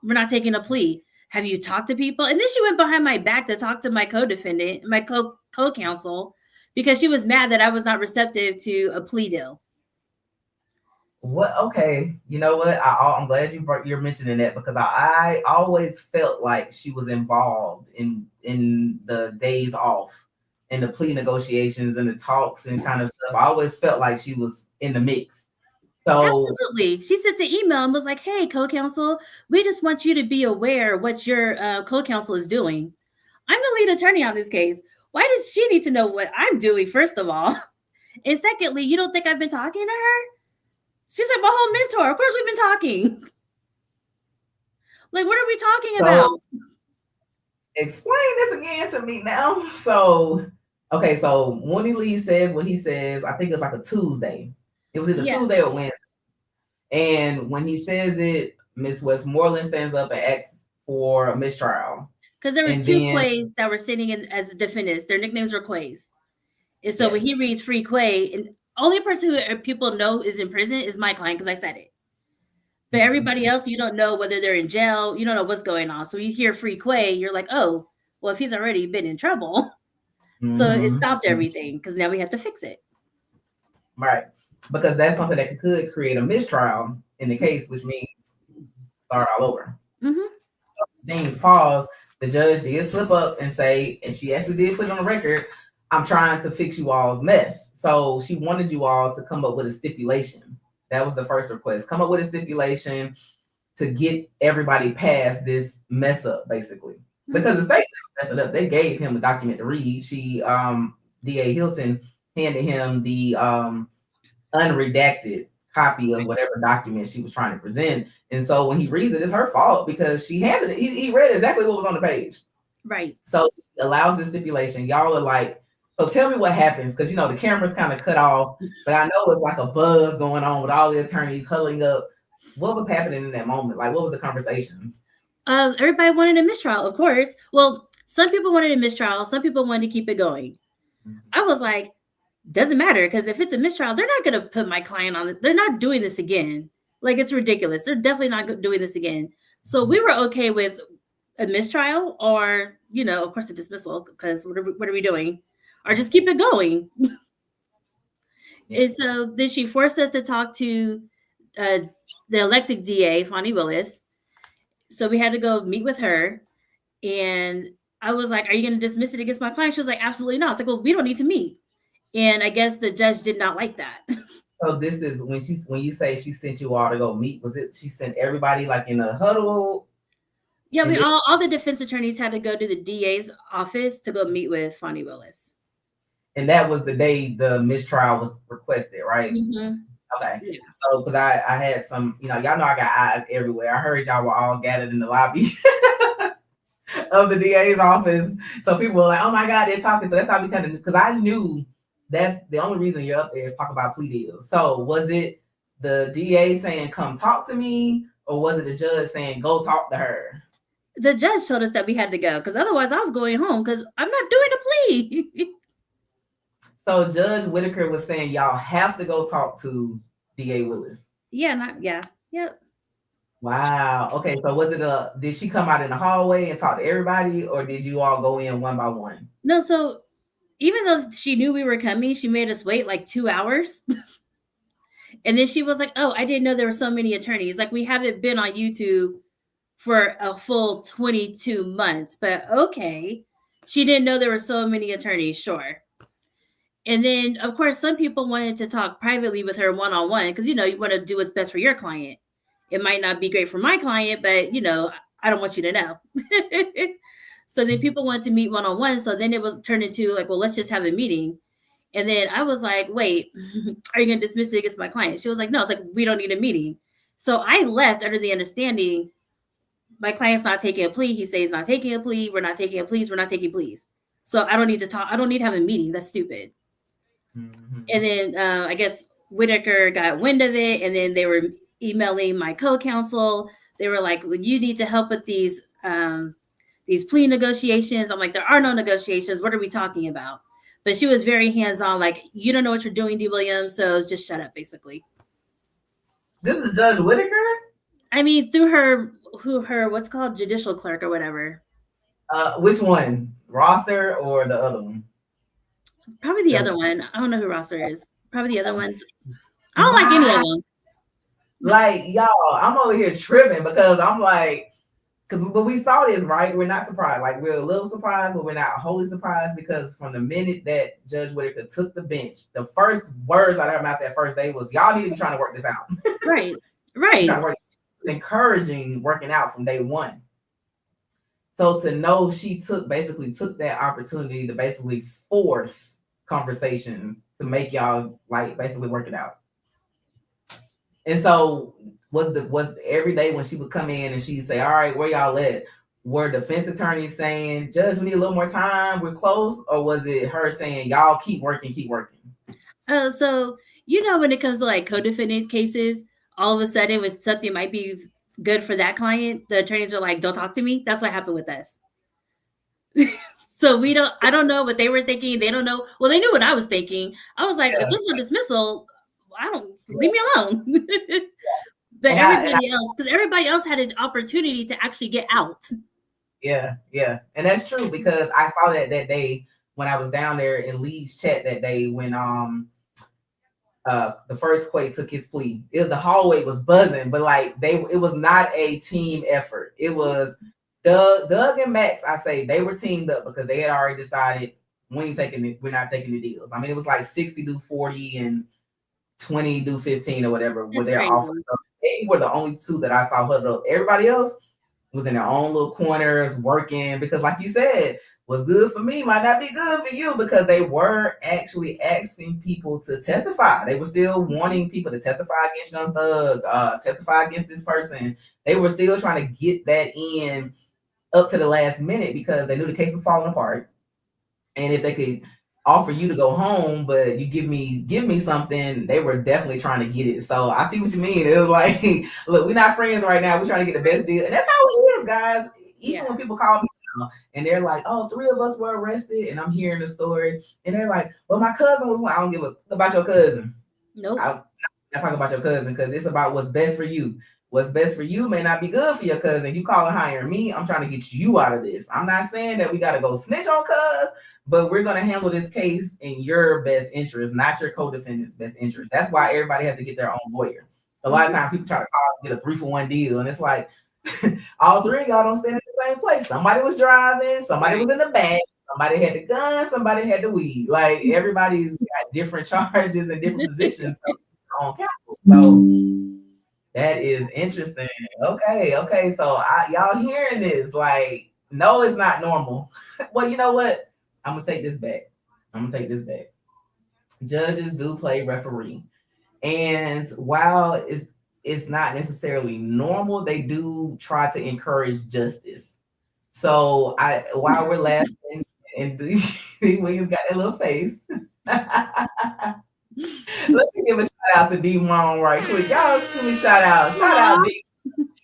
We're not taking a plea. Have you talked to people? And then she went behind my back to talk to my co-defendant, my co-counsel, because she was mad that I was not receptive to a plea deal. What? Okay. You know what? I'm glad you're mentioning that because I always felt like she was involved in the days off and the plea negotiations and the talks and kind of stuff. I always felt like she was in the mix. So, absolutely. She sent an email and was like, hey, co-counsel, we just want you to be aware what your co-counsel is doing. I'm the lead attorney on this case. Why does she need to know what I'm doing, first of all? And secondly, you don't think I've been talking to her? She's like my whole mentor. Of course we've been talking. Like, what are we talking about? Explain this again to me now. So, okay, so Mooney Lee says what he says. I think it's like a Tuesday. It was either Tuesday or Wednesday. And when he says it, Miss Westmoreland stands up and asks for a mistrial. Because there was two Quays that were sitting in as defendants. Their nicknames were Quays. And so when he reads free Quay, and only person who people know is in prison is my client because I said it. But everybody else, you don't know whether they're in jail. You don't know what's going on. So you hear free Quay, you're like, oh, well, if he's already been in trouble. So it stopped everything because now we have to fix it. Right. Because that's something that could create a mistrial in the case, which means start all over. Mm-hmm. Things pause. The judge did slip up and say, and she actually did put it on the record, I'm trying to fix you all's mess. So she wanted you all to come up with a stipulation. That was the first request. Come up with a stipulation to get everybody past this mess up, basically. Because the state messed it up. They gave him the document to read. She, DA Hilton, handed him the unredacted copy of whatever document she was trying to present. And so when he reads it, it's her fault because she handed it. He read exactly what was on the page. Right. So she allows the stipulation. Y'all are like, so tell me what happens, because you know the camera's kind of cut off, but I know it's like a buzz going on with all the attorneys huddling up. What was happening in that moment? Like, what was the conversation? Everybody wanted a mistrial, of course. Well, some people wanted a mistrial. Some people wanted to keep it going. I was like, doesn't matter, because if it's a mistrial, they're not going to put my client on it. They're not doing this again. Like, it's ridiculous. They're definitely not doing this again. So we were okay with a mistrial or, you know, of course, a dismissal, because what are we doing? Or just keep it going. And so then she forced us to talk to the elected DA, Fonnie Willis. So we had to go meet with her. And I was like, are you going to dismiss it against my client? She was like, absolutely not. It's like, well, we don't need to meet. And I guess the judge did not like that. So this is when you say she sent you all to go meet, was it she sent everybody like in a huddle? Yeah, all the defense attorneys had to go to the DA's office to go meet with Fonnie Willis. And that was the day the mistrial was requested, right? Mm-hmm. Okay. Yeah. So because I had some, you know, y'all know I got eyes everywhere. I heard y'all were all gathered in the lobby of the DA's office. So people were like, oh my God, they're talking. So that's how we kind of knew, because I knew that's the only reason you're up there is talk about plea deals. So was it the DA saying, come talk to me, or was it the judge saying, go talk to her? The judge told us that we had to go, because otherwise I was going home because I'm not doing a plea. So Judge Whitaker was saying y'all have to go talk to DA Willis. Yep. Wow. Okay. So was it did she come out in the hallway and talk to everybody, or did you all go in one by one? No, so even though she knew we were coming, she made us wait like 2 hours. And then she was like, oh, I didn't know there were so many attorneys. Like, we haven't been on YouTube for a full 22 months, but okay. She didn't know there were so many attorneys, sure. And then, of course, some people wanted to talk privately with her one-on-one because, you know, you want to do what's best for your client. It might not be great for my client, but, you know, I don't want you to know. So then people wanted to meet one-on-one. So then it was turned into like, well, let's just have a meeting. And then I was like, wait, are you going to dismiss it against my client? She was like, no, it's like, we don't need a meeting. So I left under the understanding my client's not taking a plea. He says he's not taking a plea. We're not taking a plea. We're not taking pleas. So I don't need to talk. I don't need to have a meeting. That's stupid. Mm-hmm. And then I guess Whitaker got wind of it. And then they were emailing my co-counsel. They were like, well, you need to help with these plea negotiations. I'm like, there are no negotiations. What are we talking about? But she was very hands-on, like, you don't know what you're doing, D. Williams, so just shut up, basically. This is Judge Whitaker? I mean, through her what's called judicial clerk or whatever. Which one? Rosser or the other one? Probably the other one. I don't know who Rosser is. Probably the other one. I don't like any of them. Like, y'all, I'm over here tripping because I'm like, but we saw this, right? We're not surprised. Like, we're a little surprised, but we're not wholly surprised because from the minute that Judge Whitaker took the bench, the first words out of her mouth that first day was, y'all need to be trying to work this out. Right. Encouraging working out from day one. So to know she basically took that opportunity to basically force conversations to make y'all like basically work it out. And so was every day when she would come in and she'd say, all right, where y'all at? Were defense attorneys saying, Judge, we need a little more time, we're close? Or was it her saying, y'all keep working? So, you know, when it comes to like codefendant cases, all of a sudden when something might be good for that client, the attorneys are like, don't talk to me. That's what happened with us. So I don't know what they were thinking. They don't know. Well, they knew what I was thinking. I was like, if there's a dismissal, leave me alone. But And everybody else had an opportunity to actually get out. Yeah, and that's true because I saw that day when I was down there in Lee's chat that day when the first Quay took his plea. The hallway was buzzing, but like it was not a team effort. It was Doug and Max. I say they were teamed up because they had already decided we're not taking the deals. I mean, it was like 60 do 40 and 20 do 15 or whatever with their offers. So they were the only two that I saw huddled up. Everybody else was in their own little corners working because, like you said, what's good for me might not be good for you because they were actually asking people to testify. They were still wanting people to testify against Young Thug, testify against this person. They were still trying to get that in up to the last minute because they knew the case was falling apart. And if they could offer you to go home, but you give me something, they were definitely trying to get it. So I see what you mean. It was like, look, we're not friends right now. We're trying to get the best deal. And that's how it is, guys. Even when people call me and they're like, oh, 3 of us were arrested, and I'm hearing the story, and they're like, well, my cousin was one. I don't give a about your cousin. Nope. I'm not talking about your cousin because it's about what's best for you. What's best for you may not be good for your cousin. You calling hiring me, I'm trying to get you out of this. I'm not saying that we got to go snitch on cuz, but we're going to handle this case in your best interest, not your co-defendant's best interest. That's why everybody has to get their own lawyer. A lot of times people try to call and get a 3-for-1 deal, and it's like, all 3 of y'all don't stand in the same place. Somebody was driving, somebody was in the back, somebody had the gun, somebody had the weed. Like everybody's got different charges and different positions on counsel. So that is interesting. Okay. So y'all hearing this? Like, no, it's not normal. Well, you know what? I'm gonna take this back. Judges do play referee, and while it's not necessarily normal, they do try to encourage justice. So while we're laughing and Williams got that little face, let's give a shout out to Damone right quick. Y'all just give me a shout out D.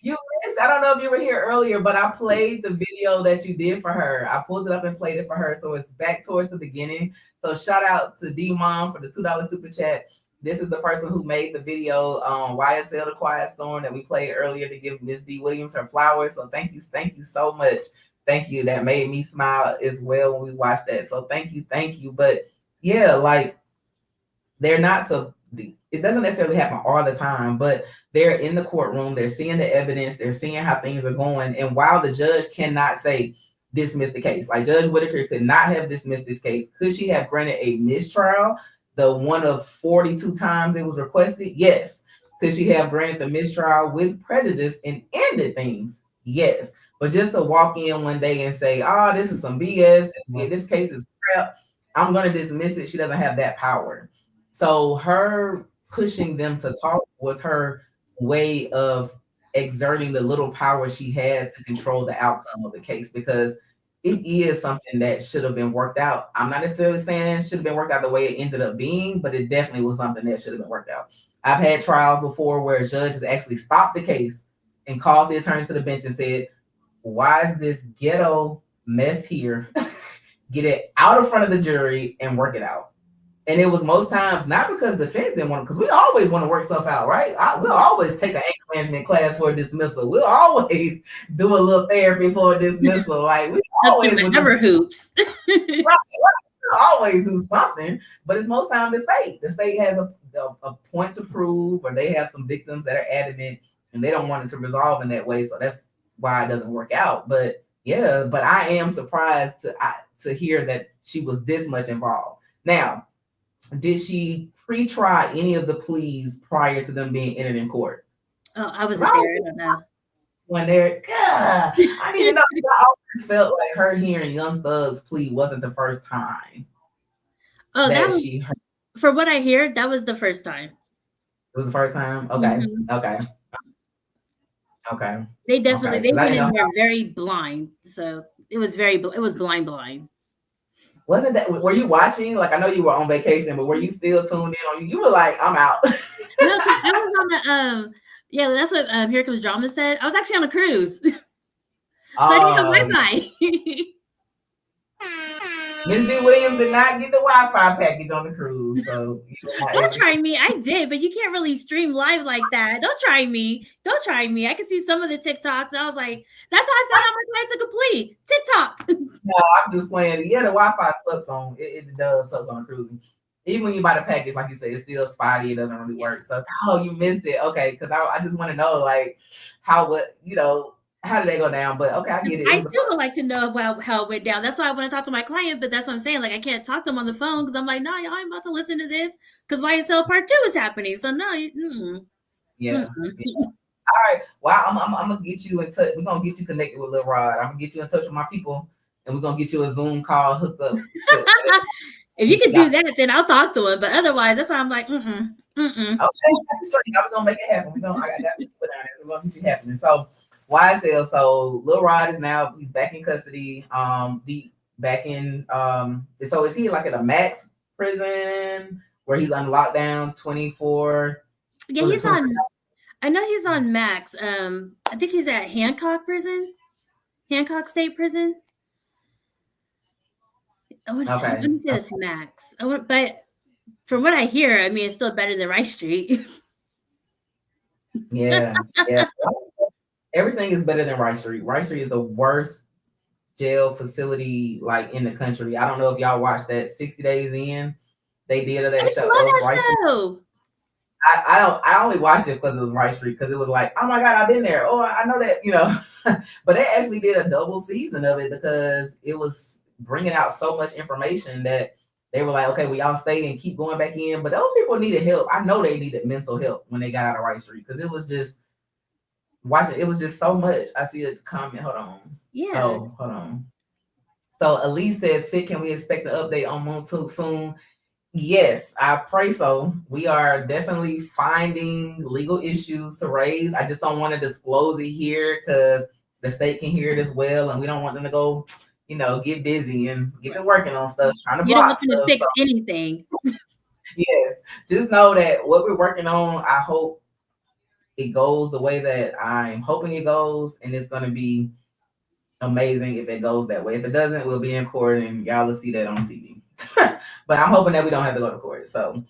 You missed, I don't know if you were here earlier, but I played the video that you did for her. I pulled it up and played it for her. So it's back towards the beginning. So shout out to Damone for the $2 super chat. This is the person who made the video YSL The Quiet Storm that we played earlier to give Miss D. Williams her flowers. So thank you so much. Thank you. That made me smile as well when we watched that. So thank you. But yeah, like they're not so, it doesn't necessarily happen all the time, but they're in the courtroom, they're seeing the evidence, they're seeing how things are going. And while the judge cannot say dismiss the case, like Judge Whitaker could not have dismissed this case, could she have granted a mistrial? The one of 42 times it was requested? Yes. Could she have granted the mistrial with prejudice and ended things? Yes. But just to walk in one day and say, oh, this is some BS, this case is crap, I'm going to dismiss it. She doesn't have that power. So her pushing them to talk was her way of exerting the little power she had to control the outcome of the case, because it is something that should have been worked out. I'm not necessarily saying it should have been worked out the way it ended up being, but it definitely was something that should have been worked out. I've had trials before where a judge has actually stopped the case and called the attorneys to the bench and said, why is this ghetto mess here? Get it out in front of the jury and work it out. And it was most times not because the defense didn't want to, because we always want to work stuff out, right? We'll always take an anger management class for a dismissal. We'll always do a little therapy for a dismissal. Like we always never hoops. Right. We'll always do something, but it's most times the state. The state has a point to prove, or they have some victims that are adamant and they don't want it to resolve in that way. So that's why it doesn't work out. But yeah, but I am surprised to hear that she was this much involved. Now, did she pre-try any of the pleas prior to them being entered in court? Oh, I wasn't there. I don't know. When they're, I need to know. I always felt like her hearing Young Thug's plea wasn't the first time. Oh, that she heard. For what I hear, that was the first time. It was the first time? Okay. Mm-hmm. Okay. They definitely, they went in there very blind. So it was blind. Wasn't that, were you watching? Like, I know you were on vacation, but were you still tuned in on you? You were like, I'm out. No, I was on the, yeah, that's what Here Comes Drama said. I was actually on a cruise. So I didn't have Wi-Fi. Ms. D. Williams did not get the Wi-Fi package on the cruise, so Don't try me. I did, but you can't really stream live like that. Don't try me. Don't try me. I can see some of the TikToks. I was like, that's how I found out my client to complete TikTok. No, I'm just playing. Yeah, the Wi-Fi sucks on it does sucks on cruising. Even when you buy the package, like you said, it's still spotty. It doesn't really work. So, you missed it. Okay, because I just want to know like how did they go down? But okay, I get it. I still would like to know how it went down. That's why I want to talk to my client, but that's what I'm saying. Like, I can't talk to them on the phone because I'm like, no, y'all ain't about to listen to this because YSL Part 2 is happening. So no, yeah. All right. Well, I'm gonna get you in touch. We're gonna get you connected with Lil Rod. I'm gonna get you in touch with my people, and we're gonna get you a Zoom call hooked up. If you can do that, then I'll talk to him. But otherwise, that's why I'm like, Okay, we're gonna make it happen. I got some people down there, so we're gonna get you happening. So YSL. So Lil Rod is now he's back in custody. Back in So is he like at a max prison where he's on lockdown 24? Yeah, he's on. I know he's on max. I think he's at Hancock State Prison. Okay, It's max. But from what I hear, I mean, it's still better than Rice Street. Yeah. Everything is better than Rice Street. Rice Street is the worst jail facility like in the country. I don't know if y'all watched that 60 Days In. They did that show. I only watched it because it was Rice Street, because it was like, oh my God, I've been there. Oh, I know that, But they actually did a double season of it because it was bringing out so much information that they were like, okay, we all stay and keep going back in. But those people needed help. I know they needed mental help when they got out of Rice Street, because it was just watching. It was just so much. I see a comment. Hold on. Yeah. Oh, hold on. So Elise says, Fit, can we expect an update on Montook soon? Yes, I pray so. We are definitely finding legal issues to raise. I just don't want to disclose it here because the state can hear it as well, and we don't want them to go, get busy and get to working on stuff, trying to block stuff. You don't want them to fix anything. Yes, just know that what we're working on, I hope it goes the way that I'm hoping it goes, and it's going to be amazing if it goes that way. If it doesn't, we'll be in court and y'all will see that on TV. But I'm hoping that we don't have to go to court. So,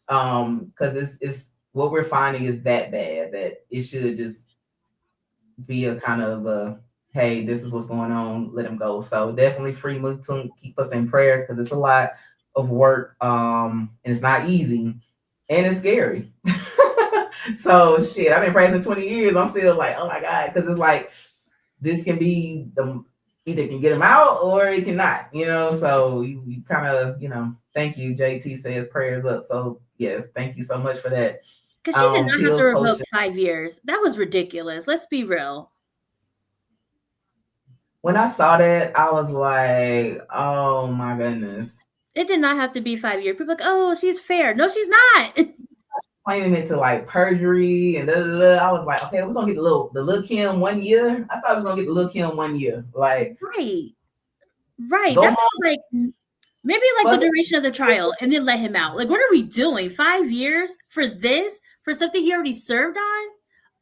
because it's what we're finding is that bad that it should just be a kind of a, hey, this is what's going on, let him go. So definitely free Mutum, keep us in prayer because it's a lot of work, and it's not easy, and it's scary. So shit, I've been praying for 20 years. I'm still like, oh my God, because it's like this can be either can get him out or it cannot, so you kind of, thank you. JT says prayers up. So yes, thank you so much for that. Because she did not have to revoke 5 years. That was ridiculous. Let's be real. When I saw that, I was like, oh my goodness. It did not have to be 5 years. People are like, oh, she's fair. No, she's not. Claiming it to like perjury and I was like, okay, we're gonna get the Lil Kim 1 year. I thought I was gonna get the Lil Kim 1 year. Like right. That's like maybe like the duration of the trial and then let him out. Like, what are we doing? 5 years for this? For something he already served on?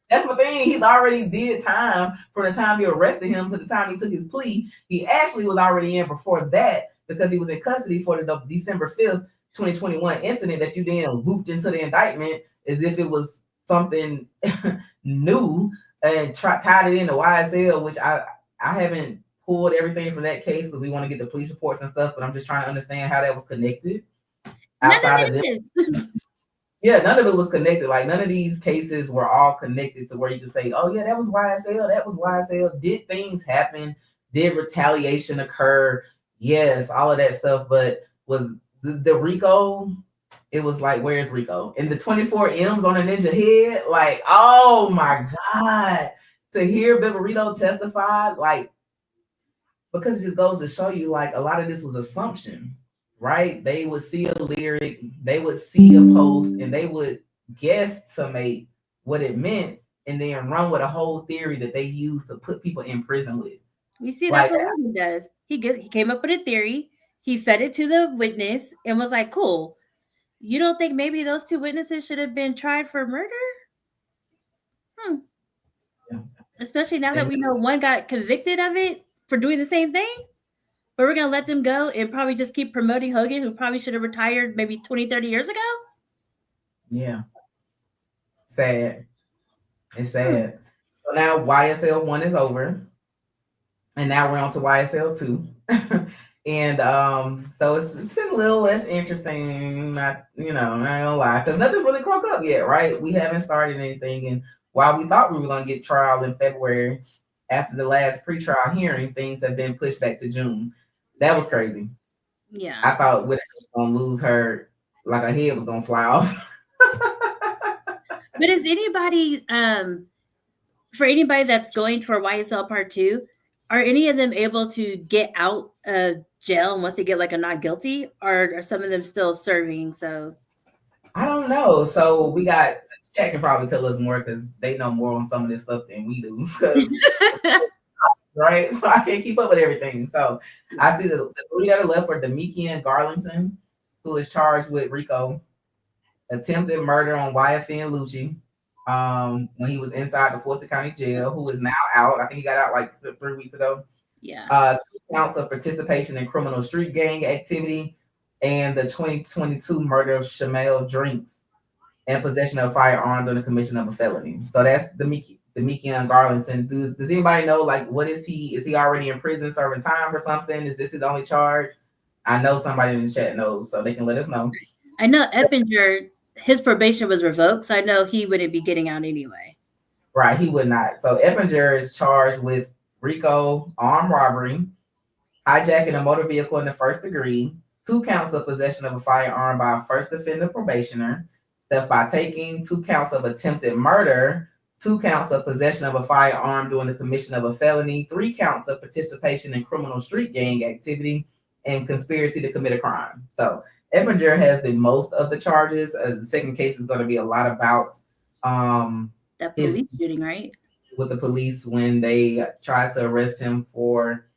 That's the thing. He's already did time from the time you arrested him to the time he took his plea. He actually was already in before that because he was in custody for the December 5th, 2021 incident that you then looped into the indictment as if it was something new and tied it into YSL, which I haven't pulled everything from that case because we want to get the police reports and stuff, but I'm just trying to understand how that was connected. Outside of them. Yeah, none of it was connected. Like none of these cases were all connected to where you could say, oh yeah, that was YSL, that was YSL. Did things happen? Did retaliation occur? Yes, all of that stuff, but was the Rico, it was like, where's Rico? And the 24 M's on a ninja head, like, oh my God. To hear Bibarito testify, like, because it just goes to show you, like, a lot of this was assumption, right? They would see a lyric, they would see a post, and they would guesstimate what it meant, and then run with a whole theory that they use to put people in prison with. You see, that's what he does. He came up with a theory. He fed it to the witness and was like, cool. You don't think maybe those two witnesses should have been tried for murder? Yeah. Especially now that we know one got convicted of it for doing the same thing. But we're going to let them go and probably just keep promoting Hogan, who probably should have retired maybe 20, 30 years ago. Yeah. Sad. It's sad. So now YSL 1 is over. And now we're on to YSL 2. And so it's been a little less interesting, not gonna lie, because nothing's really cropped up yet, right? We haven't started anything. And while we thought we were gonna get trial in February, after the last pre-trial hearing, things have been pushed back to June. That was crazy. Yeah. I thought Whitaker was gonna lose her, like her head was gonna fly off. But is anybody, for anybody that's going for YSL Part 2, are any of them able to get out of jail once they get like a not guilty, or are some of them still serving? So I don't know. So we got Chat can probably tell us more because they know more on some of this stuff than we do. Right? So I can't keep up with everything. So I see the three that are left are Damone Blalock, who is charged with Rico, attempted murder on YFN Lucci, when he was inside the Fulton County Jail, who is now out. I think he got out like 3 weeks ago. yeah. 2 counts of participation in criminal street gang activity, and the 2022 murder of Shamel Drinks and possession of a firearm during the commission of a felony. So that's Damone Blalock. Does anybody know, like, what is he? Is he already in prison serving time for something? Is this his only charge? I know somebody in the chat knows, so they can let us know. I know Eppinger, his probation was revoked, so I know he wouldn't be getting out anyway. Right, he would not. So Eppinger is charged with Rico, armed robbery, hijacking a motor vehicle in the first degree, 2 counts of possession of a firearm by a first offender probationer, theft by taking, 2 counts of attempted murder, 2 counts of possession of a firearm during the commission of a felony, 3 counts of participation in criminal street gang activity, and conspiracy to commit a crime. So Eppinger has the most of the charges, as the second case is going to be a lot about that police shooting, right? With the police when they tried to arrest him for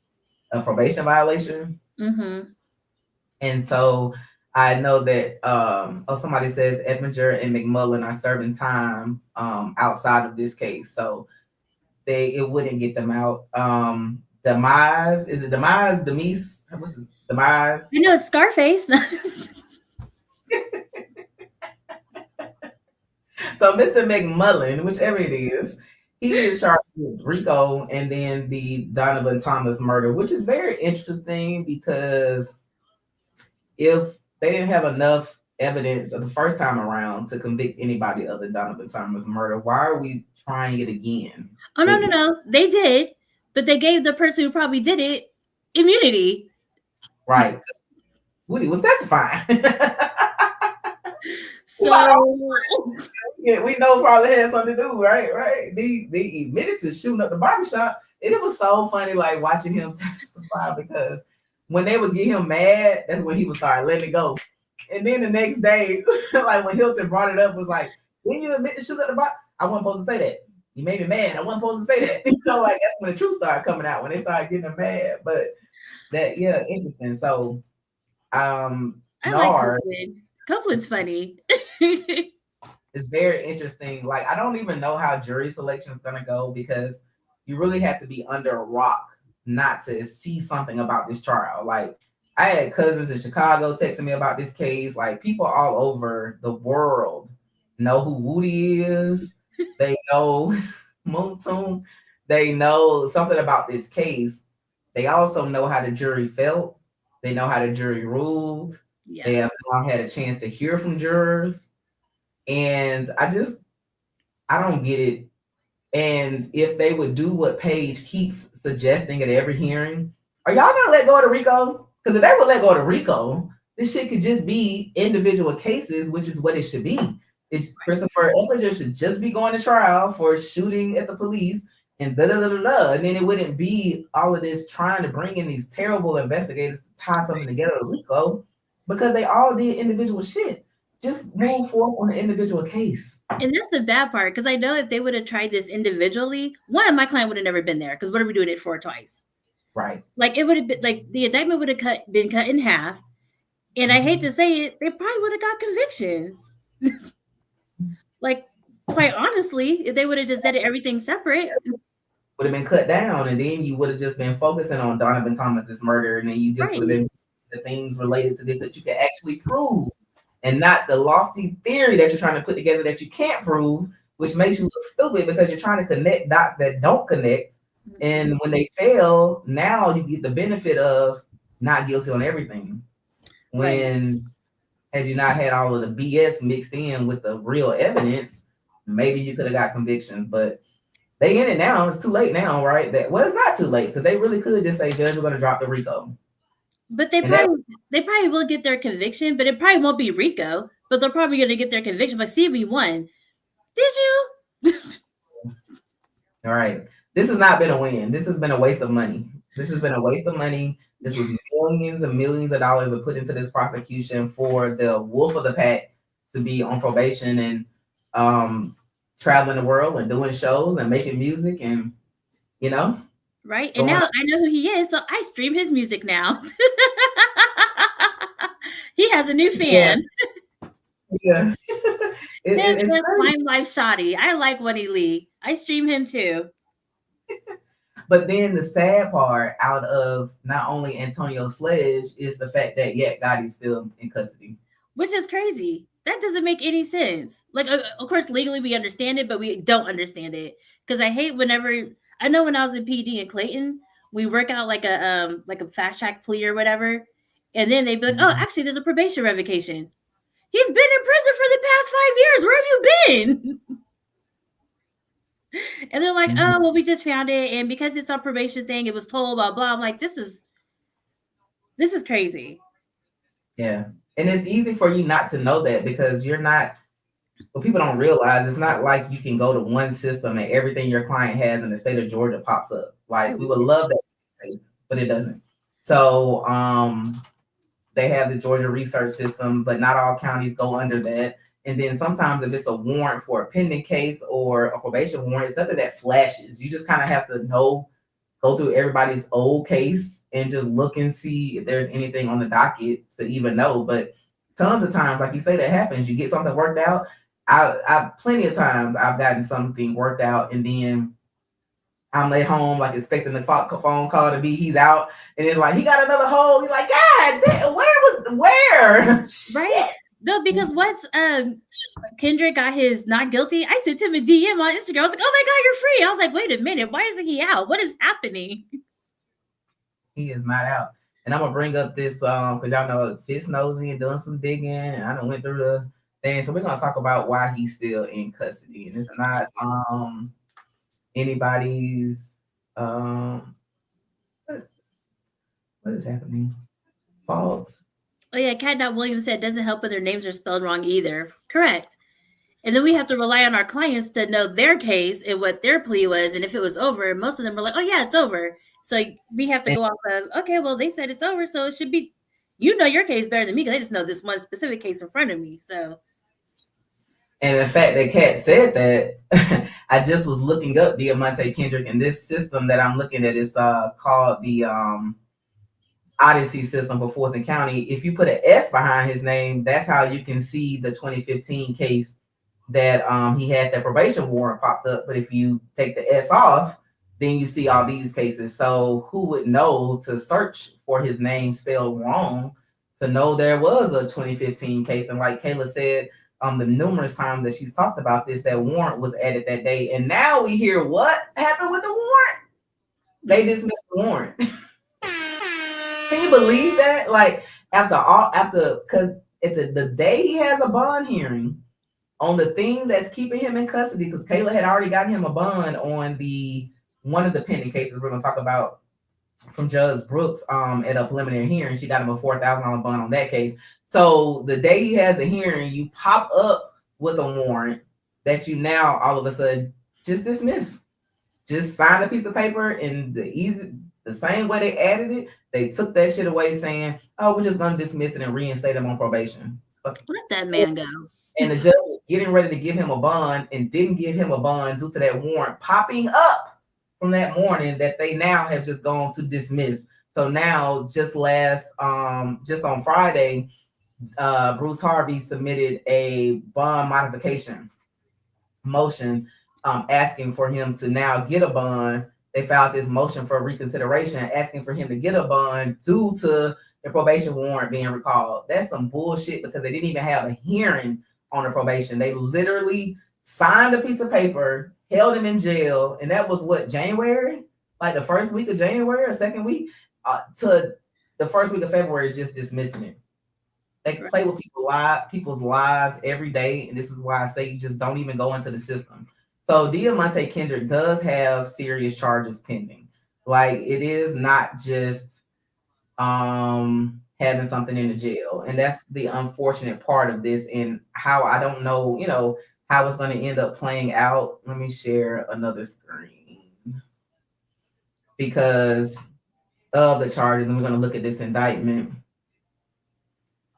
a probation violation. Mm-hmm. And so I know that somebody says Eppinger and McMullen are serving time outside of this case, so it wouldn't get them out. Demise, is it Demise? Demise? What's his Demise? You know, it's Scarface. So Mr. McMullen, whichever it is, he is charged with Rico and then the Donovan Thomas murder, which is very interesting because if they didn't have enough evidence of the first time around to convict anybody of the Donovan Thomas murder, why are we trying it again? Oh, no. They did, but they gave the person who probably did it immunity. Right. Woody was testifying. So yeah, we know probably had something to do, right? They admitted to shooting up the barbershop, and it was so funny, like watching him testify, because when they would get him mad, that's when he would start letting it go. And then the next day, like when Hilton brought it up, was like, "Didn't you admit to shooting up the bar? I wasn't supposed to say that. You made me mad. I wasn't supposed to say that." So like that's when the truth started coming out, when they started getting him mad. But that, yeah, interesting. So I Nard, like Copeland's funny. It's very interesting. Like, I don't even know how jury selection is going to go, because you really had to be under a rock not to see something about this trial. Like, I had cousins in Chicago texting me about this case. Like, people all over the world know who Woody is. They know Moontoon. They know something about this case. They also know how the jury felt. They know how the jury ruled. Yeah. They have now had a chance to hear from jurors. And I don't get it. And if they would do what Paige keeps suggesting at every hearing, are y'all gonna let go of the Rico? Because if they would let go of the Rico, this shit could just be individual cases, which is what it should be. It's Christopher Eppinger should just be going to trial for shooting at the police and da-da-da-da-da. And then it wouldn't be all of this trying to bring in these terrible investigators to tie something together with Rico, because they all did individual shit. Just move forward on an individual case. And that's the bad part, because I know if they would have tried this individually, one, my client would have never been there, because what are we doing it for twice? Right. Like, it would have been, like, the indictment would have been cut in half. And I hate to say it, they probably would have got convictions. Like, quite honestly, if they would have just did everything separate. would have been cut down, and then you would have just been focusing on Donovan Thomas's murder, and then you just would have been the things related to this that you could actually prove, and not the lofty theory that you're trying to put together that you can't prove, which makes you look stupid because you're trying to connect dots that don't connect. And when they fail, now you get the benefit of not guilty on everything. When had you not had all of the BS mixed in with the real evidence, maybe you could have got convictions, but they in it now. It's too late now, right? Well, it's not too late because they really could just say, Judge, we're going to drop the Rico. But they probably will get their conviction, but it probably won't be Rico, but they're probably going to get their conviction. Like, see, we won. Did you? All right. This has not been a win. This has been a waste of money. This has been a waste of money. This was millions and millions of dollars are put into this prosecution for the wolf of the pack to be on probation and traveling the world and doing shows and making music and, you know. Right. And now I know who he is, so I stream his music now. He has a new fan. Yeah. It's Lime Life Shoddy. I like Winnie Lee. I stream him too. But then the sad part out of not only Antonio Sledge is the fact that yet Gotti's still in custody. Which is crazy. That doesn't make any sense. Like, of course, legally we understand it, but we don't understand it. Because I hate whenever, I know when I was in PD in Clayton, we work out like a fast track plea or whatever. And then they'd be like, oh, actually, there's a probation revocation. He's been in prison for the past 5 years. Where have you been? And they're like, oh, well, we just found it. And because it's a probation thing, it was told, blah, blah. I'm like, this is crazy. Yeah. And it's easy for you not to know that because you're not, what people don't realize, it's not like you can go to one system and everything your client has in the state of Georgia pops up. Like, we would love that space, but it doesn't. So they have the Georgia research system, but not all counties go under that. And then sometimes if it's a warrant for a pending case or a probation warrant, it's nothing that flashes. You just kind of have to go through everybody's old case and just look and see if there's anything on the docket to even know. But tons of times, like you say, that happens. You get something worked out. I plenty of times I've gotten something worked out and then I'm at home, like expecting the phone call to be he's out, and it's like he got another hole. He's like, God, where? Right? No, because once Kendrick got his not guilty, I sent him a DM on Instagram. I was like, oh my God, you're free. I was like, wait a minute, why isn't he out? What is happening? He is not out. And I'm gonna bring up this because y'all know Fitz nosy and doing some digging, and I done went through the thing. So we're gonna talk about why he's still in custody, and it's not anybody's what is happening? Fault. Oh yeah, Williams said doesn't help when their names are spelled wrong either. Correct. And then we have to rely on our clients to know their case and what their plea was, and if it was over, most of them were like, oh yeah, it's over. So we have to go off of, okay, well, they said it's over, so it should be, you know your case better than me because I just know this one specific case in front of me. So. And the fact that Kat said that, I just was looking up Diamante Kendrick, and this system that I'm looking at is called the Odyssey system for Fulton County. If you put an S behind his name, that's how you can see the 2015 case that he had that probation warrant popped up. But if you take the S off, then you see all these cases. So who would know to search for his name spelled wrong to know there was a 2015 case? And like Kayla said, the numerous times that she's talked about this, that warrant was added that day. And now we hear what happened with the warrant. They dismissed the warrant. Can you believe that? Like because at the day he has a bond hearing on the thing that's keeping him in custody, because Kayla had already gotten him a bond on one of the pending cases we're going to talk about from Judge Brooks at a preliminary hearing. She got him a $4,000 bond on that case. So the day he has the hearing, you pop up with a warrant that you now all of a sudden just dismiss. Just sign a piece of paper, and the same way they added it, they took that shit away saying, oh, we're just going to dismiss it and reinstate him on probation. Let that man go. And the judge was getting ready to give him a bond and didn't give him a bond due to that warrant popping up from that morning that they now have just gone to dismiss. So now just on Friday, Bruce Harvey submitted a bond modification motion asking for him to now get a bond they filed this motion for reconsideration asking for him to get a bond due to the probation warrant being recalled. That's some bullshit because they didn't even have a hearing on the probation. They literally signed a piece of paper, held him in jail, and that was what, January? Like the first week of January or second week? To the first week of February, just dismissing it. They play with people's lives every day, and this is why I say you just don't even go into the system. So Diamante Kendrick does have serious charges pending. Like, it is not just having something in the jail, and that's the unfortunate part of this, and how I don't know, you know, how it's going to end up playing out. Let me share another screen because of the charges, and we're going to look at this indictment.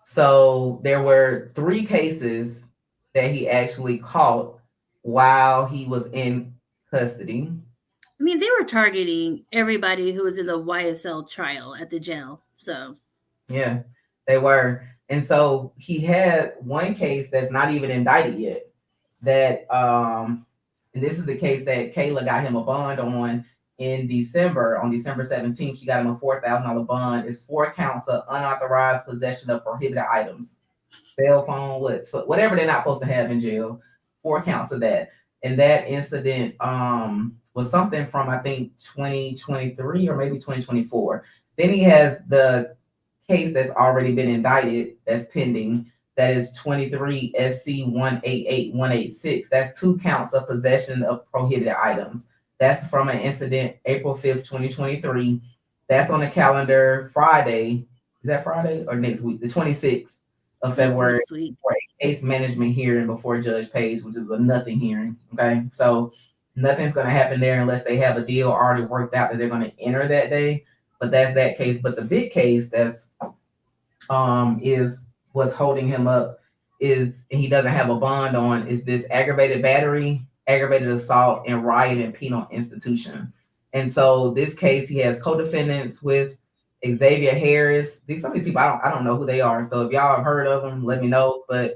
So there were 3 cases that he actually caught while he was in custody. I mean, they were targeting everybody who was in the YSL trial at the jail. So yeah, they were. And so he had one case that's not even indicted yet. That and this is the case that Kayla got him a bond on in December. On December 17th, she got him a $4,000 bond. It's 4 counts of unauthorized possession of prohibited items, cell phone, whatever they're not supposed to have in jail. 4 counts of that. And that incident was something from, I think, 2023 or maybe 2024. Then he has the case that's already been indicted that's pending. That is 23 SC 188186. That's 2 counts of possession of prohibited items. That's from an incident April 5th, 2023. That's on the calendar Friday. Is that Friday or next week? The 26th of February for a case management hearing before Judge Page, which is a nothing hearing. Okay. So nothing's going to happen there unless they have a deal already worked out that they're going to enter that day. But that's that case. But the big case that's is what's holding him up is, and he doesn't have a bond on, is this aggravated battery, aggravated assault, and riot in penal institution. And so this case, he has co-defendants with Xavier Harris. Some of these people, I don't know who they are. So if y'all have heard of them, let me know. But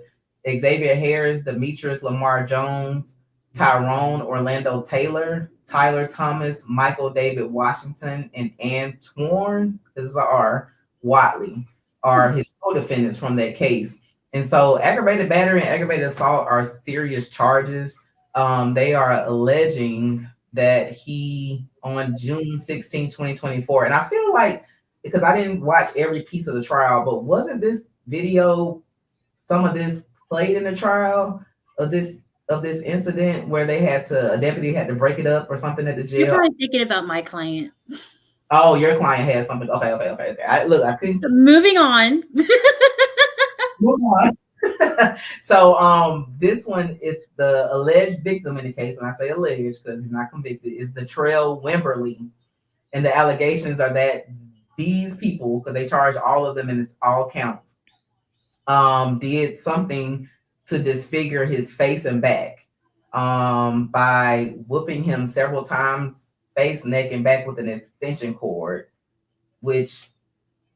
Xavier Harris, Demetrius Lamar Jones, Tyrone Orlando Taylor, Tyler Thomas, Michael David Washington, and Antoine, this is an R, Watley, are his co-defendants from that case. And so aggravated battery and aggravated assault are serious charges. They are alleging that he, on June 16, 2024, and I feel like, because I didn't watch every piece of the trial, but wasn't this video, some of this played in the trial of this incident where a deputy had to break it up or something at the jail? You're probably thinking about my client. Oh, your client has something. Okay. I couldn't. Moving on. Move on. So this one is the alleged victim in the case, and I say alleged because he's not convicted, is the Trail Wimberly. And the allegations are that these people, because they charge all of them and it's all counts, did something to disfigure his face and back by whooping him several times, face, neck, and back with an extension cord, which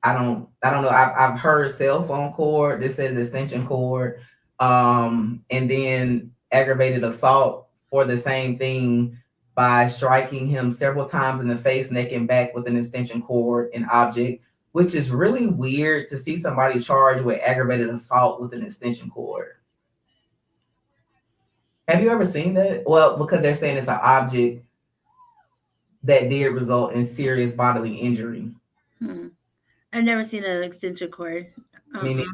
I don't know. I've heard cell phone cord. This says extension cord. And then aggravated assault for the same thing by striking him several times in the face, neck, and back with an extension cord and object, which is really weird to see somebody charged with aggravated assault with an extension cord. Have you ever seen that? Well, because they're saying it's an object that did result in serious bodily injury. I've never seen an extension cord. Meaning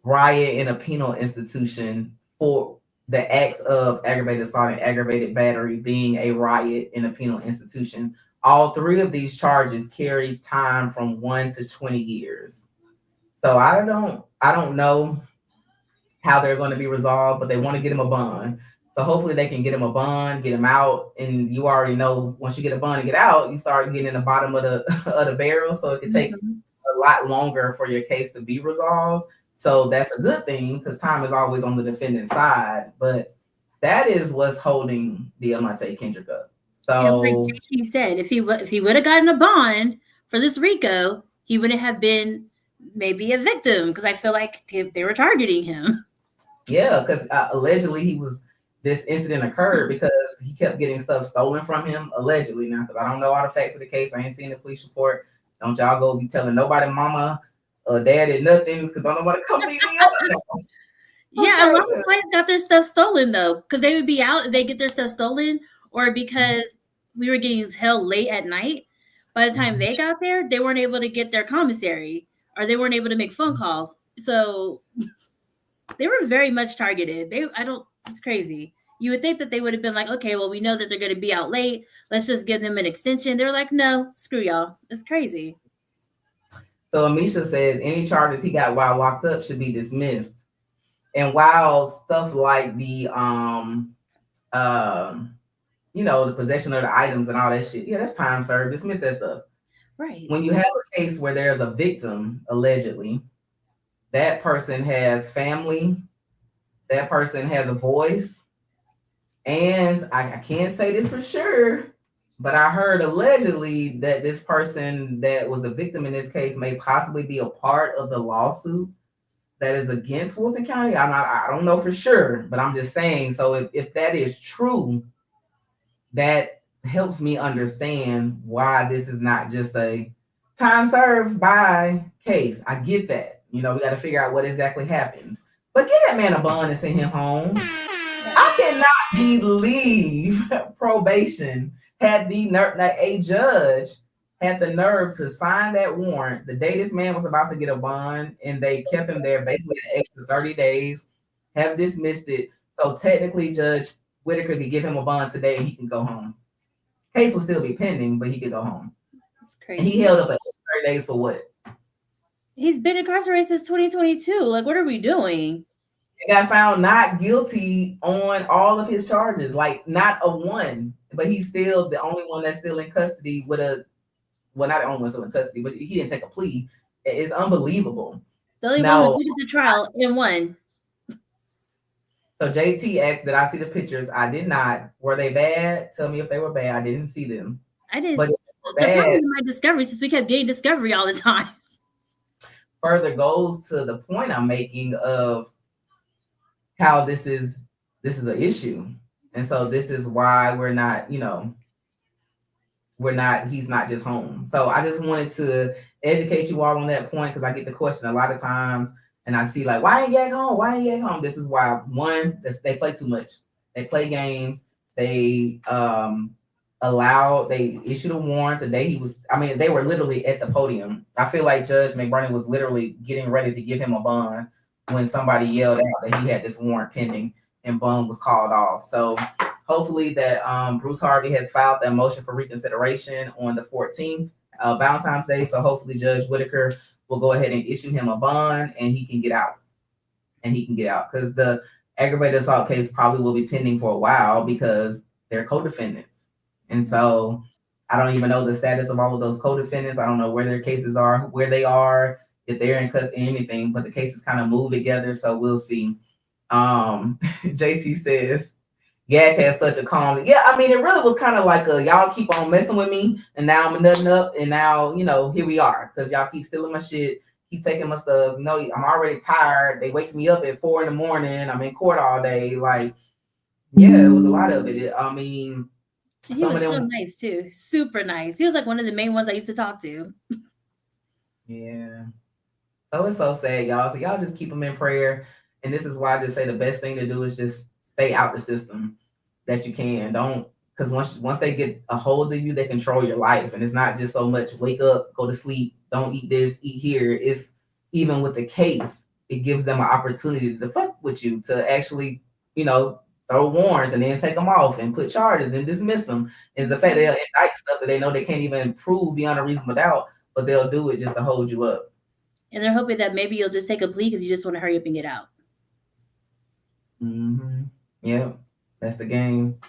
riot in a penal institution for the acts of aggravated assault and aggravated battery being a riot in a penal institution. All 3 of these charges carry time from 1 to 20 years. So I don't know how they're going to be resolved, but they want to get him a bond. So hopefully they can get him a bond, get him out. And you already know, once you get a bond and get out, you start getting in the bottom of the barrel. So it can take a lot longer for your case to be resolved. So that's a good thing because time is always on the defendant's side. But that is what's holding Diamante Kendrick up. So like he said, if he would have gotten a bond for this Rico, he wouldn't have been maybe a victim, because I feel like they were targeting him. Yeah, because allegedly he was this incident occurred because he kept getting stuff stolen from him, allegedly. Now, because I don't know all the facts of the case, I ain't seen the police report. Don't y'all go be telling nobody, mama or daddy, nothing, because don't nobody come beat me up. Yeah, a lot of clients got their stuff stolen though, because they would be out and they get their stuff stolen, or because we were getting held late at night. By the time they got there, they weren't able to get their commissary, or they weren't able to make phone calls. So they were very much targeted. It's crazy. You would think that they would have been like, okay, well, we know that they're going to be out late. Let's just give them an extension. They're like, no, screw y'all. It's crazy. So Amisha says any charges he got while locked up should be dismissed. And while stuff like the the possession of the items and all that shit, yeah, that's time served. Dismiss that stuff. Right. When you have a case where there's a victim, allegedly, that person has family, that person has a voice, and I can't say this for sure, but I heard allegedly that this person that was the victim in this case may possibly be a part of the lawsuit that is against Fulton County. I don't know for sure, but I'm just saying. So if that is true, that helps me understand why this is not just a time served by case. I get that. We got to figure out what exactly happened. But get that man a bond and send him home. I cannot believe probation had a judge had the nerve to sign that warrant the day this man was about to get a bond, and they kept him there basically an extra 30 days, have dismissed it. So technically, Judge Whitaker could give him a bond today and he can go home. Case will still be pending, but he could go home. That's crazy. And he held up at 30 days for what? He's been incarcerated since 2022. Like, what are we doing? He got found not guilty on all of his charges, like not a one, but he's still the only one that's still in custody with not the only one still in custody, but he didn't take a plea. It's unbelievable. The only one who did the trial and won. So JT asked, did I see the pictures? I did not. Were they bad? Tell me if they were bad. I didn't see them. I didn't. But They're probably my discovery, since we kept getting discovery all the time. Further goes to the point I'm making of how this is an issue. And so this is why we're not, he's not just home. So I just wanted to educate you all on that point, because I get the question a lot of times and I see like, why ain't Yak home? Why ain't Yak home? This is why. One, they play too much. They play games. They issued a warrant the day they were literally at the podium. I feel like Judge McBurney was literally getting ready to give him a bond when somebody yelled out that he had this warrant pending and bond was called off. So hopefully that Bruce Harvey has filed that motion for reconsideration on the 14th, Valentine's Day. So hopefully Judge Whitaker will go ahead and issue him a bond and he can get out. Because the aggravated assault case probably will be pending for a while because they're co-defendants. And so I don't even know the status of all of those co-defendants. I don't know where their cases are, where they are, if they're in custody, anything, but the cases kind of move together. So we'll see. JT says, Yak has such a calm. Yeah, I mean, it really was kind of like y'all keep on messing with me, and now I'm nutting up, and now, here we are, because y'all keep stealing my shit, keep taking my stuff. I'm already tired. They wake me up at 4 a.m. I'm in court all day. Like, yeah, it was a lot of it. He was so nice too. Super nice. He was like one of the main ones I used to talk to. Yeah. So it's so sad, y'all. So y'all just keep them in prayer. And this is why I just say the best thing to do is just stay out the system that you can. Don't, because once they get a hold of you, they control your life. And it's not just so much wake up, go to sleep, don't eat this, eat here. It's even with the case, it gives them an opportunity to fuck with you, to actually, throw warrants and then take them off and put charges and dismiss them. Is the fact they'll indict stuff that they know they can't even prove beyond a reasonable doubt, but they'll do it just to hold you up. And they're hoping that maybe you'll just take a plea because you just want to hurry up and get out. Mm-hmm. Yeah, that's the game.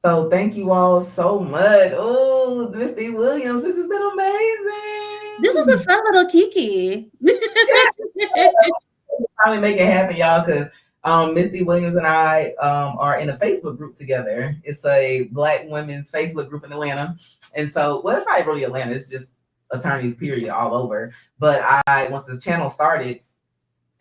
So thank you all so much. Oh, Misty Williams, this has been amazing. This was a fun little Kiki. Finally make it happen, y'all, because Misty Williams and I are in a Facebook group together. It's a Black women's Facebook group in Atlanta. And so, well, it's not really Atlanta. It's just attorneys, period, all over. But once this channel started,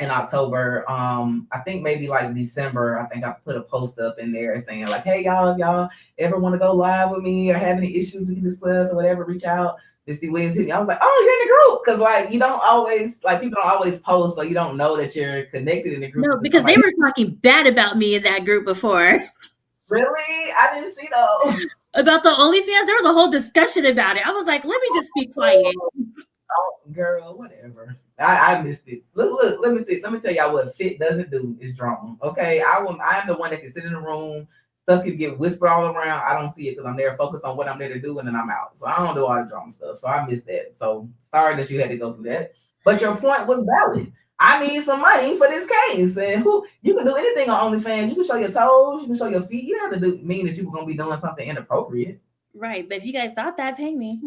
in October. I think maybe like December. I think I put a post up in there saying like, "Hey y'all, if y'all ever want to go live with me or have any issues we can discuss or whatever, reach out." Misty Williams hit me. I was like, "Oh, you're in the group," because like you don't always like people don't always post, so you don't know that you're connected in the group. No, because they were talking bad about me in that group before. Really? I didn't see those. About the OnlyFans, there was a whole discussion about it. I was like, let me just be quiet. Oh, girl, whatever. I missed it. Look, let me see. Let me tell y'all what fit doesn't do is drama. Okay. I am the one that can sit in the room, stuff can get whispered all around. I don't see it because I'm there focused on what I'm there to do, and then I'm out. So I don't do all the drama stuff. So I missed that. So sorry that you had to go through that. But your point was valid. I need some money for this case. And you can do anything on OnlyFans. You can show your toes, you can show your feet. You don't have to mean that you were gonna be doing something inappropriate. Right. But if you guys thought that, pay me.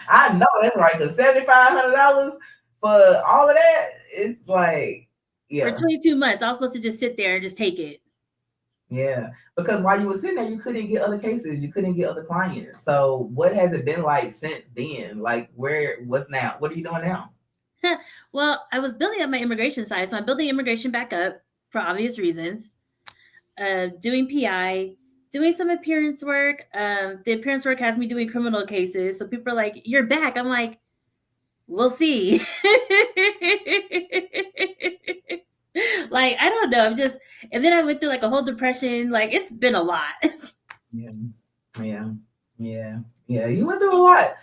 I know that's right, because $7,500 for all of that is like, yeah. For 22 months, I was supposed to just sit there and just take it. Yeah, because while you were sitting there, you couldn't get other cases, you couldn't get other clients. So what has it been like since then? Like what's now? What are you doing now? Well, I was building up my immigration side, so I'm building immigration back up for obvious reasons. Doing PI, doing some appearance work. The appearance work has me doing criminal cases. So people are like, "You're back." I'm like, "We'll see." Like, I don't know. And then I went through like a whole depression. Like, it's been a lot. Yeah. You went through a lot.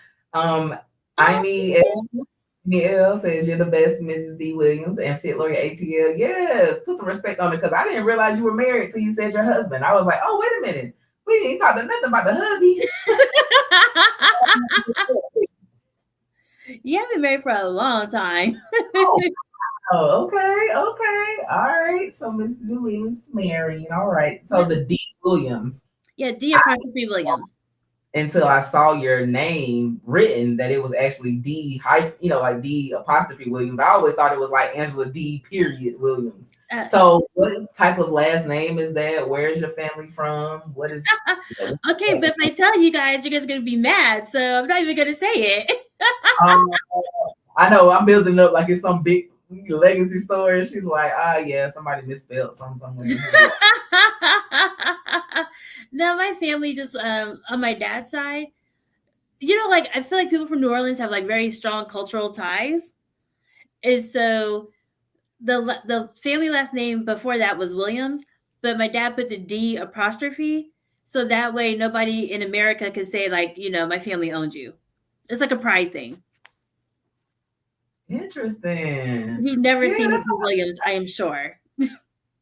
L says you're the best, Mrs. D. Williams, and Fit Lawyer ATL. Yes, put some respect on it, because I didn't realize you were married till you said your husband. I was like, oh, wait a minute. We ain't talking nothing about the hubby. You have been married for a long time. Oh, okay. All right. So Mrs. D. Williams married. All right. So the D. Williams. Yeah, D. Apostrophe Williams. Until I saw your name written that it was actually D like D apostrophe Williams. I always thought it was like Angela D. Williams. So what type of last name is that? Where's your family from? What is Okay, but if I tell you guys are gonna be mad, so I'm not even gonna say it. I know I'm building up like it's some big legacy story. She's like, yeah, somebody misspelled somewhere. No, my family just on my dad's side, like I feel like people from New Orleans have like very strong cultural ties. And so the family last name before that was Williams, but my dad put the D apostrophe, so that way nobody in America could say like, my family owned you. It's like a pride thing. Interesting. You've never seen Mrs. Williams, I am sure.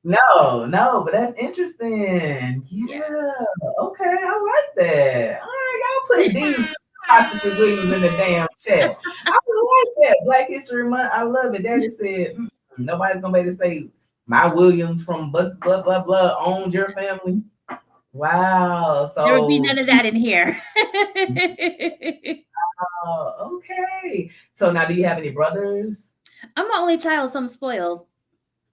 No, but that's interesting. Yeah. Okay, I like that. All right, y'all put these apostrophe Williams in the damn chat. I like that. Black History Month. I love it. Daddy said nobody's gonna be able to say my Williams from blah blah blah blah owned your family. Wow. So there would be none of that in here. Oh, okay. So now, do you have any brothers? I'm an only child, so I'm spoiled.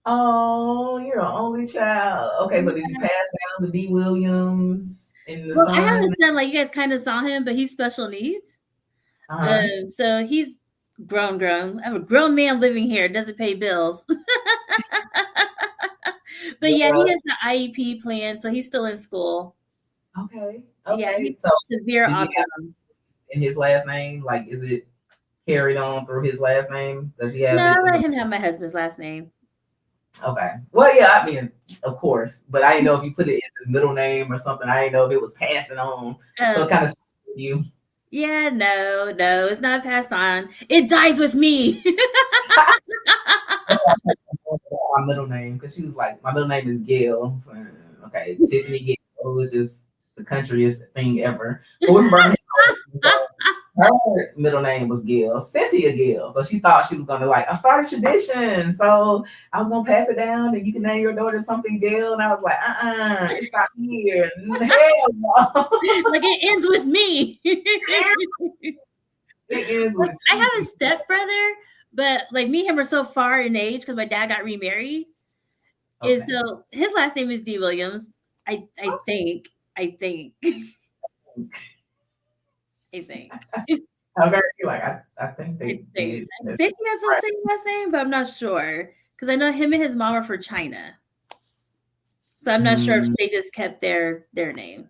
Oh, you're an only child. Okay, so did you pass down the D. Williams in the Well, I have a son, like you guys kind of saw him, but he's special needs. So he's grown. I have a grown man living here, doesn't pay bills. But yeah, he has an IEP plan, so he's still in school. Okay. Yeah, he's so severe autism. In his last name, like, is it carried on through his last name? Does he have? No, I let him have my husband's last name. Okay. Well, yeah, I mean, of course, but I didn't know if you put it in his middle name or something. I didn't know if it was passing on. So it kind of you. Yeah, no, it's not passed on. It dies with me. My middle name, because she was like, my middle name is Gail. Okay, Tiffany Gail, which is the countryest thing ever. But her middle name was Gail, Cynthia Gail. So she thought she was gonna I started a tradition. So I was gonna pass it down and you can name your daughter something Gail. And I was like, it's not here. Hell no. Like it ends with me. It ends with I have a stepbrother, but like me and him are so far in age because my dad got remarried. Okay. And so his last name is D. Williams. I think. Okay, like I think they did. I think he has the same last name, but I'm not sure because I know him and his mom are for China, so I'm not sure if they just kept their name.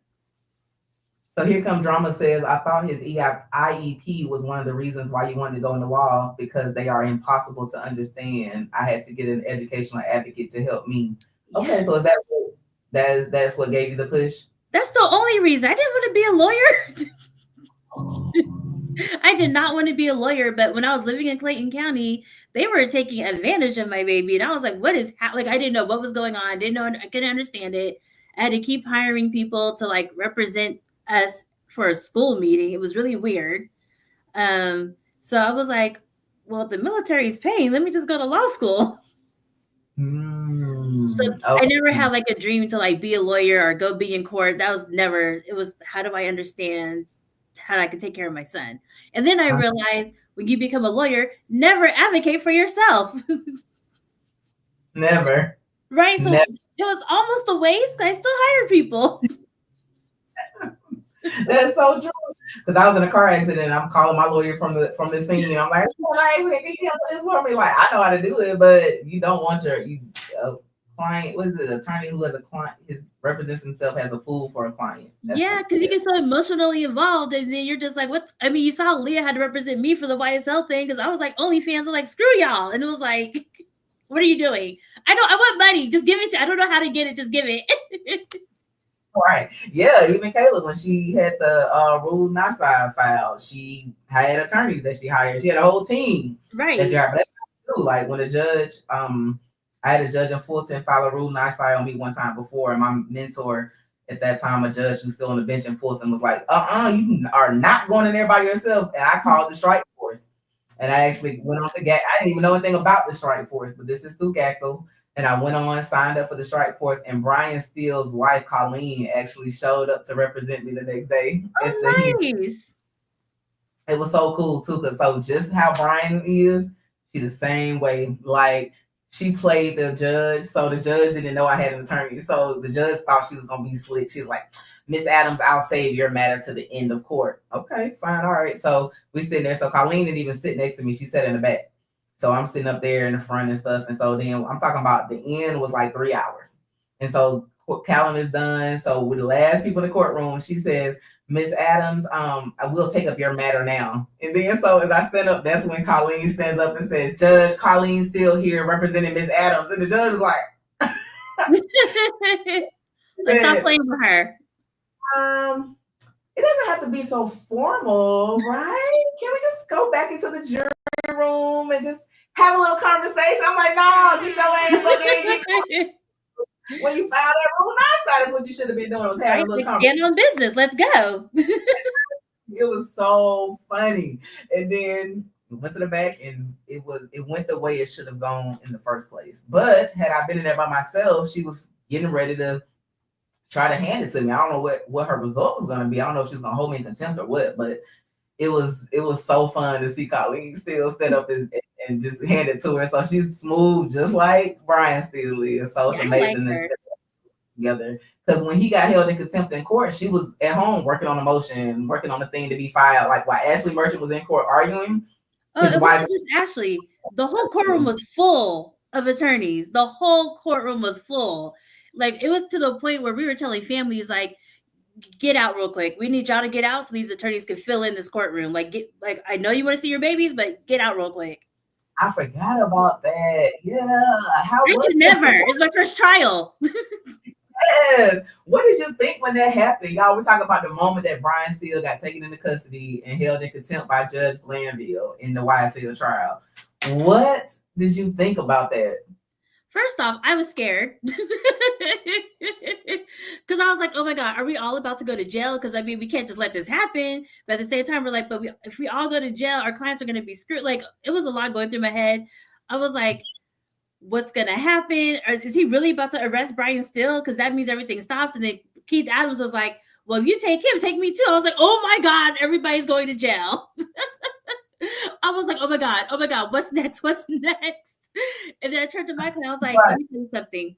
So here come Drama says, I thought his IEP was one of the reasons why you wanted to go into law because they are impossible to understand. I had to get an educational advocate to help me. Okay, Yes. so is that's what gave you the push? That's the only reason. I didn't want to be a lawyer. I did not want to be a lawyer, but when I was living in Clayton County, they were taking advantage of my baby, and I was like, "What is like?" I didn't know what was going on. I couldn't understand it. I had to keep hiring people to like represent us for a school meeting. It was really weird. So I was like, "Well, if the military's paying, let me just go to law school." So I never had like a dream to like be a lawyer or go be in court. That was never. It was how do I understand how I could take care of my son? And then I realized when you become a lawyer, never advocate for yourself. Never. Right. So it was almost a waste. I still hire people. That's so true. Because I was in a car accident and I'm calling my lawyer from the scene. I'm like, can you help this for me? Like, I know how to do it, but you don't want your client, what is it, attorney who has a client, represents himself as a fool for a client. Yeah, because you get so emotionally involved and then you're just like, what? I mean, you saw Leah had to represent me for the YSL thing because I was like, OnlyFans are like, screw y'all. And it was like, what are you doing? I want money. Just give it to, I don't know how to get it. Just give it. Right. Yeah, even Kayla, when she had the Rule Nasa file, she had attorneys that she hired. She had a whole team. Right. That she hired. But that's true. Like when a judge, I had a judge in Fulton file a Rule Nasa on me one time before, and my mentor at that time, a judge who's still on the bench in Fulton, was like, you are not going in there by yourself. And I called the strike force. And I actually went on to GAC. I didn't even know anything about the strike force, but this is through GACTO. And I went on, signed up for the strike force, and Brian Steele's wife, Colleen, actually showed up to represent me the next day. Oh, nice. It was so cool, too, because so just how Brian is, she's the same way. Like, she played the judge, so the judge didn't know I had an attorney. So the judge thought she was going to be slick. She's like, Miss Adams, I'll save your matter to the end of court. Okay, fine, all right. So we sitting there. So Colleen didn't even sit next to me. She sat in the back. So I'm sitting up there in the front and stuff. And so then I'm talking about the end was like 3 hours. And so calendar's done. So with the last people in the courtroom, she says, Miss Adams, I will take up your matter now. And then so as I stand up, that's when Colleen stands up and says, Judge, Colleen's still here representing Miss Adams. And the judge is like, so stop playing with her. It doesn't have to be so formal, right? Can we just go back into the jury room and just have a little conversation? I'm like, no, get your ass up there. When you found that Rule 9 side, is what you should have been doing, was having a little conversation. Stand on business. Let's go. It was so funny. And then we went to the back and it went the way it should have gone in the first place. But had I been in there by myself, she was getting ready to try to hand it to me. I don't know what her result was going to be. I don't know if she was going to hold me in contempt or what, but it was so fun to see Colleen still stand up and just hand it to her. So she's smooth, just like Brian still is. So it's amazing to together. Because when he got held in contempt in court, she was at home working on a motion, working on the thing to be filed. Like while Ashley Merchant was in court arguing. Oh, it wasn't just Ashley. The whole courtroom was full of attorneys. The whole courtroom was full. Like it was to the point where we were telling families, like, get out real quick. We need y'all to get out so these attorneys can fill in this courtroom. Like, I know you want to see your babies, but get out real quick. I forgot about that. Yeah. How was that? Never. It's my first trial. Yes. What did you think when that happened? Y'all were talking about the moment that Brian Steele got taken into custody and held in contempt by Judge Glanville in the YSL trial. What did you think about that? First off, I was scared because I was like, oh my God, are we all about to go to jail? Because I mean, we can't just let this happen. But at the same time, we're like, but if we all go to jail, our clients are going to be screwed. Like it was a lot going through my head. I was like, what's going to happen? Or is he really about to arrest Brian Steele? Because that means everything stops. And then Keith Adams was like, well, if you take him, take me too. I was like, oh my God, everybody's going to jail. I was like, oh my God, what's next? And then I turned to Michael and I was like, let me tell you something.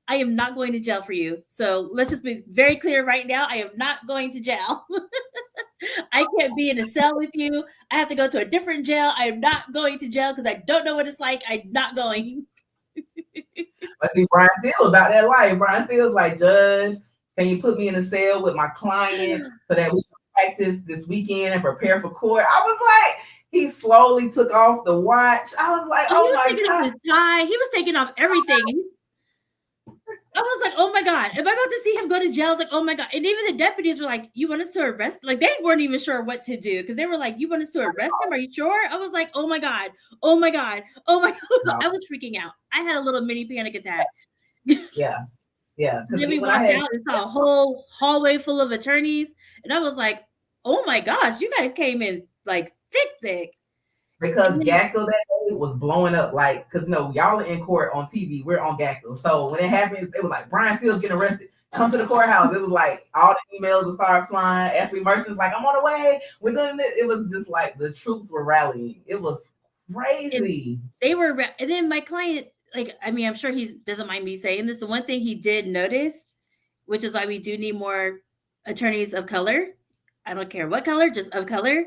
I am not going to jail for you. So let's just be very clear right now. I am not going to jail. I can't be in a cell with you. I have to go to a different jail. I'm not going to jail because I don't know what it's like. I'm not going. But see, Brian Steele about that life. Brian Steele's like, Judge, can you put me in a cell with my client so that we can practice this weekend and prepare for court? I was like, he slowly took off the watch. I was like, oh my taking God. off his tie. He was taking off everything. I was like, oh my God, am I about to see him go to jail? I was like, oh my God. And even the deputies were like, you want us to arrest? Like, they weren't even sure what to do because they were like, you want us to arrest him? Are you sure? I was like, oh my God, oh my God, oh my God. I was freaking out. I had a little mini panic attack. Yeah. Yeah. Then we walked out and saw a whole hallway full of attorneys. And I was like, oh my gosh, you guys came in like thick. Because Gacto that day was blowing up, like, because y'all are in court on TV, we're on Gacto. So when it happens, it was like Brian Steele's getting arrested. Come to the courthouse. It was like all the emails would start flying. Ashley Merchant's like, I'm on the way. We're doing it. It was just like the troops were rallying. It was crazy. And they were, and then my client, like, I mean, I'm sure he doesn't mind me saying this. The one thing he did notice, which is why we do need more attorneys of color. I don't care what color, just of color.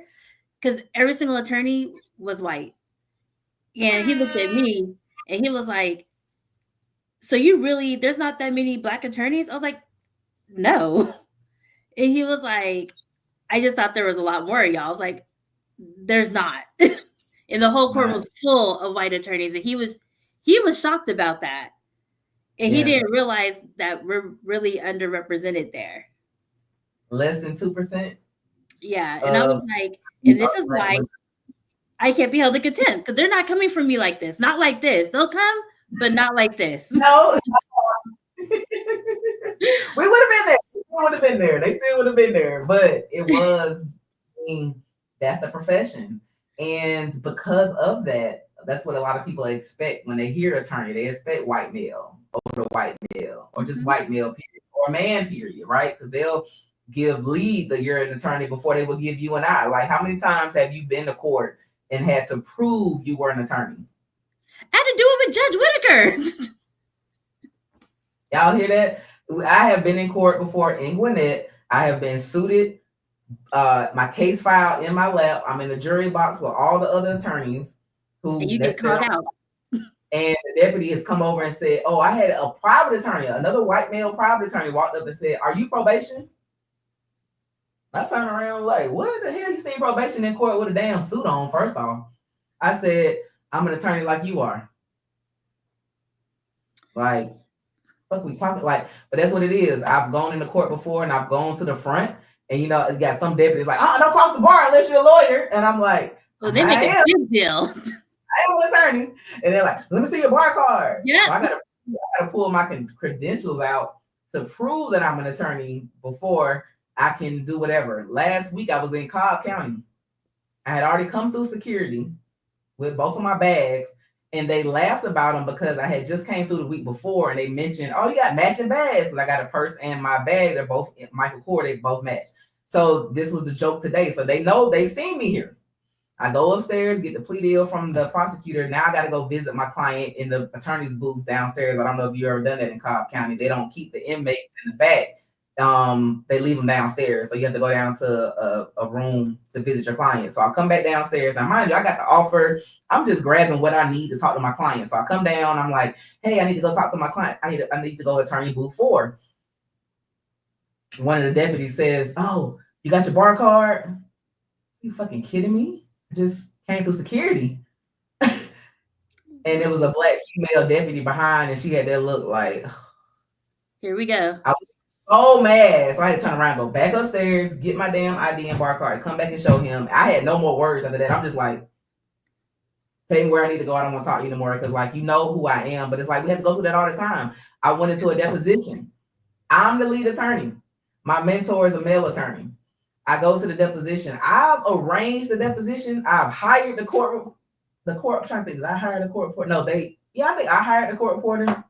Because every single attorney was white. And he looked at me and he was like, so you really, there's not that many Black attorneys? I was like, no. And he was like, I just thought there was a lot more of y'all. I was like, there's not. And the whole court was full of white attorneys. And he was shocked about that. And he didn't realize that we're really underrepresented there. Less than 2%? Yeah. And I was like, and this is why I can't be held in contempt, because they're not coming for me like this. Not like this. They'll come, but not like this. No. We would have been there. We would have been there. They still would have been there. But it was, that's the profession. And because of that, that's what a lot of people expect when they hear attorney. They expect white male over white male, or just white male, period, or man, period, right? Because they'll give lead that you're an attorney before they will give you an I. Like, how many times have you been to court and had to prove you were an attorney? I had to do it with Judge Whitaker. Y'all hear that? I have been in court before in Gwinnett. I have been suited, my case file in my lap. I'm in the jury box with all the other attorneys who and you get called out. And the deputy has come over and said, oh, I had a private attorney, another white male private attorney walked up and said, are you probation? I turned around like, what the hell? You seen probation in court with a damn suit on, first off. I said, I'm an attorney like you are. Like, fuck we talking like, but that's what it is. I've gone into court before and I've gone to the front and, it's got some deputies like, oh, don't cross the bar unless you're a lawyer. And I'm like, well, they make a big deal. I am an attorney. And they're like, let me see your bar card. Yeah. So I gotta pull my credentials out to prove that I'm an attorney before I can do whatever. Last week I was in Cobb County. I had already come through security with both of my bags, and they laughed about them because I had just came through the week before, and they mentioned, oh, you got matching bags, because I got a purse and my bag. They're both Michael Kors. They both match. So this was the joke today. So they know they've seen me here. I go upstairs, get the plea deal from the prosecutor. Now I got to go visit my client in the attorney's booth downstairs. I don't know if you ever done that in Cobb County. They don't keep the inmates in the back. They leave them downstairs. So you have to go down to a room to visit your client. So I'll come back downstairs. Now, mind you, I got the offer. I'm just grabbing what I need to talk to my client. So I come down. I'm like, hey, I need to go talk to my client. I need to go to attorney booth 4. One of the deputies says, oh, you got your bar card? Are you fucking kidding me? I just came through security. And there was a black female deputy behind, and she had that look like, here we go. I was so mad. So I had to turn around, go back upstairs, get my damn ID and bar card, come back and show him. I had no more words after that. I'm just like, tell me where I need to go. I don't want to talk to you anymore because, like, you know who I am. But it's like we have to go through that all the time. I went into a deposition. I'm the lead attorney. My mentor is a male attorney. I go to the deposition. I've arranged the deposition. I've hired the court. I'm trying to think, did I hire the court reporter? No, I think I hired the court reporter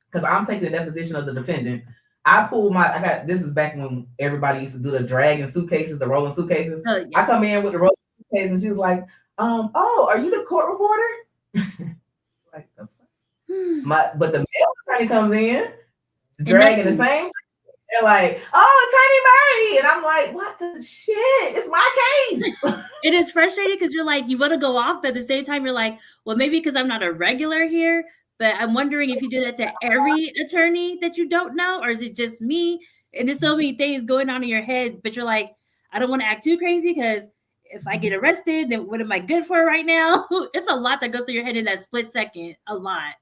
because I'm taking the deposition of the defendant. This is back when everybody used to do the dragging suitcases, the rolling suitcases. Oh, yeah. I come in with the rolling suitcase and she was like, oh, are you the court reporter? Like the fuck? But the male attorney comes in, dragging the same. They're like, oh, Attorney Murray. And I'm like, what the shit? It's my case. It is frustrating because you're like, you want to go off, but at the same time, you're like, well, maybe because I'm not a regular here, but I'm wondering if you do that to every attorney that you don't know, or is it just me? And there's so many things going on in your head, but you're like, I don't want to act too crazy because if I get arrested, then what am I good for right now? It's a lot that goes through your head in that split second. A lot.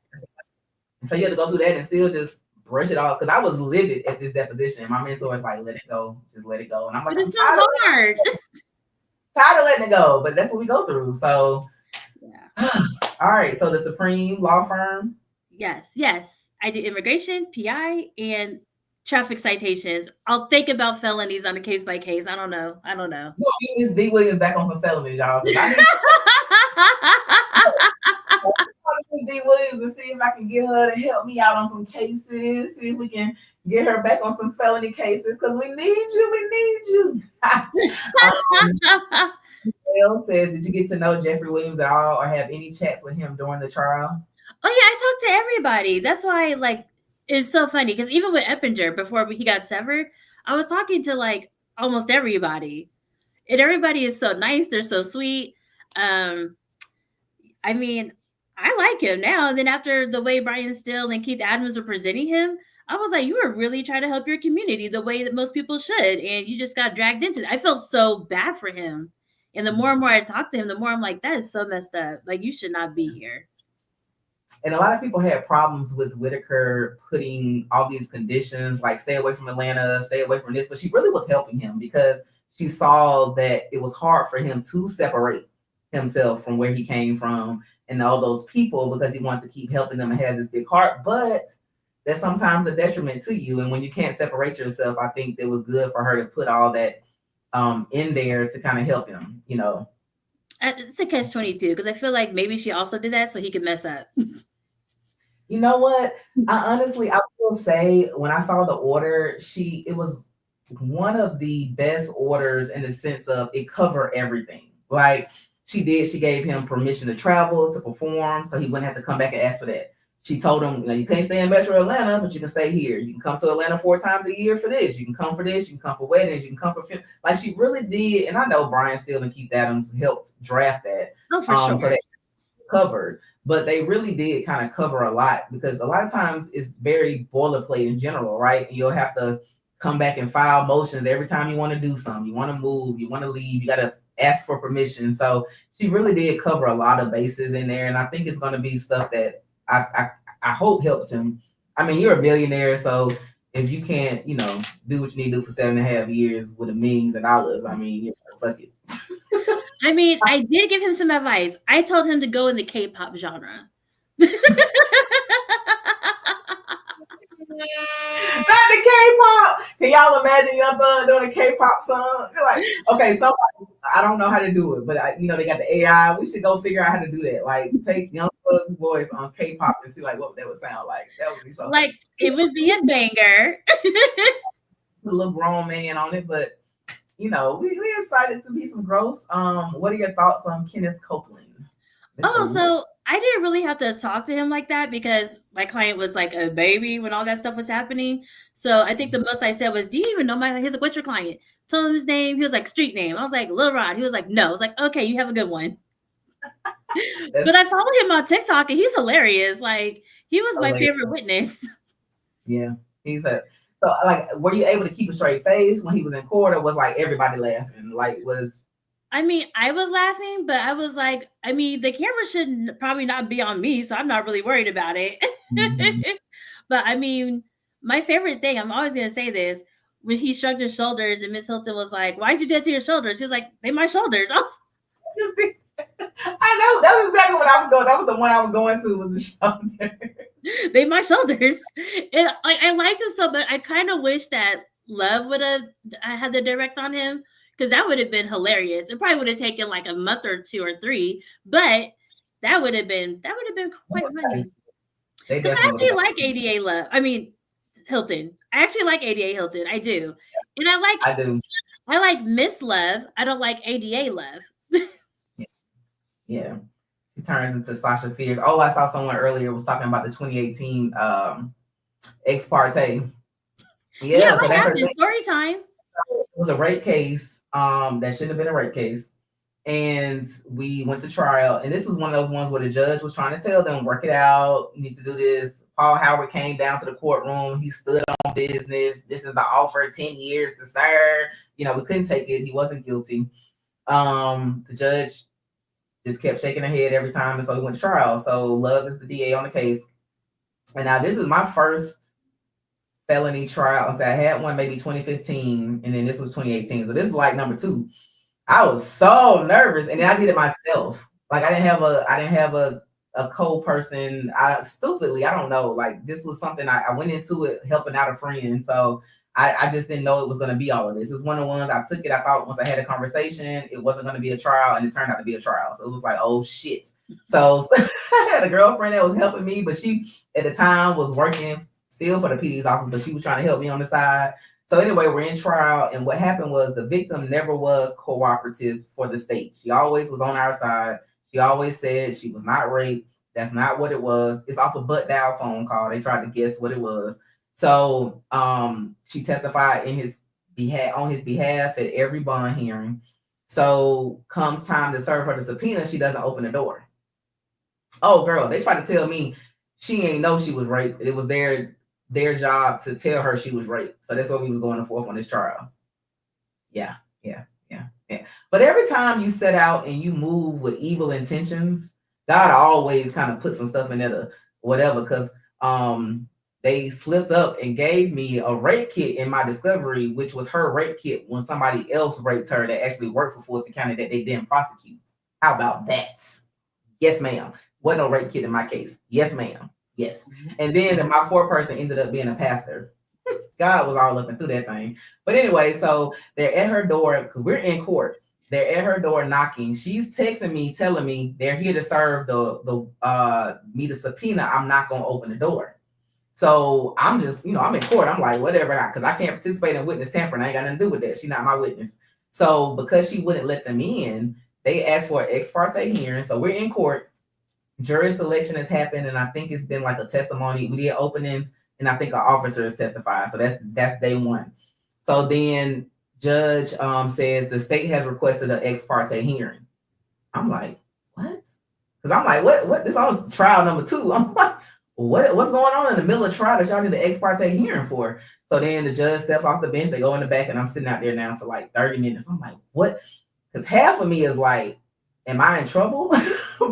So you have to go through that and still just brush it off. Because I was livid at this deposition. And my mentor was like, let it go. Just let it go. And I'm like, But it's so hard. Tired of letting it go. But that's what we go through. So, yeah. All right. So the Supreme Law Firm. Yes. I do immigration, PI, and traffic citations. I'll think about felonies on a case by case. I don't know. You gonna get Miss D. Williams back on some felonies, y'all. I need Miss D. Williams to see if I can get her to help me out on some cases. See if we can get her back on some felony cases because we need you. We need you. Bill says, did you get to know Jeffrey Williams at all or have any chats with him during the trial? Oh yeah, I talked to everybody. That's why it's so funny because even with Eppinger before he got severed, I was talking to like almost everybody. And everybody is so nice, they're so sweet. I mean, I like him now. And then after the way Brian Still and Keith Adams were presenting him, I was like, you were really trying to help your community the way that most people should. And you just got dragged into it. I felt so bad for him. And the more and more I talked to him, the more I'm like, that is so messed up. Like, you should not be here. And a lot of people had problems with Whitaker putting all these conditions, like stay away from Atlanta, stay away from this. But she really was helping him because she saw that it was hard for him to separate himself from where he came from and all those people because he wanted to keep helping them and has this big heart. But that's sometimes a detriment to you. And when you can't separate yourself, I think it was good for her to put all that in there to kind of help him, you know. It's a catch-22 because I feel like maybe she also did that so he could mess up. You know what? I will say when I saw the order, it was one of the best orders in the sense of it covered everything. Like she gave him permission to travel, to perform, so he wouldn't have to come back and ask for that. She told him, you can't stay in Metro Atlanta, but you can stay here. You can come to Atlanta 4 times a year for this. You can come for this. You can come for weddings. You can come for film. Like she really did. And I know Brian Steele and Keith Adams helped draft that. Oh, for sure. So they covered, but they really did kind of cover a lot because a lot of times it's very boilerplate in general, right? You'll have to come back and file motions every time you want to do something. You want to move. You want to leave. You got to ask for permission. So she really did cover a lot of bases in there. And I think it's going to be stuff that I hope helps him. I mean, you're a millionaire, so if you can't, do what you need to do for 7.5 years with millions of dollars, I mean, fuck it. I mean, I did give him some advice. I told him to go in the K-pop genre. Not the K-pop. Can y'all imagine Young Thug doing a K-pop song? You're like, okay, somebody, I don't know how to do it, but they got the AI. We should go figure out how to do that. Like, take Young Thug's voice on K-pop and see like what that would sound like. That would be something. Like it would be a banger. A little grown man on it, but we excited to be some gross. What are your thoughts on Kenneth Copeland? So I didn't really have to talk to him like that because my client was like a baby when all that stuff was happening. So I think the most I said was, do you even know he's like, what's your client? Told him his name. He was like, street name. I was like, Lil Rod. He was like, no. I was like, okay, you have a good one. But I follow him on TikTok and he's hilarious. Like he was my favorite witness. Yeah. So like, were you able to keep a straight face when he was in court or was like everybody laughing? I mean, I was laughing, but I was like, the camera should probably not be on me, so I'm not really worried about it. Mm-hmm. But my favorite thing, I'm always going to say this, when he shrugged his shoulders and Miss Hilton was like, why'd you do that to your shoulders? He was like, they my shoulders. I know. That was exactly what I was going. That was the one I was going to was the shoulder. They my shoulders. And I liked him so, but I kind of wish that Love would have had the direct on him. Because that would have been hilarious. It probably would have taken like a month or 2 or 3, but that would have been quite funny. Because I actually like ADA Love. Hilton. I actually like ADA Hilton. I do. And I do. I like Miss Love. I don't like ADA Love. Yeah. She turns into Sasha Fierce. Oh, I saw someone earlier was talking about the 2018 ex parte. Yeah, so what that's her happened? thing. Story time. It was a rape case that shouldn't have been a rape case. And we went to trial. And this was one of those ones where the judge was trying to tell them, work it out. You need to do this. Paul Howard came down to the courtroom. He stood on business. This is the offer, 10 years to serve. You know, we couldn't take it. He wasn't guilty. The judge just kept shaking her head every time. And so we went to trial. So Love is the DA on the case. And now this is my first felony trial. So I had one maybe 2015, and then this was 2018. So this is like number 2. I was so nervous, and then I did it myself. Like I didn't have a co-person. I don't know. Like this was something I went into it helping out a friend. So I just didn't know it was going to be all of this. It was one of the ones I took it. I thought once I had a conversation, it wasn't going to be a trial, and it turned out to be a trial. So it was like, oh shit. So I had a girlfriend that was helping me, but she at the time was working still for the PD's office, but she was trying to help me on the side. So anyway, we're in trial, and what happened was the victim never was cooperative for the state. She always was on our side. She always said she was not raped. That's not what it was. It's off a butt dial phone call. They tried to guess what it was. So she testified on his behalf at every bond hearing. So comes time to serve her the subpoena, she doesn't open the door. Oh girl, they tried to tell me she ain't know she was raped. It was their job to tell her she was raped. So that's what we was going forth on this trial. Yeah. But every time you set out and you move with evil intentions, God always kind of put some stuff in there, whatever, because they slipped up and gave me a rape kit in my discovery, which was her rape kit when somebody else raped her that actually worked for Fulton County that they didn't prosecute. How about that? Yes, ma'am. Wasn't no rape kit in my case. Yes, ma'am. Yes. And then my 4th person ended up being a pastor. God was all up and through that thing. But anyway, so they're at her door because we're in court. They're at her door knocking. She's texting me, telling me they're here to serve me the subpoena. I'm not going to open the door. So I'm just, I'm in court. I'm like, whatever, because I can't participate in witness tampering. I ain't got nothing to do with that. She's not my witness. So because she wouldn't let them in, they asked for an ex parte hearing. So we're in court. Jury selection has happened, and I think it's been like a testimony. We did openings, and I think an officer has testified. So that's day 1. So then judge says the state has requested an ex parte hearing. I'm like, what? Because I'm like, what? This was trial number 2. I'm like, what's going on in the middle of trial that y'all need an ex parte hearing for? So then the judge steps off the bench. They go in the back, and I'm sitting out there now for like 30 minutes. I'm like, what? Because half of me is like, am I in trouble?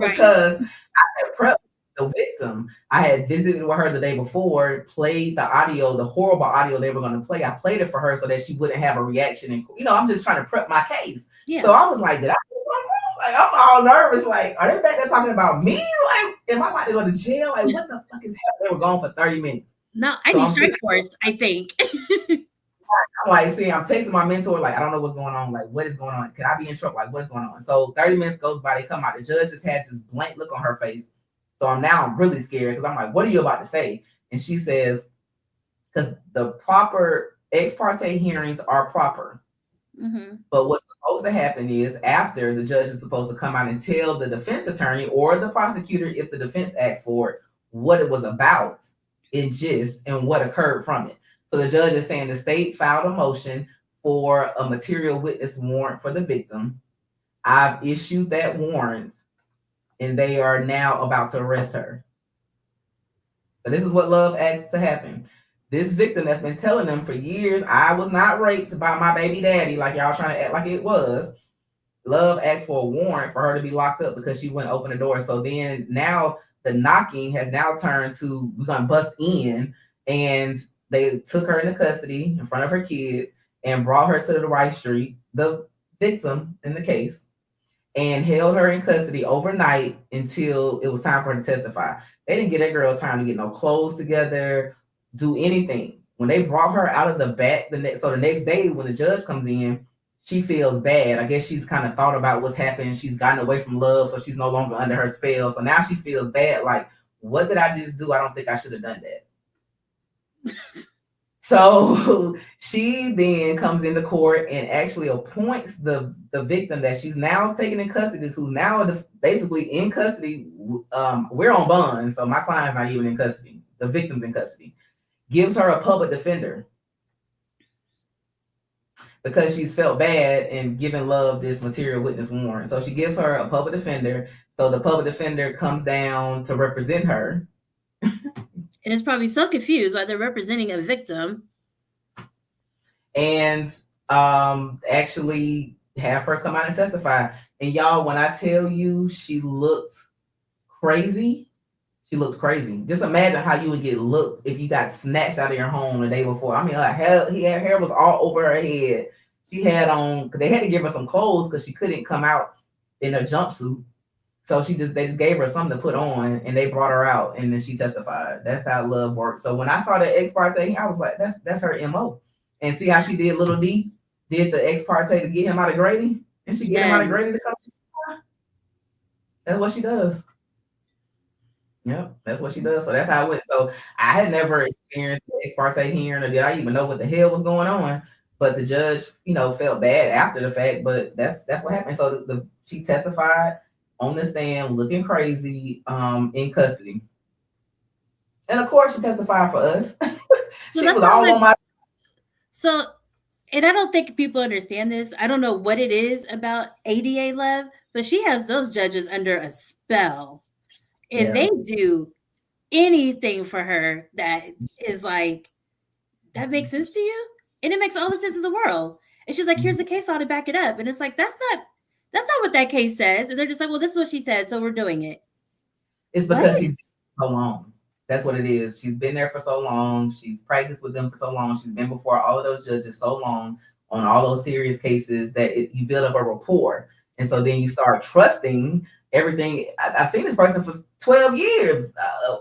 Because I had prepped the victim. I had visited with her the day before, played the audio, the horrible audio they were going to play. I played it for her so that she wouldn't have a reaction. And, I'm just trying to prep my case. Yeah. So I was like, did I do something wrong? Like, I'm all nervous. Like, are they back there talking about me? Like, am I about to go to jail? Like, what the fuck is happening? They were gone for 30 minutes. No, I need strike force, I think. I'm like, I'm texting my mentor, like, I don't know what's going on. Like, what is going on? Could I be in trouble? Like, what's going on? So 30 minutes goes by, they come out. The judge just has this blank look on her face. So I'm really scared because I'm like, what are you about to say? And she says, because the proper ex parte hearings are proper. Mm-hmm. But what's supposed to happen is after the judge is supposed to come out and tell the defense attorney or the prosecutor, if the defense asks for it, what it was about in gist and what occurred from it. So the judge is saying the state filed a motion for a material witness warrant for the victim. I've issued that warrant, and they are now about to arrest her. So this is what Love asked to happen. This victim that's been telling them for years, I was not raped by my baby daddy, like y'all trying to act like it was. Love asked for a warrant for her to be locked up because she wouldn't open the door. So then now the knocking has now turned to, we're going to bust in, and they took her into custody in front of her kids and brought her to the Rice Street, the victim in the case, and held her in custody overnight until it was time for her to testify. They didn't get that girl time to get no clothes together, do anything. When they brought her out of the back, the next day when the judge comes in, she feels bad. I guess she's kind of thought about what's happened. She's gotten away from Love, so she's no longer under her spell. So now she feels bad. Like, what did I just do? I don't think I should have done that. So she then comes into court and actually appoints the victim that she's now taken in custody, who's now basically in custody. We're on bond, so my client's not even in custody. The victim's in custody. Gives her a public defender. because she's felt bad and given Love this material witness warrant. So she gives her a public defender. So the public defender comes down to represent her. And it's probably so confused why they're representing a victim. And actually have her come out and testify. And y'all, when I tell you she looked crazy, she looked crazy. Just imagine how you would get looked if you got snatched out of your home the day before. I mean, her hair was all over her head. She had on, they had to give her some clothes because she couldn't come out in a jumpsuit. So they just gave her something to put on, and they brought her out, and then she testified. That's how Love works. So when I saw that ex parte, I was like, that's her MO. And see how she did Little D, did the ex parte to get him out of Grady, and she get him out of Grady to come testify. That's what she does. Yep, that's what she does. So that's how it went. So I had never experienced the ex parte hearing, or did I even know what the hell was going on? But the judge, felt bad after the fact. But that's what happened. So she testified on the stand, looking crazy, in custody. And of course, she testified for us. She was all on my. So, and I don't think people understand this. I don't know what it is about ADA Love, but she has those judges under a spell. And they do anything for her that is like, that makes sense to you? And it makes all the sense in the world. And she's like, here's the case law to back it up. And it's like, that's not what that case says. And they're just like, well, this is what she said, so we're doing it. It's because she's so long. That's what it is. She's been there for so long. She's practiced with them for so long. She's been before all of those judges so long on all those serious cases that you build up a rapport. And so then you start trusting everything. I've seen this person for 12 years.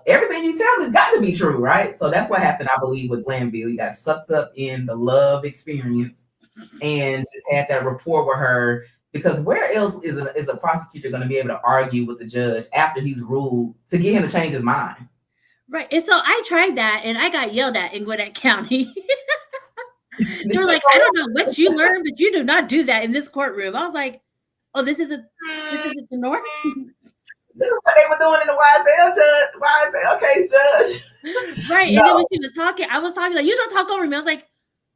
Everything you tell me has got to be true, right? So that's what happened, I believe, with Glanville. You got sucked up in the Love experience and just had that rapport with her. Because where else is a prosecutor going to be able to argue with the judge after he's ruled to get him to change his mind? Right. And so I tried that and I got yelled at in Gwinnett County. They're like, I don't know what you learned, but you do not do that in this courtroom. I was like, oh, this isn't the norm. This is what they were doing in the YSL case, judge. Right. No. And then when she was talking, I was talking like, you don't talk over me. I was like,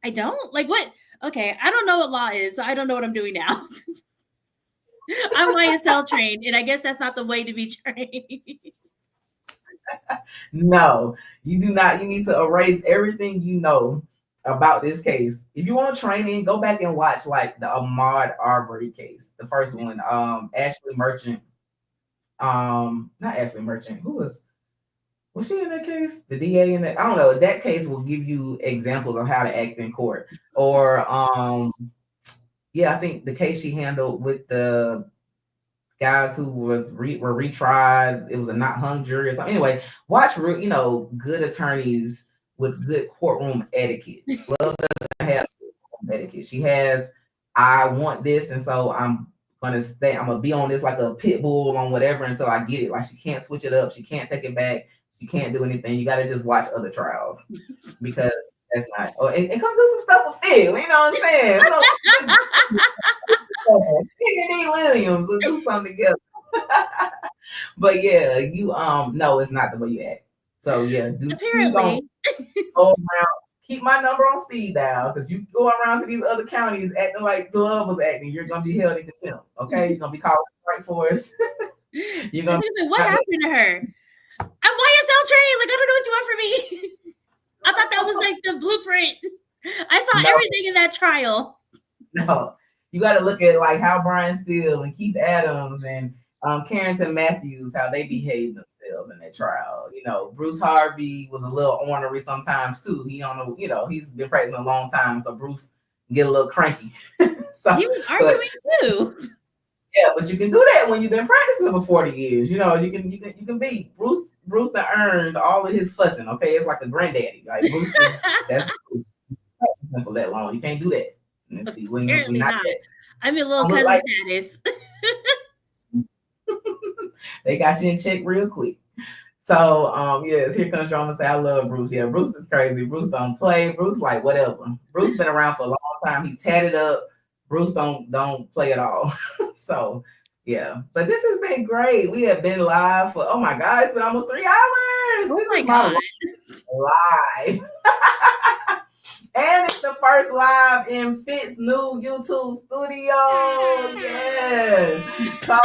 I don't? Like what? Okay, I don't know what law is, so I don't know what I'm doing now. I'm YSL trained, and I guess that's not the way to be trained. No, you do not. You need to erase everything you know about this case. If you want training, go back and watch like the Ahmaud Arbery case, the first one. Ashley Merchant. Not Ashley Merchant. Who was she in that case? The DA in that? I don't know. That case will give you examples of how to act in court. Or I think the case she handled with the guys who were retried. It was a not hung jury or something. Anyway, watch good attorneys with good courtroom etiquette. Love doesn't have etiquette. She has, I want this, and so I'm gonna be on this like a pit bull on whatever until I get it. Like she can't switch it up, she can't take it back, she can't do anything. You gotta just watch other trials because that's not. And come do some stuff with Phil. You know what I'm saying? Williams, we'll do something together. But yeah, you no, it's not the way you act. So yeah, apparently don't go around. Keep my number on speed dial because you go around to these other counties acting like Love was acting, you're gonna be held in contempt. Okay, you're gonna be called right for us. You're gonna. What happened to her? I'm YSL trained. Like I don't know what you want from me. I thought that was like the blueprint. I saw everything in that trial. No. You got to look at like how Brian Steele and Keith Adams and Carrington Matthews, how they behaved themselves in that trial. Bruce Harvey was a little ornery sometimes too. He's been practicing a long time, so Bruce get a little cranky. So he was arguing too. Yeah, but you can do that when you've been practicing for 40 years. You can beat Bruce. Bruce that earned all of his fussing. Okay, it's like a granddaddy. Like Bruce, that's practicing for that long. You can't do that. Apparently not. I'm a little cousin status. They got you in check real quick. So yes, here comes Drama say I love Bruce. Yeah, Bruce is crazy. Bruce don't play. Bruce like whatever. Bruce been around for a long time. He tatted up. Bruce don't play at all. So yeah, but this has been great. We have been live for oh my god, it's been almost 3 hours. Oh my god, live. And it's the first first live in Fit's new YouTube studio. Yeah. So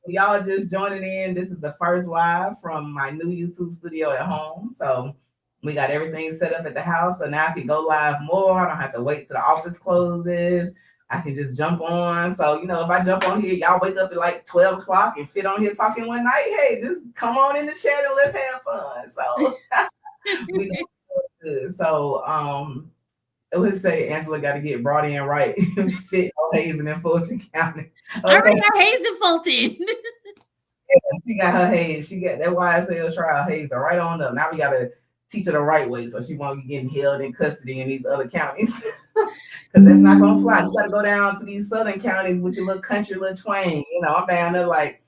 y'all just joining in. This is the first live from my new YouTube studio at home. So we got everything set up at the house. So now I can go live more. I don't have to wait till the office closes. I can just jump on. So, if I jump on here, y'all wake up at like 12 o'clock and fit on here talking one night. Hey, just come on in the chat and let's have fun. So we gonna do good. So it would say Angela got to get brought in right. Fit on Hazen in Fulton County. Okay. I already got Hazen Fulton. She got her Haze. She got that YSL trial Hazen right on up. Now we got to teach her the right way so she won't be getting held in custody in these other counties. Because that's not going to fly. You got to go down to these southern counties with your little country, little twang. I'm down there like,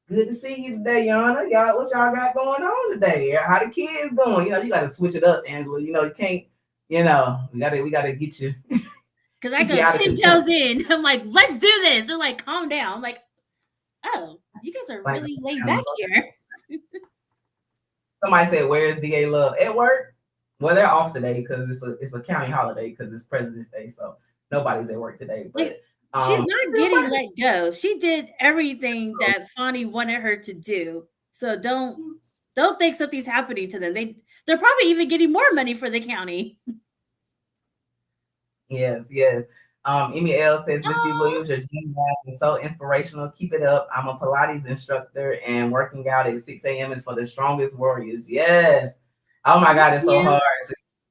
good to see you today, Yana. Y'all, what y'all got going on today? How the kids doing? You got to switch it up, Angela. You can't, we got to get you. Because I go 10 toes in. I'm like, let's do this. They're like, calm down. I'm like, oh, you guys are really laid back here. Somebody said, where's DA Love? At work? Well, they're off today because it's a county holiday because it's President's Day. So nobody's at work today. But she's not getting let go. She did everything that Fonnie wanted her to do. So don't think something's happening to them. They're probably even getting more money for the county. Yes. Amy L says, Miss D. Williams, your gym badge is so inspirational. Keep it up. I'm a Pilates instructor and working out at 6 a.m. is for the strongest warriors. Yes. Oh my God, it's so hard.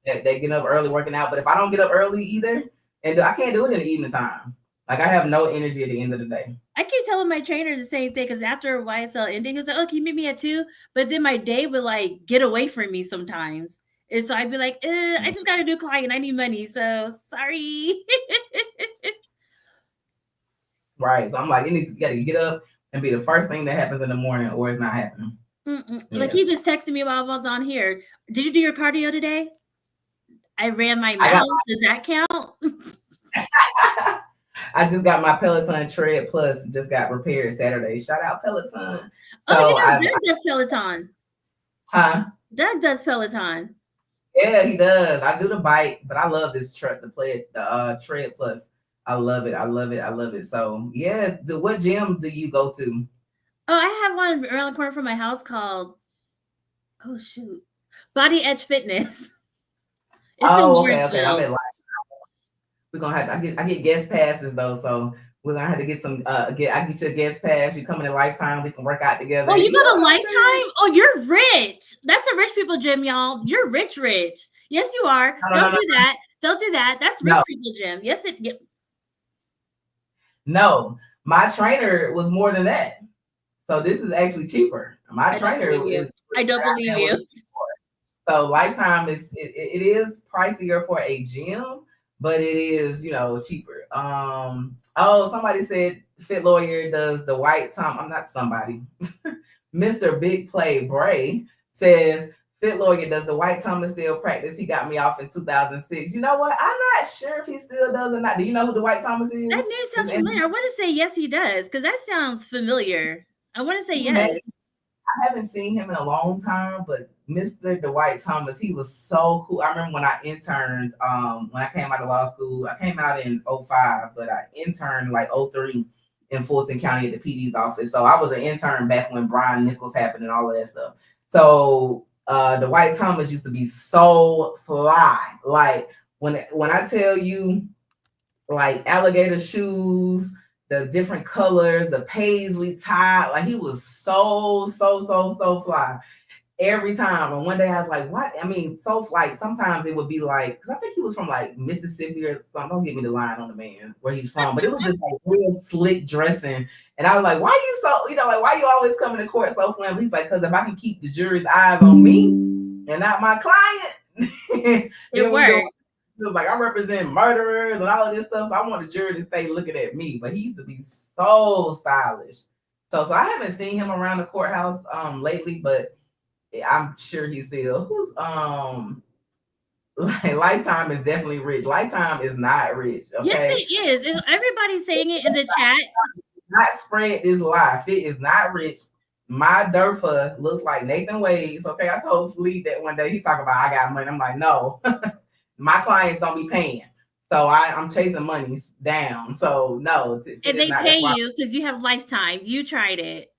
They get up early working out. But if I don't get up early either, and I can't do it in the evening time. Like I have no energy at the end of the day. I keep telling my trainer the same thing because after YSL ending, he was like, oh, can you meet me at 2? But then my day would like get away from me sometimes. And so I'd be like, I just got a new client. I need money. So sorry. Right. So I'm like, you got to get up and be the first thing that happens in the morning or it's not happening. Yeah. Like he just texted me while I was on here. Did you do your cardio today? I ran my mouth. Does that count? I just got my Peloton Tread Plus. Just got repaired Saturday. Shout out Peloton. Doug does Peloton. Huh? Doug does Peloton. Yeah, he does. I do the bike, but I love this truck, the Tread Plus. I love it. So yes, what gym do you go to? Oh, I have one around the corner from my house called Body Edge Fitness. It's in okay. I'm in we're gonna have I get guest passes though, so we're gonna have to get some I get you a guest pass. You come in Lifetime, we can work out together. Oh, you go to Lifetime? Oh, you're rich. That's a rich people gym, y'all. You're rich. Yes, you are. Don't do that. Don't do that. That's rich people gym. Yes, No, my trainer was more than that. So this is actually cheaper. My trainer is. I don't believe you. So Lifetime is it is pricier for a gym, but it is cheaper. Somebody said Fit Lawyer does the white Tom. I'm not somebody. Mr. Big Play Bray says Fit Lawyer does the white Thomas still practice. He got me off in 2006. You know what? I'm not sure if he still does or not. Do you know who the white Thomas is? That name sounds familiar. I want to say yes, he does, because that sounds familiar. I want to say yes. I haven't seen him in a long time, but Mr. Dwight Thomas, he was so cool. I remember when I interned, when I came out of law school, I came out in 05, but I interned like 03 in Fulton County at the PD's office. So I was an intern back when Brian Nichols happened and all of that stuff. So Dwight Thomas used to be so fly. Like when I tell you, like alligator shoes, the different colors, the paisley tie, like he was so fly every time. And one day I was like, what? I mean, so like sometimes it would be like, because I think he was from like Mississippi or something. Don't give me the line on the man where he's from, but it was just like real slick dressing. And I was like, why you so, like, why you always coming to court so flamboyant? He's like, because if I can keep the jury's eyes on me and not my client, it works. It was like I represent murderers and all of this stuff, so I want the jury to stay looking at me. But he used to be so stylish. So I haven't seen him around the courthouse lately, but I'm sure he's still. Who's like Lifetime is definitely rich. Lifetime is not rich. Okay? Yes, it is. Is everybody saying it in the chat? Not spread this lie. It is not rich. My Durfa looks like Nathan Wade's. Okay, I told Fleet that one day. He talked about I got money. I'm like, no. my clients don't be paying. So I'm chasing money down. So no, and they pay you because you have lifetime. You tried it.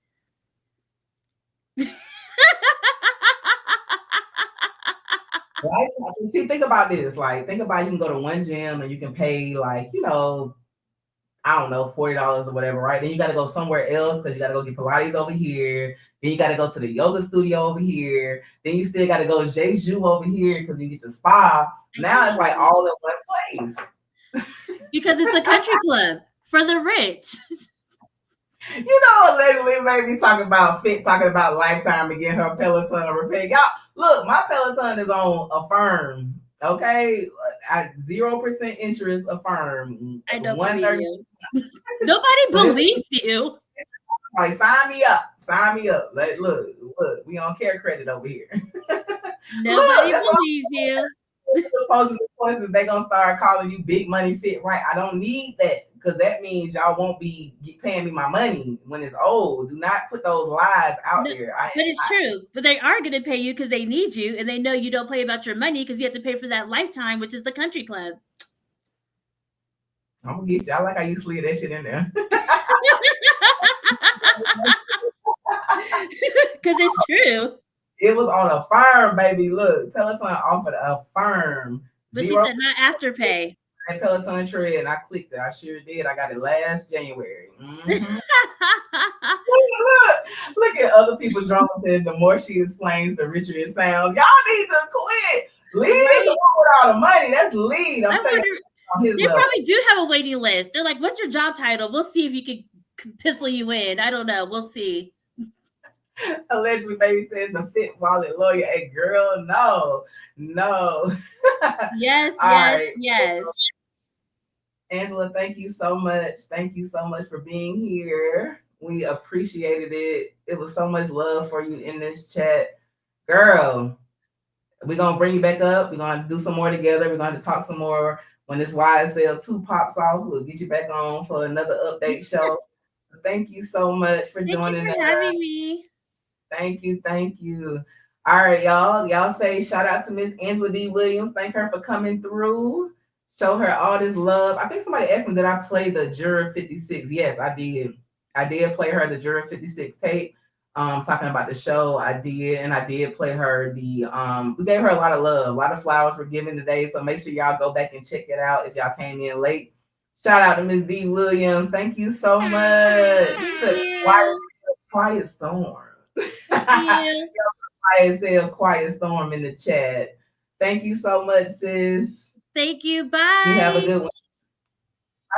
Lifetime. See, think about this. Like, think about you can go to one gym and you can pay like, you know, I don't know, $40 or whatever, right? Then you got to go somewhere else because you got to go get Pilates over here. Then you got to go to the yoga studio over here. Then you still got to go Jeju over here because you get your spa. Now it's like all in one place. Because it's a country club for the rich. You know, allegedly made me talking about Lifetime and get her Peloton repaired. Y'all, look, my Peloton is on Affirmed. Okay, 0% interest Affirmed. I don't believe you. Nobody believes you. Like, sign me up. Like, look, we on care credit over here. Nobody believes you. They gonna start calling you Big Money Fit, right? I don't need that because that means y'all won't be paying me my money when it's old. Do not put those lies out there. But it's true. But they are going to pay you because they need you, and they know you don't play about your money because you have to pay for that Lifetime, which is the country club. I'm gonna get you. I like how you slid that shit in there. Because it's true. It was on Affirmed, baby. Look, Peloton offered Affirmed. But she said not Afterpay. That Peloton tread, and I clicked it. I sure did. I got it last January. Mm-hmm. look at other people's drama says the more she explains, the richer it sounds. Y'all need to quit. Lead is the one with all the money. That's lead. I'm telling you. They probably do have a waiting list. They're like, what's your job title? We'll see if you can pencil you in. I don't know. We'll see. Allegedly, baby says the fit wallet lawyer. Hey, girl, no. Yes. Angela, thank you so much. Thank you so much for being here. We appreciated it. It was so much love for you in this chat. Girl, we're going to bring you back up. We're going to do some more together. We're going to talk some more. When this YSL 2 pops off, we'll get you back on for another update show. Thank you so much for joining us. Thank you for having me. Thank you. All right, y'all. Y'all say shout out to Miss Angela D. Williams. Thank her for coming through. Show her all this love. I think somebody asked me, did I play the Juror 56? Yes, I did. I did play her the Juror 56 tape. Talking about the show. I did, and I did play her the we gave her a lot of love. A lot of flowers were given today. So make sure y'all go back and check it out if y'all came in late. Shout out to Miss D. Williams. Thank you so much. Quiet Storm. YSL Quiet Storm in the chat. Thank you so much, sis. Thank you. Bye. You have a good one.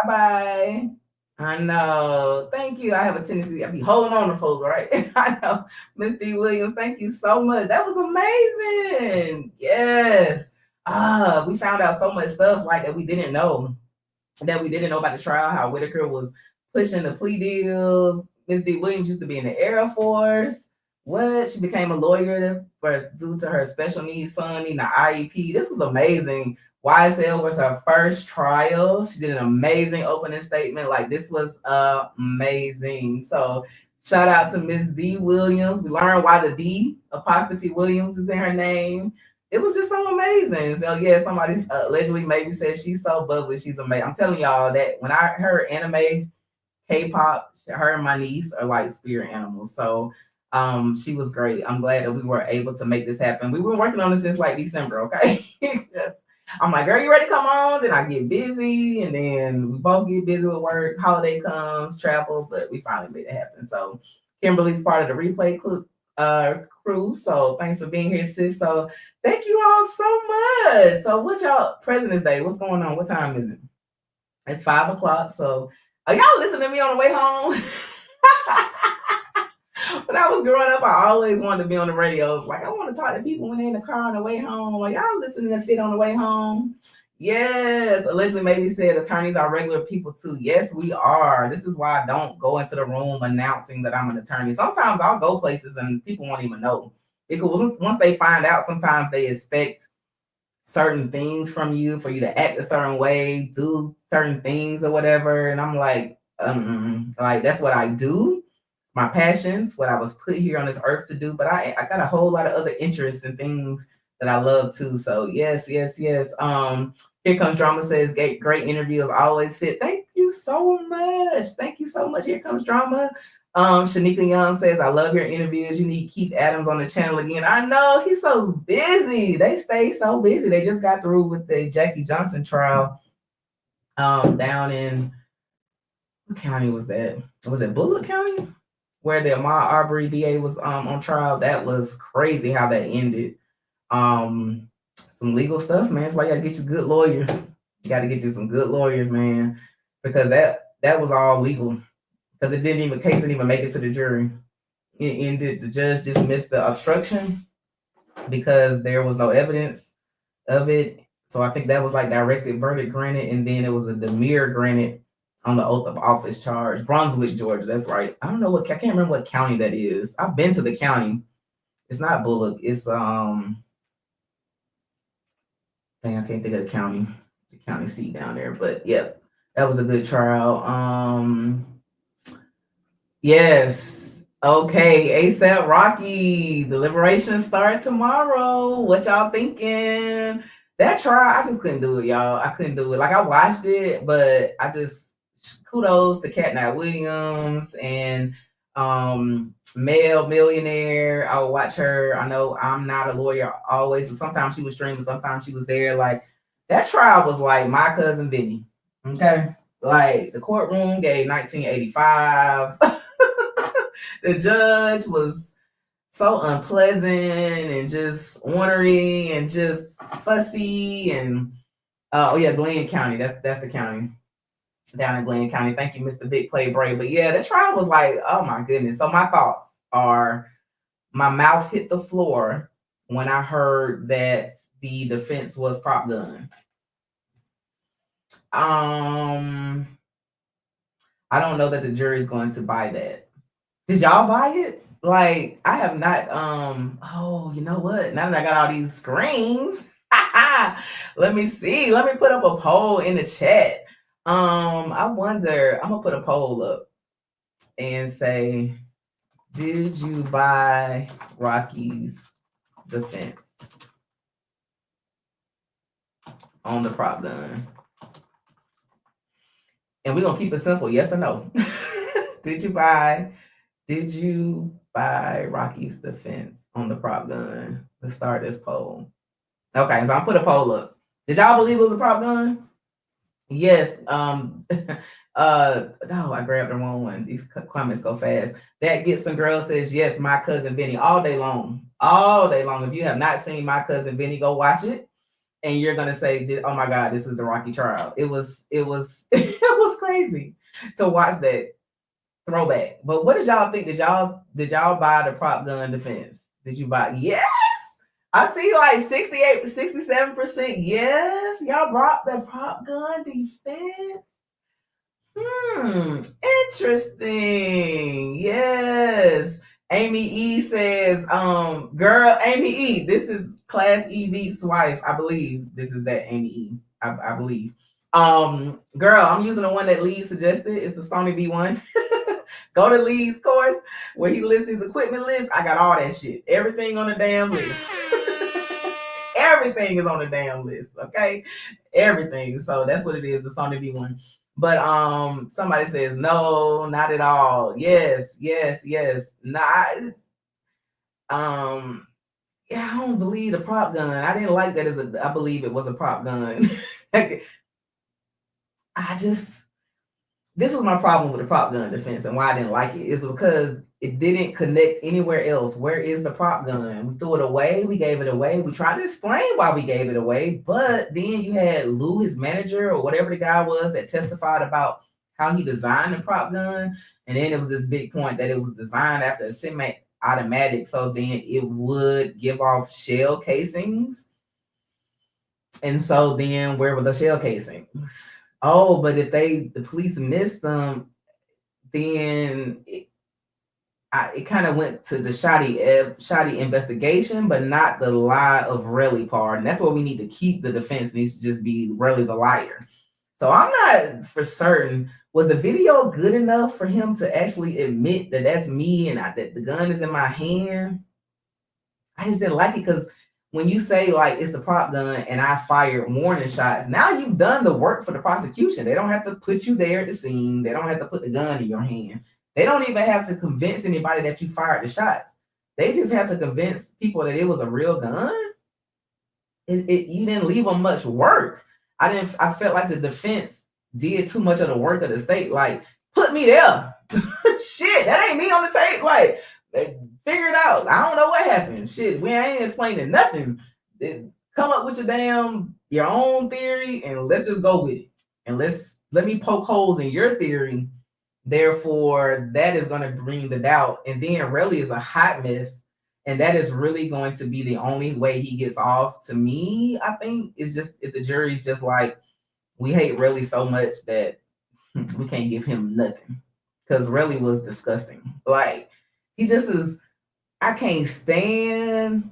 Bye-bye. I know. Thank you. I have a tendency. I be holding on to folks, right? I know. Miss D. Williams, thank you so much. That was amazing. Yes. We found out so much stuff like that we didn't know. That we didn't know about the trial, how Whitaker was pushing the plea deals. Miss D. Williams used to be in the Air Force. What? She became a lawyer due to her special needs son needing an IEP. This was amazing. YSL was her first trial. She did an amazing opening statement. Like, this was amazing. So shout out to Miss D. Williams. We learned why the D apostrophe Williams is in her name. It was just so amazing. So yeah, somebody allegedly maybe said she's so bubbly. She's amazing. I'm telling y'all that when I heard anime, K-pop, her and my niece are like spirit animals. So she was great. I'm glad that we were able to make this happen. We were working on this since like December, okay? Yes. I'm like, girl, you ready to come on? Then I get busy, and then we both get busy with work. Holiday comes, travel, but we finally made it happen. So Kimberly's part of the replay crew. So thanks for being here, sis. So thank you all so much. So what's y'all President's Day? What's going on? What time is it? It's 5 o'clock. So are y'all listening to me on the way home? When I was growing up, I always wanted to be on the radio. Like, I want to talk to people when they're in the car on the way home. Like, y'all listening to Fit on the way home? Yes. Allegedly maybe said attorneys are regular people too. Yes, we are. This is why I don't go into the room announcing that I'm an attorney. Sometimes I'll go places and people won't even know. Because once they find out, sometimes they expect certain things from you, for you to act a certain way, do certain things or whatever. And I'm like that's what I do. My passions, what I was put here on this earth to do, but I got a whole lot of other interests and things that I love too. So yes. Here Comes Drama says, great interview as always, Fit. Thank you so much. Thank you so much. Here Comes Drama. Shanika Young says, I love your interviews. You need Keith Adams on the channel again. I know, he's so busy. They stay so busy. They just got through with the Jackie Johnson trial down in, what county was that? Was it Bullock County? Where the Ahmaud Arbery DA was on trial. That was crazy how that ended. Some legal stuff, man. That's why you gotta get you good lawyers. You gotta get you some good lawyers, man, because that was all legal. Because case didn't even make it to the jury. It ended. The judge dismissed the obstruction because there was no evidence of it. So I think that was like directed verdict granted, and then it was a demurrer granted on the oath of office charge. Brunswick, Georgia. That's right. I can't remember what county that is. I've been to the county. It's not Bullock. It's I can't think of the county seat down there. But yep, that was a good trial. Yes. Okay. ASAP Rocky. Deliberations start tomorrow. What y'all thinking? That trial, I just couldn't do it, y'all. I couldn't do it. Like, I watched it, but I just, kudos to Cat Williams and Male Millionaire. I would watch her. I know I'm not a lawyer always, but sometimes she was streaming, sometimes she was there. Like, that trial was like My Cousin Vinny. Okay? Like, the courtroom gave 1985. The judge was so unpleasant and just ornery and just fussy and Glenn County. That's the county down in Glenn County. Thank you, Mr. Big Play Brave. But yeah, the trial was like, oh my goodness. So my thoughts are, my mouth hit the floor when I heard that the defense was prop gun. I don't know that the jury is going to buy that. Did y'all buy it? Like, I have not. Oh, you know what? Now that I got all these screens, let me see. Let me put up a poll in the chat. I wonder. I'm gonna put a poll up and say, did you buy Rocky's defense on the prop gun? And we're gonna keep it simple. Yes or no? Did you buy Rocky's defense on the prop gun? Let's start this poll. Okay, so I'll put a poll up. Did y'all believe it was a prop gun? Yes. I grabbed the wrong one. These comments go fast. That Gibson girl says, yes, My Cousin Vinny, all day long. All day long. If you have not seen My Cousin Vinny, go watch it. And you're gonna say, oh my God, this is the Rocky trial. It was it was crazy to watch that throwback. But what did y'all think? Did y'all buy the prop gun defense? Did you buy? Yes. I see like 68, 67%. Yes, y'all brought the prop gun defense. Interesting. Yes. Amy E says, girl, Amy E, this is Class E Beats' wife. I believe this is that Amy E. I believe. Girl, I'm using the one that Lee suggested. It's the Sony B1. Go to Lee's course where he lists his equipment list. I got all that shit. Everything on the damn list. Everything is on the damn list. Okay. Everything. So that's what it is, the Sony B1. But somebody says no, not at all. Yes. Not yeah, I don't believe the prop gun. I didn't like that I believe it was a prop gun. This was my problem with the prop gun defense and why I didn't like it, is because it didn't connect anywhere else. Where is the prop gun? We threw it away. We gave it away. We tried to explain why we gave it away, but then you had Lou, his manager, or whatever the guy was, that testified about how he designed the prop gun. And then it was this big point that it was designed after a semi-automatic, so then it would give off shell casings. And so then where were the shell casings? Oh, but if the police missed them, then it kind of went to the shoddy investigation, but not the lie of Relly part. And that's what we need to keep. The defense needs to just be Relly's a liar. So I'm not for certain. Was the video good enough for him to actually admit that that's me and that the gun is in my hand? I just didn't like it because when you say like it's the prop gun and I fired warning shots, now you've done the work for the prosecution. They don't have to put you there at the scene. They don't have to put the gun in your hand. They don't even have to convince anybody that you fired the shots. They just have to convince people that it was a real gun. You didn't leave them much work. I felt like the defense did too much of the work of the state. Like, put me there. Shit, that ain't me on the tape. Like, figure it out. I don't know what happened. Shit, we ain't explaining nothing. Come up with your own theory and let's just go with it. And let me poke holes in your theory. Therefore, that is going to bring the doubt. And then Relly is a hot mess. And that is really going to be the only way he gets off. To me, I think it's just if the jury's just like, we hate Relly so much that we can't give him nothing. Because Relly was disgusting. Like, he just is, I can't stand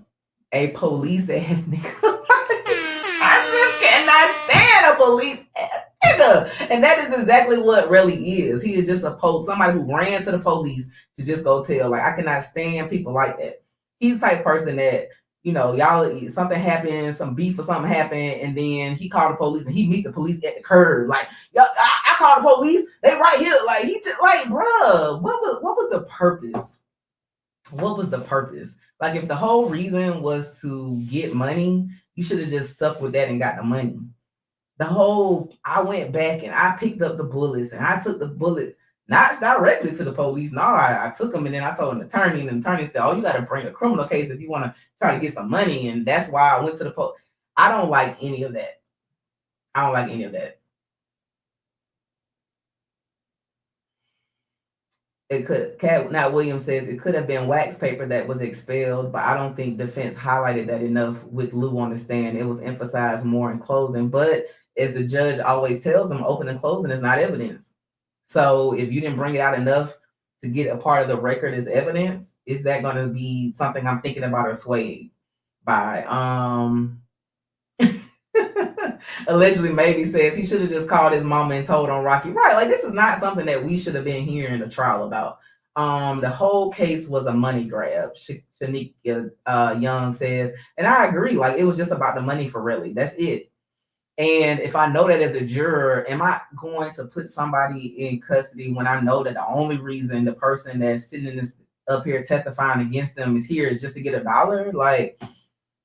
a police ass nigga. I just cannot stand a police ass nigga. And that is exactly what Relly is. He is just somebody who ran to the police to just go tell. Like, I cannot stand people like that. He's the type of person that, y'all, something happened, some beef or something happened, and then he called the police and he meet the police at the curb. Like, I called the police, they right here. Like, he just like, bruh, what was the purpose? What was the purpose? Like, if the whole reason was to get money, you should have just stuck with that and got the money. I went back and I picked up the bullets and I took the bullets. Not directly to the police. No, I took them and then I told an attorney, and the attorney said, oh, you got to bring a criminal case if you want to try to get some money. And that's why I went to the police. I don't like any of that. It could, Cat Williams says it could have been wax paper that was expelled, but I don't think defense highlighted that enough with Lou on the stand. It was emphasized more in closing. But as the judge always tells them, open and closing is not evidence. So if you didn't bring it out enough to get a part of the record as evidence, is that going to be something I'm thinking about or swayed by? Allegedly, maybe says he should have just called his mama and told on Rocky. Right, like this is not something that we should have been hearing a trial about. The whole case was a money grab. Shanika Young says, and I agree. Like it was just about the money for Relly. That's it. And if I know that as a juror, am I going to put somebody in custody when I know that the only reason the person that's sitting in this up here testifying against them is here is just to get $1? Like,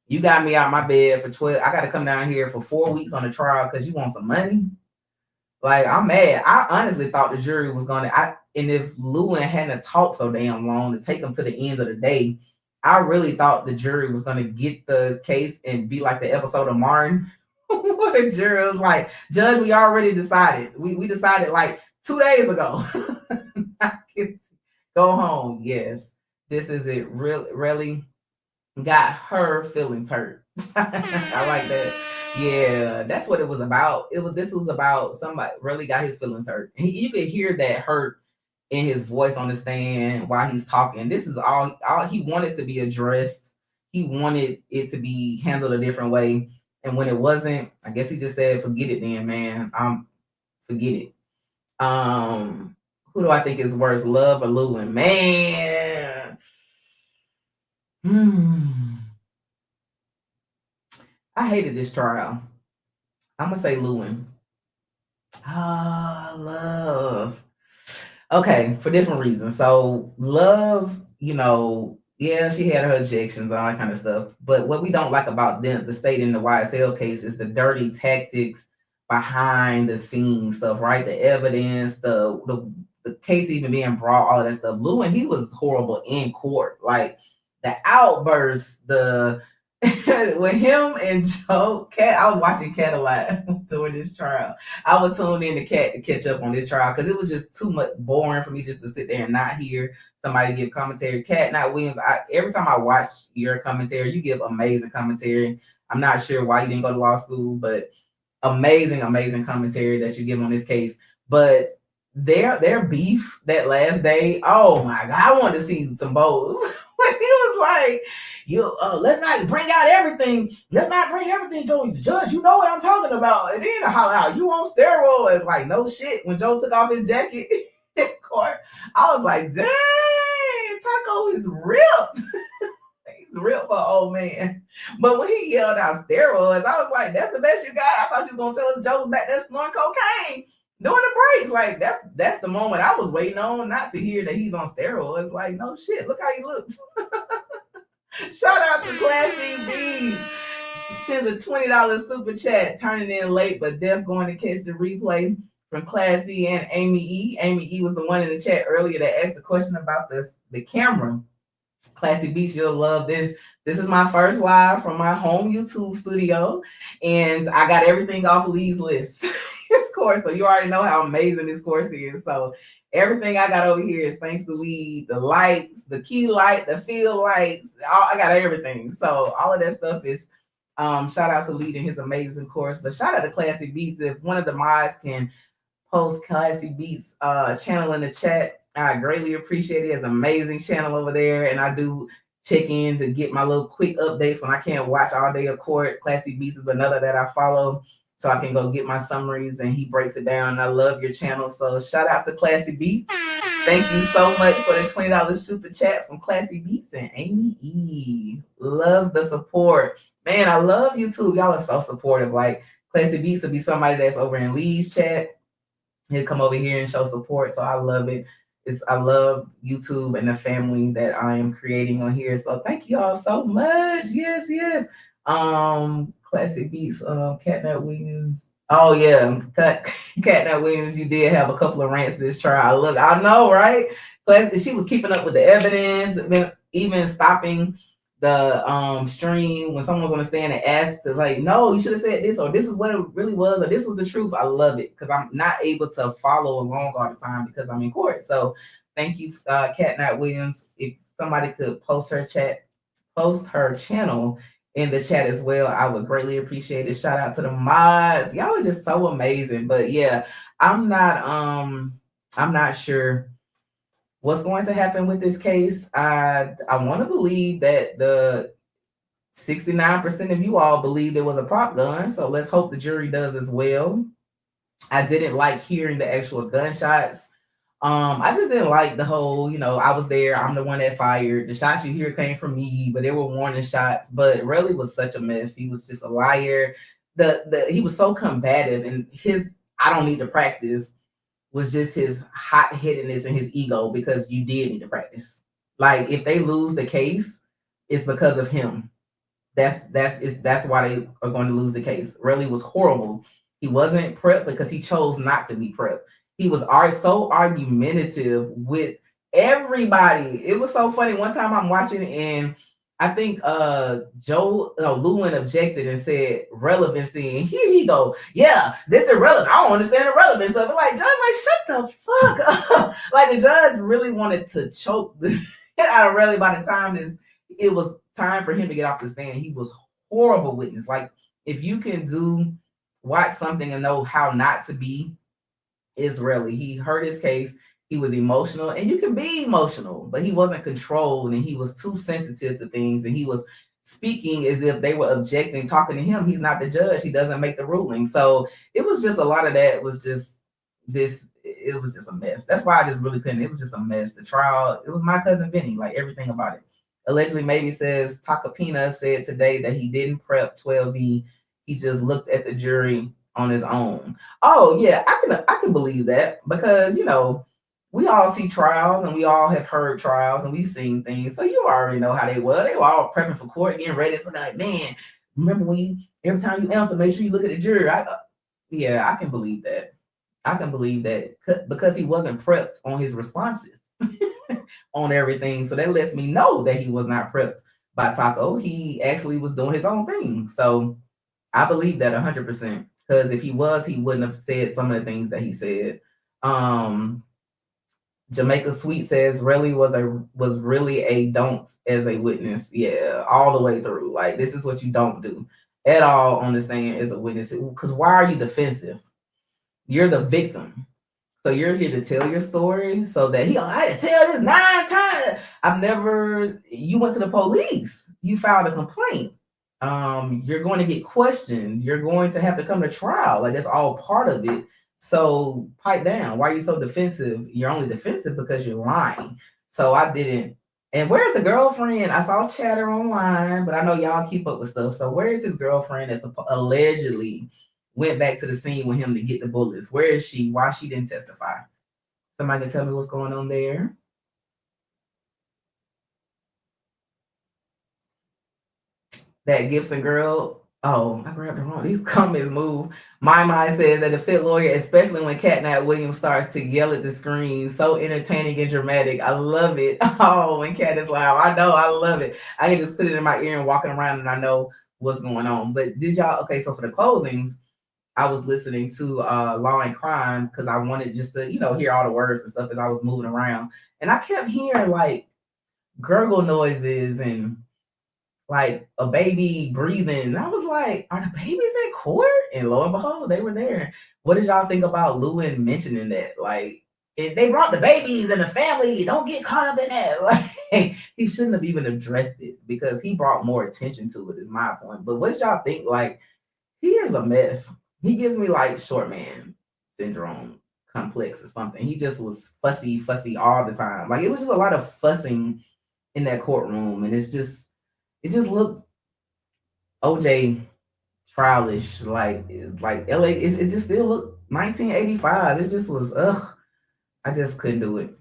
you got me out my bed for 12. I got to come down here for 4 weeks on the trial because you want some money. Like, I'm mad. I honestly thought the jury was going to, and if Lewin hadn't talked so damn long to take him to the end of the day, I really thought the jury was going to get the case and be like the episode of Martin. The jury was like, Judge, we already decided. We decided like 2 days ago. Go home. Yes, this is it. Really got her feelings hurt. I like that. Yeah, that's what it was about. This was about somebody really got his feelings hurt. And you could hear that hurt in his voice on the stand while he's talking. This is all he wanted to be addressed. He wanted it to be handled a different way. And when it wasn't, I guess he just said, forget it then, man. Forget it. Who do I think is worse, Love or Lewin? Man. I hated this trial. I'm gonna say Lewin. Love. Okay, for different reasons. So Love, yeah, she had her objections, all that kind of stuff. But what we don't like about the state in the YSL case is the dirty tactics behind the scenes stuff, right? The evidence, the case even being brought, all of that stuff. Lewin, he was horrible in court. Like the outbursts, with him and Joe, Cat, I was watching Cat a lot during this trial. I would tune in to Cat to catch up on this trial because it was just too much boring for me just to sit there and not hear somebody give commentary. Cat, not Williams, every time I watch your commentary, you give amazing commentary. I'm not sure why you didn't go to law school, but amazing commentary that you give on this case. But their beef that last day, oh my God, I wanted to see some bowls. He was like, let's not bring out everything. Let's not bring everything, Joe. Judge, you know what I'm talking about. And then holler out, you on steroids. Like, no shit. When Joe took off his jacket in court, I was like, dang, Taco is ripped. He's real for an old man. But when he yelled out steroids, I was like, that's the best you got? I thought you was gonna tell us Joe was back there snorting cocaine during the breaks. Like that's the moment I was waiting on, not to hear that he's on steroids. Like, no shit, look how he looks. Shout out to Classy Bees. Sends a $20 super chat, turning in late, but Def going to catch the replay from Classy and Amy E. Amy E was the one in the chat earlier that asked the question about the camera. Classy Beach, you'll love this. This is my first live from my home YouTube studio, and I got everything off Lee's list. This course, so you already know how amazing this course is. So everything I got over here is thanks to Lee. The lights, the key light, the field lights, I got everything. So all of that stuff is shout out to Lee and his amazing course. But shout out to Classy Beats. If one of the mods can post Classy Beats channel in the chat, I greatly appreciate it. It's an amazing channel over there, and I do check in to get my little quick updates when I can't watch all day of court. Classy Beats is another that I follow, so I can go get my summaries, and he breaks it down. I love your channel, so shout out to Classy Beats. Thank you so much for the $20 super chat from Classy Beats and Amy E. Love the support. Man, I love YouTube. Y'all are so supportive. Like, Classy Beats will be somebody that's over in Lee's chat. He'll come over here and show support, so I love it. I love YouTube and the family that I am creating on here. So thank you all so much. Yes, yes. Classy Beats, Catnut Williams. Oh yeah, Catnut Williams, you did have a couple of rants this trial. I know, right? But she was keeping up with the evidence, even stopping the stream when someone's on the stand and asked to, like, no, you should have said this, or this is what it really was, or this was the truth. I love it because I'm not able to follow along all the time because I'm in court. So thank you, Catnut Williams. If somebody could post her channel in the chat as well, I would greatly appreciate it. Shout out to the mods. Y'all are just so amazing. But yeah, I'm not sure what's going to happen with this case. I want to believe that the 69% of you all believe there was a prop gun, so let's hope the jury does as well. I didn't like hearing the actual gunshots. I just didn't like the whole, I was there, I'm the one that fired. The shots you hear came from me, but they were warning shots. But really was such a mess. He was just a liar. He was so combative, and his I don't need to practice was just his hot-headedness and his ego, because you did need to practice. Like, if they lose the case, it's because of him. That's why they are going to lose the case. Really was horrible. He wasn't prepped because he chose not to be prepped. He was so argumentative with everybody. It was so funny. One time I'm watching, and I think Lewin objected and said relevancy, and here he go, yeah, this is irrelevant. I don't understand the relevance of it. Like, judge, like, shut the fuck up. Like, the judge really wanted to choke the shit out of Relly. By the time it was time for him to get off the stand, he was horrible witness. Like, if you can watch something and know how not to be, is Relly. He heard his case. He was emotional, and you can be emotional, but he wasn't controlled, and he was too sensitive to things, and he was speaking as if they were objecting, talking to him. He's not the judge. He doesn't make the ruling. So it was just a lot of that was just this. It was just a mess. That's why I just really couldn't. It was just a mess. The trial, it was my cousin Vinny, like everything about it. Allegedly, maybe says Takapina said today that he didn't prep 12B. He just looked at the jury on his own. Oh yeah, I can believe that, because we all see trials, and we all have heard trials, and we've seen things. So you already know how they were. They were all prepping for court, getting ready. So like, man, remember every time you answer, make sure you look at the jury. I can believe that. I can believe that because he wasn't prepped on his responses on everything. So that lets me know that he was not prepped by Taco. He actually was doing his own thing. So I believe that 100%. Because if he was, he wouldn't have said some of the things that he said. Jamaica Sweet says Relly was really a don't as a witness. Yeah, all the way through. Like, this is what you don't do at all on the stand as a witness. Because why are you defensive? You're the victim. So you're here to tell your story so that I had to tell this 9 times. You went to the police. You filed a complaint. You're going to get questions. You're going to have to come to trial. Like, that's all part of it. So pipe down. Why are you so defensive? You're only defensive because you're lying. So I didn't And where's the girlfriend? I saw chatter online, but I know y'all keep up with stuff. So where is his girlfriend that's allegedly went back to the scene with him to get the bullets? Where is she? Why she didn't testify? Somebody can tell me what's going on there. That Gibson girl. Oh, I grabbed the wrong. These comments move. My mind says that the fit lawyer, especially when Catnap Williams starts to yell at the screen, so entertaining and dramatic. I love it. Oh, when Cat is loud. I know, I love it. I can just put it in my ear and walking around and I know what's going on. But did y'all, okay, so for the closings, I was listening to Law and Crime because I wanted just to, hear all the words and stuff as I was moving around. And I kept hearing like gurgle noises and like a baby breathing. And I was like, are the babies in court? And lo and behold, they were there. What did y'all think about Lewin mentioning that? Like, if they brought the babies and the family, don't get caught up in that. Like, he shouldn't have even addressed it because he brought more attention to it, is my point. But what did y'all think? Like, he is a mess. He gives me like short man syndrome complex or something. He just was fussy all the time. Like, it was just a lot of fussing in that courtroom. And it just looked OJ trialish, like LA. It just still looked 1985. It just was I just couldn't do it.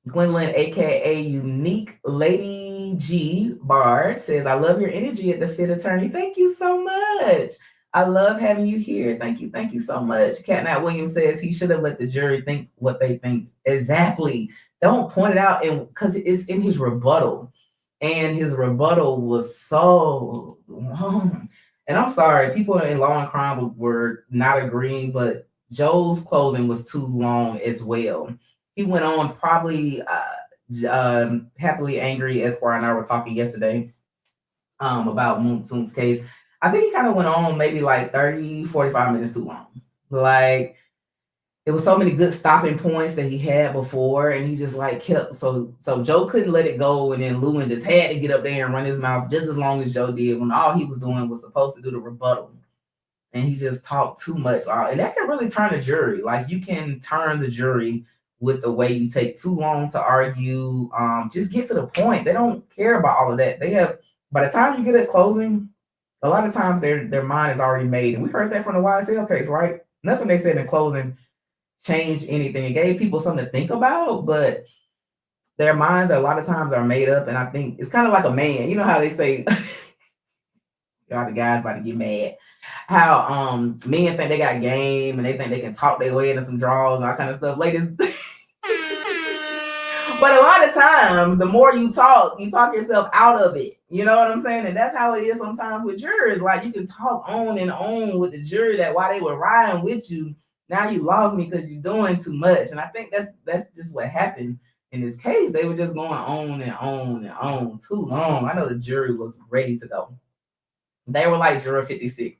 Gwendolyn, aka Unique Lady G Bard, says, I love your energy at the Fit Attorney. Thank you so much. I love having you here. Thank you so much. Catnap Williams says he should have let the jury think what they think. Exactly. Don't point it out because it's in his rebuttal. And his rebuttal was so long. And I'm sorry, people in Law and Crime were not agreeing, but Joe's closing was too long as well. He went on probably Happily Angry Esquire and I were talking yesterday about Moonsoon's case. I think he kind of went on maybe like 30, 45 minutes too long. Like, there was so many good stopping points that he had before, and he just like kept so Joe couldn't let it go, and then Lewin just had to get up there and run his mouth just as long as Joe did when all he was doing was supposed to do the rebuttal, and he just talked too much, and that can really turn the jury. Like, you can turn the jury with the way you take too long to argue. Just get to the point. They don't care about all of that. They have, by the time you get at closing, a lot of times their mind is already made, and we heard that from the YSL case, right? Nothing they said in closing changed anything. It gave people something to think about, but their minds a lot of times are made up. And I think it's kind of like a man. You know how they say, y'all the guys about to get mad, how men think they got game and they think they can talk their way into some draws and all kind of stuff. Ladies, but a lot of times, the more you talk yourself out of it. You know what I'm saying? And that's how it is sometimes with jurors. Like, you can talk on and on with the jury that while they were riding with you, now you lost me because you're doing too much. And I think that's just what happened in this case. They were just going on and on and on too long. I know the jury was ready to go. They were like juror 56,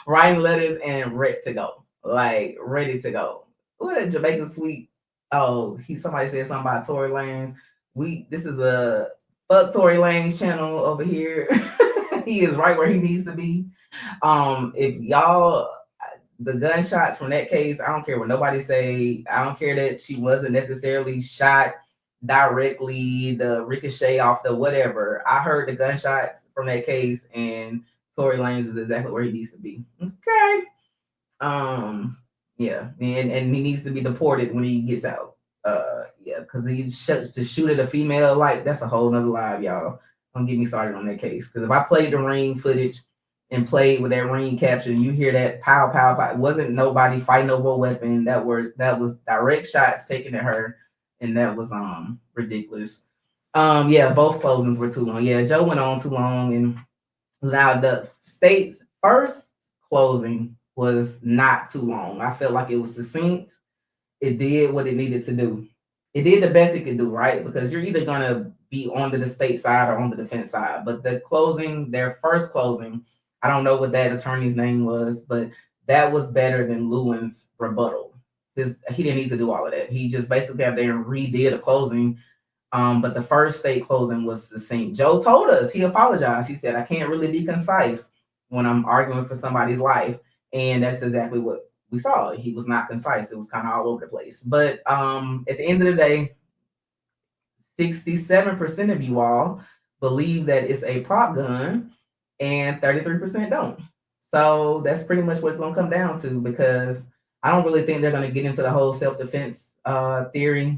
writing letters and ready to go. Like, ready to go. What, Jamaica Sweet? Oh, somebody said something about Tory Lanez. This is a fuck Tory Lanez channel over here. He is right where he needs to be. If y'all, the gunshots from that case, I don't care what nobody say. I don't care that she wasn't necessarily shot directly, the ricochet off the whatever. I heard the gunshots from that case, and Tory Lanez is exactly where he needs to be. Okay. Yeah, and he needs to be deported when he gets out. Yeah, because to shoot at a female, like, that's a whole nother live, y'all. Don't get me started on that case. Because if I played the ring footage and played with that ring caption, you hear that pow, pow, pow. It wasn't nobody fighting over a weapon. That was direct shots taken at her, and that was ridiculous. Yeah, both closings were too long. Yeah, Joe went on too long, and now the state's first closing was not too long. I felt like it was succinct. It did what it needed to do. It did the best it could do, right? Because you're either gonna be on the state side or on the defense side. But the closing, their first closing, I don't know what that attorney's name was, but that was better than Lewin's rebuttal. He didn't need to do all of that. He just basically got there and redid a closing. But the first state closing was succinct. Joe told us, he apologized. He said, I can't really be concise when I'm arguing for somebody's life. And that's exactly what we saw. He was not concise. It was kind of all over the place. But at the end of the day, 67% of you all believe that it's a prop gun, and 33% don't. So that's pretty much what it's going to come down to, because I don't really think they're going to get into the whole self-defense theory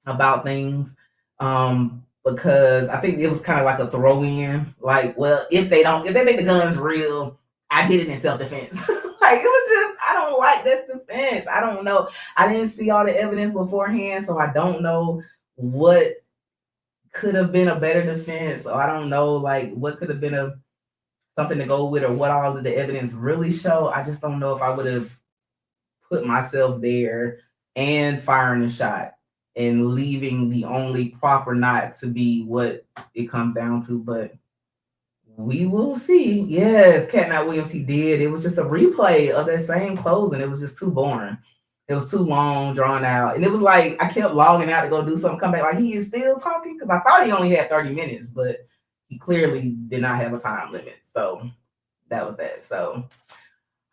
about things, because I think it was kind of like a throw-in. Like, well, if they think the gun's real, I did it in self-defense. Like, it was just, I don't like this defense. I don't know. I didn't see all the evidence beforehand, so I don't know what could have been a better defense, or I don't know, like, what could have been something to go with, or what all of the evidence really show. I just don't know if I would have put myself there and firing a shot and leaving the only proper knot to be what it comes down to. But we will see. Yes, Cat Williams, he did. It was just a replay of that same closing. It was just too boring. It was too long, drawn out. And it was like, I kept logging out to go do something, come back, like, he is still talking? Because I thought he only had 30 minutes, but he clearly did not have a time limit. So that was that. So,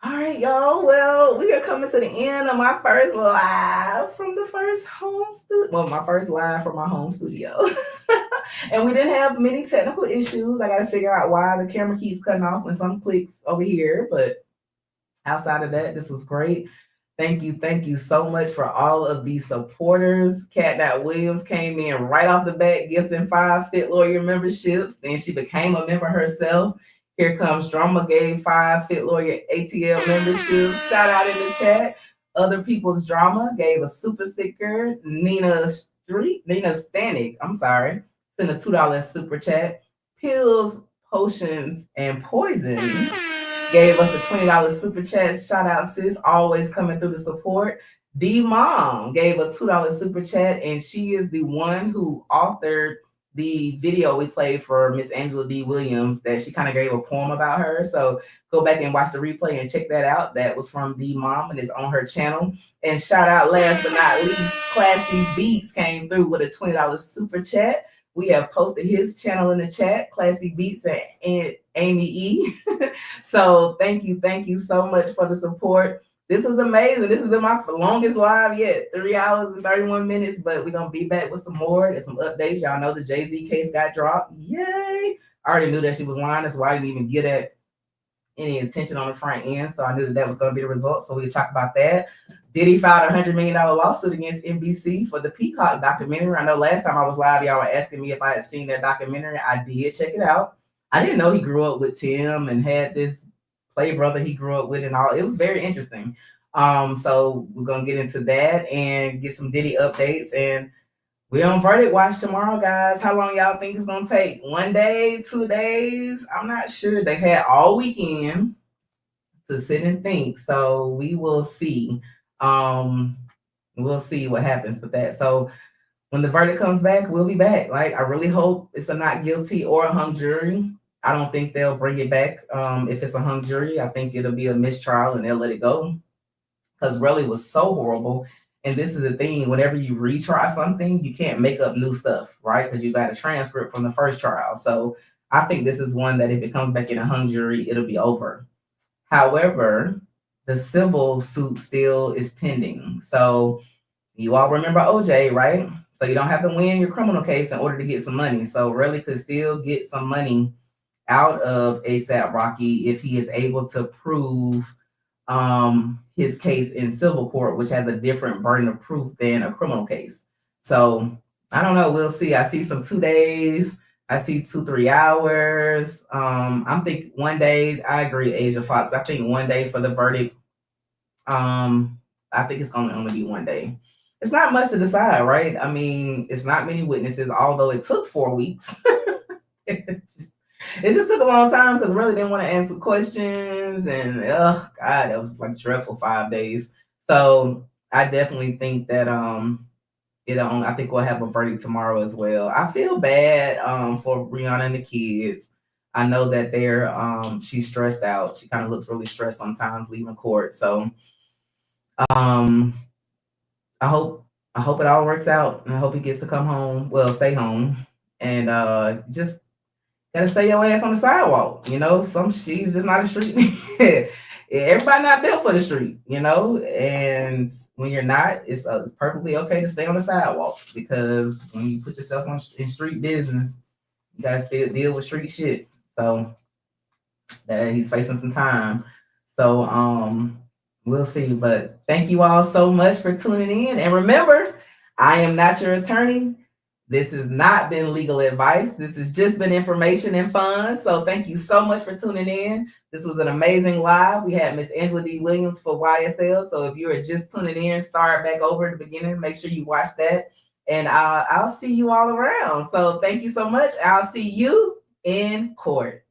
all right, y'all. Well, we are coming to the end of my first live from the first home studio. Well, my first live from my home studio. And we didn't have many technical issues. I got to figure out why the camera keeps cutting off when some clicks over here. But outside of that, this was great. Thank you so much for all of these supporters. Cat Williams came in right off the bat, gifting 5 Fit Lawyer memberships. Then she became a member herself. Here comes Drama, gave 5 Fit Lawyer ATL memberships. Shout out in the chat. Other People's Drama gave a super sticker. Nina Stanek, I'm sorry, sent a $2 super chat. Pills, Potions, and Poison gave us a $20 super chat. Shout out, sis, always coming through the support. D Mom gave a $2 super chat, and she is the one who authored the video we played for Miss Angela D. Williams, that she kind of gave a poem about her. So go back and watch the replay and check that out. That was from D Mom, and it's on her channel. And shout out, last but not least, Classy Beats came through with a $20 super chat. We have posted his channel in the chat, Classy Beats and Amy E. So thank you so much for the support. This is amazing. This has been my longest live yet, 3 hours and 31 minutes, but we're going to be back with some more and some updates. Y'all know the Jay-Z case got dropped. Yay. I already knew that she was lying. That's why I didn't even get at any attention on the front end. So I knew that was going to be the result. So we'll talk about that. Diddy filed a $100 million lawsuit against NBC for the Peacock documentary. I know last time I was live, y'all were asking me if I had seen that documentary. I did check it out. I didn't know he grew up with Tim and had this play brother he grew up with and all. It was very interesting. So we're going to get into that and get some Diddy updates. And we're on verdict watch tomorrow, guys. How long y'all think it's going to take? 1 day, 2 days? I'm not sure. They had all weekend to sit and think. So we will see. We'll see what happens with that. So when the verdict comes back, we'll be back. Like, I really hope it's a not guilty or a hung jury. I don't think they'll bring it back if it's a hung jury. I think it'll be a mistrial and they'll let it go, because Relly was so horrible. And this is the thing, whenever you retry something, you can't make up new stuff, right? Because you got a transcript from the first trial. So I think this is one that if it comes back in a hung jury, it'll be over. However, the civil suit still is pending. So you all remember OJ, right? So you don't have to win your criminal case in order to get some money. So Relly could still get some money out of ASAP Rocky if he is able to prove his case in civil court, which has a different burden of proof than a criminal case. So I don't know. We'll see. I see some 2 days. I see 2-3 hours. I'm thinking 1 day. I agree, Asia Fox. I think 1 day for the verdict. I think it's going to only be 1 day. It's not much to decide, right? I mean, it's not many witnesses, although it took 4 weeks. It just took a long time because really didn't want to answer questions, and oh God, it was like dreadful 5 days. So I definitely think that I think we'll have a verdict tomorrow as well. I feel bad for Rihanna and the kids. I know that she's stressed out. She kind of looks really stressed sometimes leaving court. So I hope it all works out, and I hope he gets to come home. Well, stay home, and just gotta stay your ass on the sidewalk. You know, she's just not a street. everybody not built for the street, you know. And when you're not, it's perfectly okay to stay on the sidewalk, because when you put yourself in street business, you gotta still deal with street shit. So that he's facing some time. So we'll see. But thank you all so much for tuning in. And remember, I am not your attorney. This has not been legal advice. This has just been information and fun. So thank you so much for tuning in. This was an amazing live. We had Miss Angela D'Williams for YSL. So if you are just tuning in, start back over at the beginning. Make sure you watch that. And I'll see you all around. So thank you so much. I'll see you in court.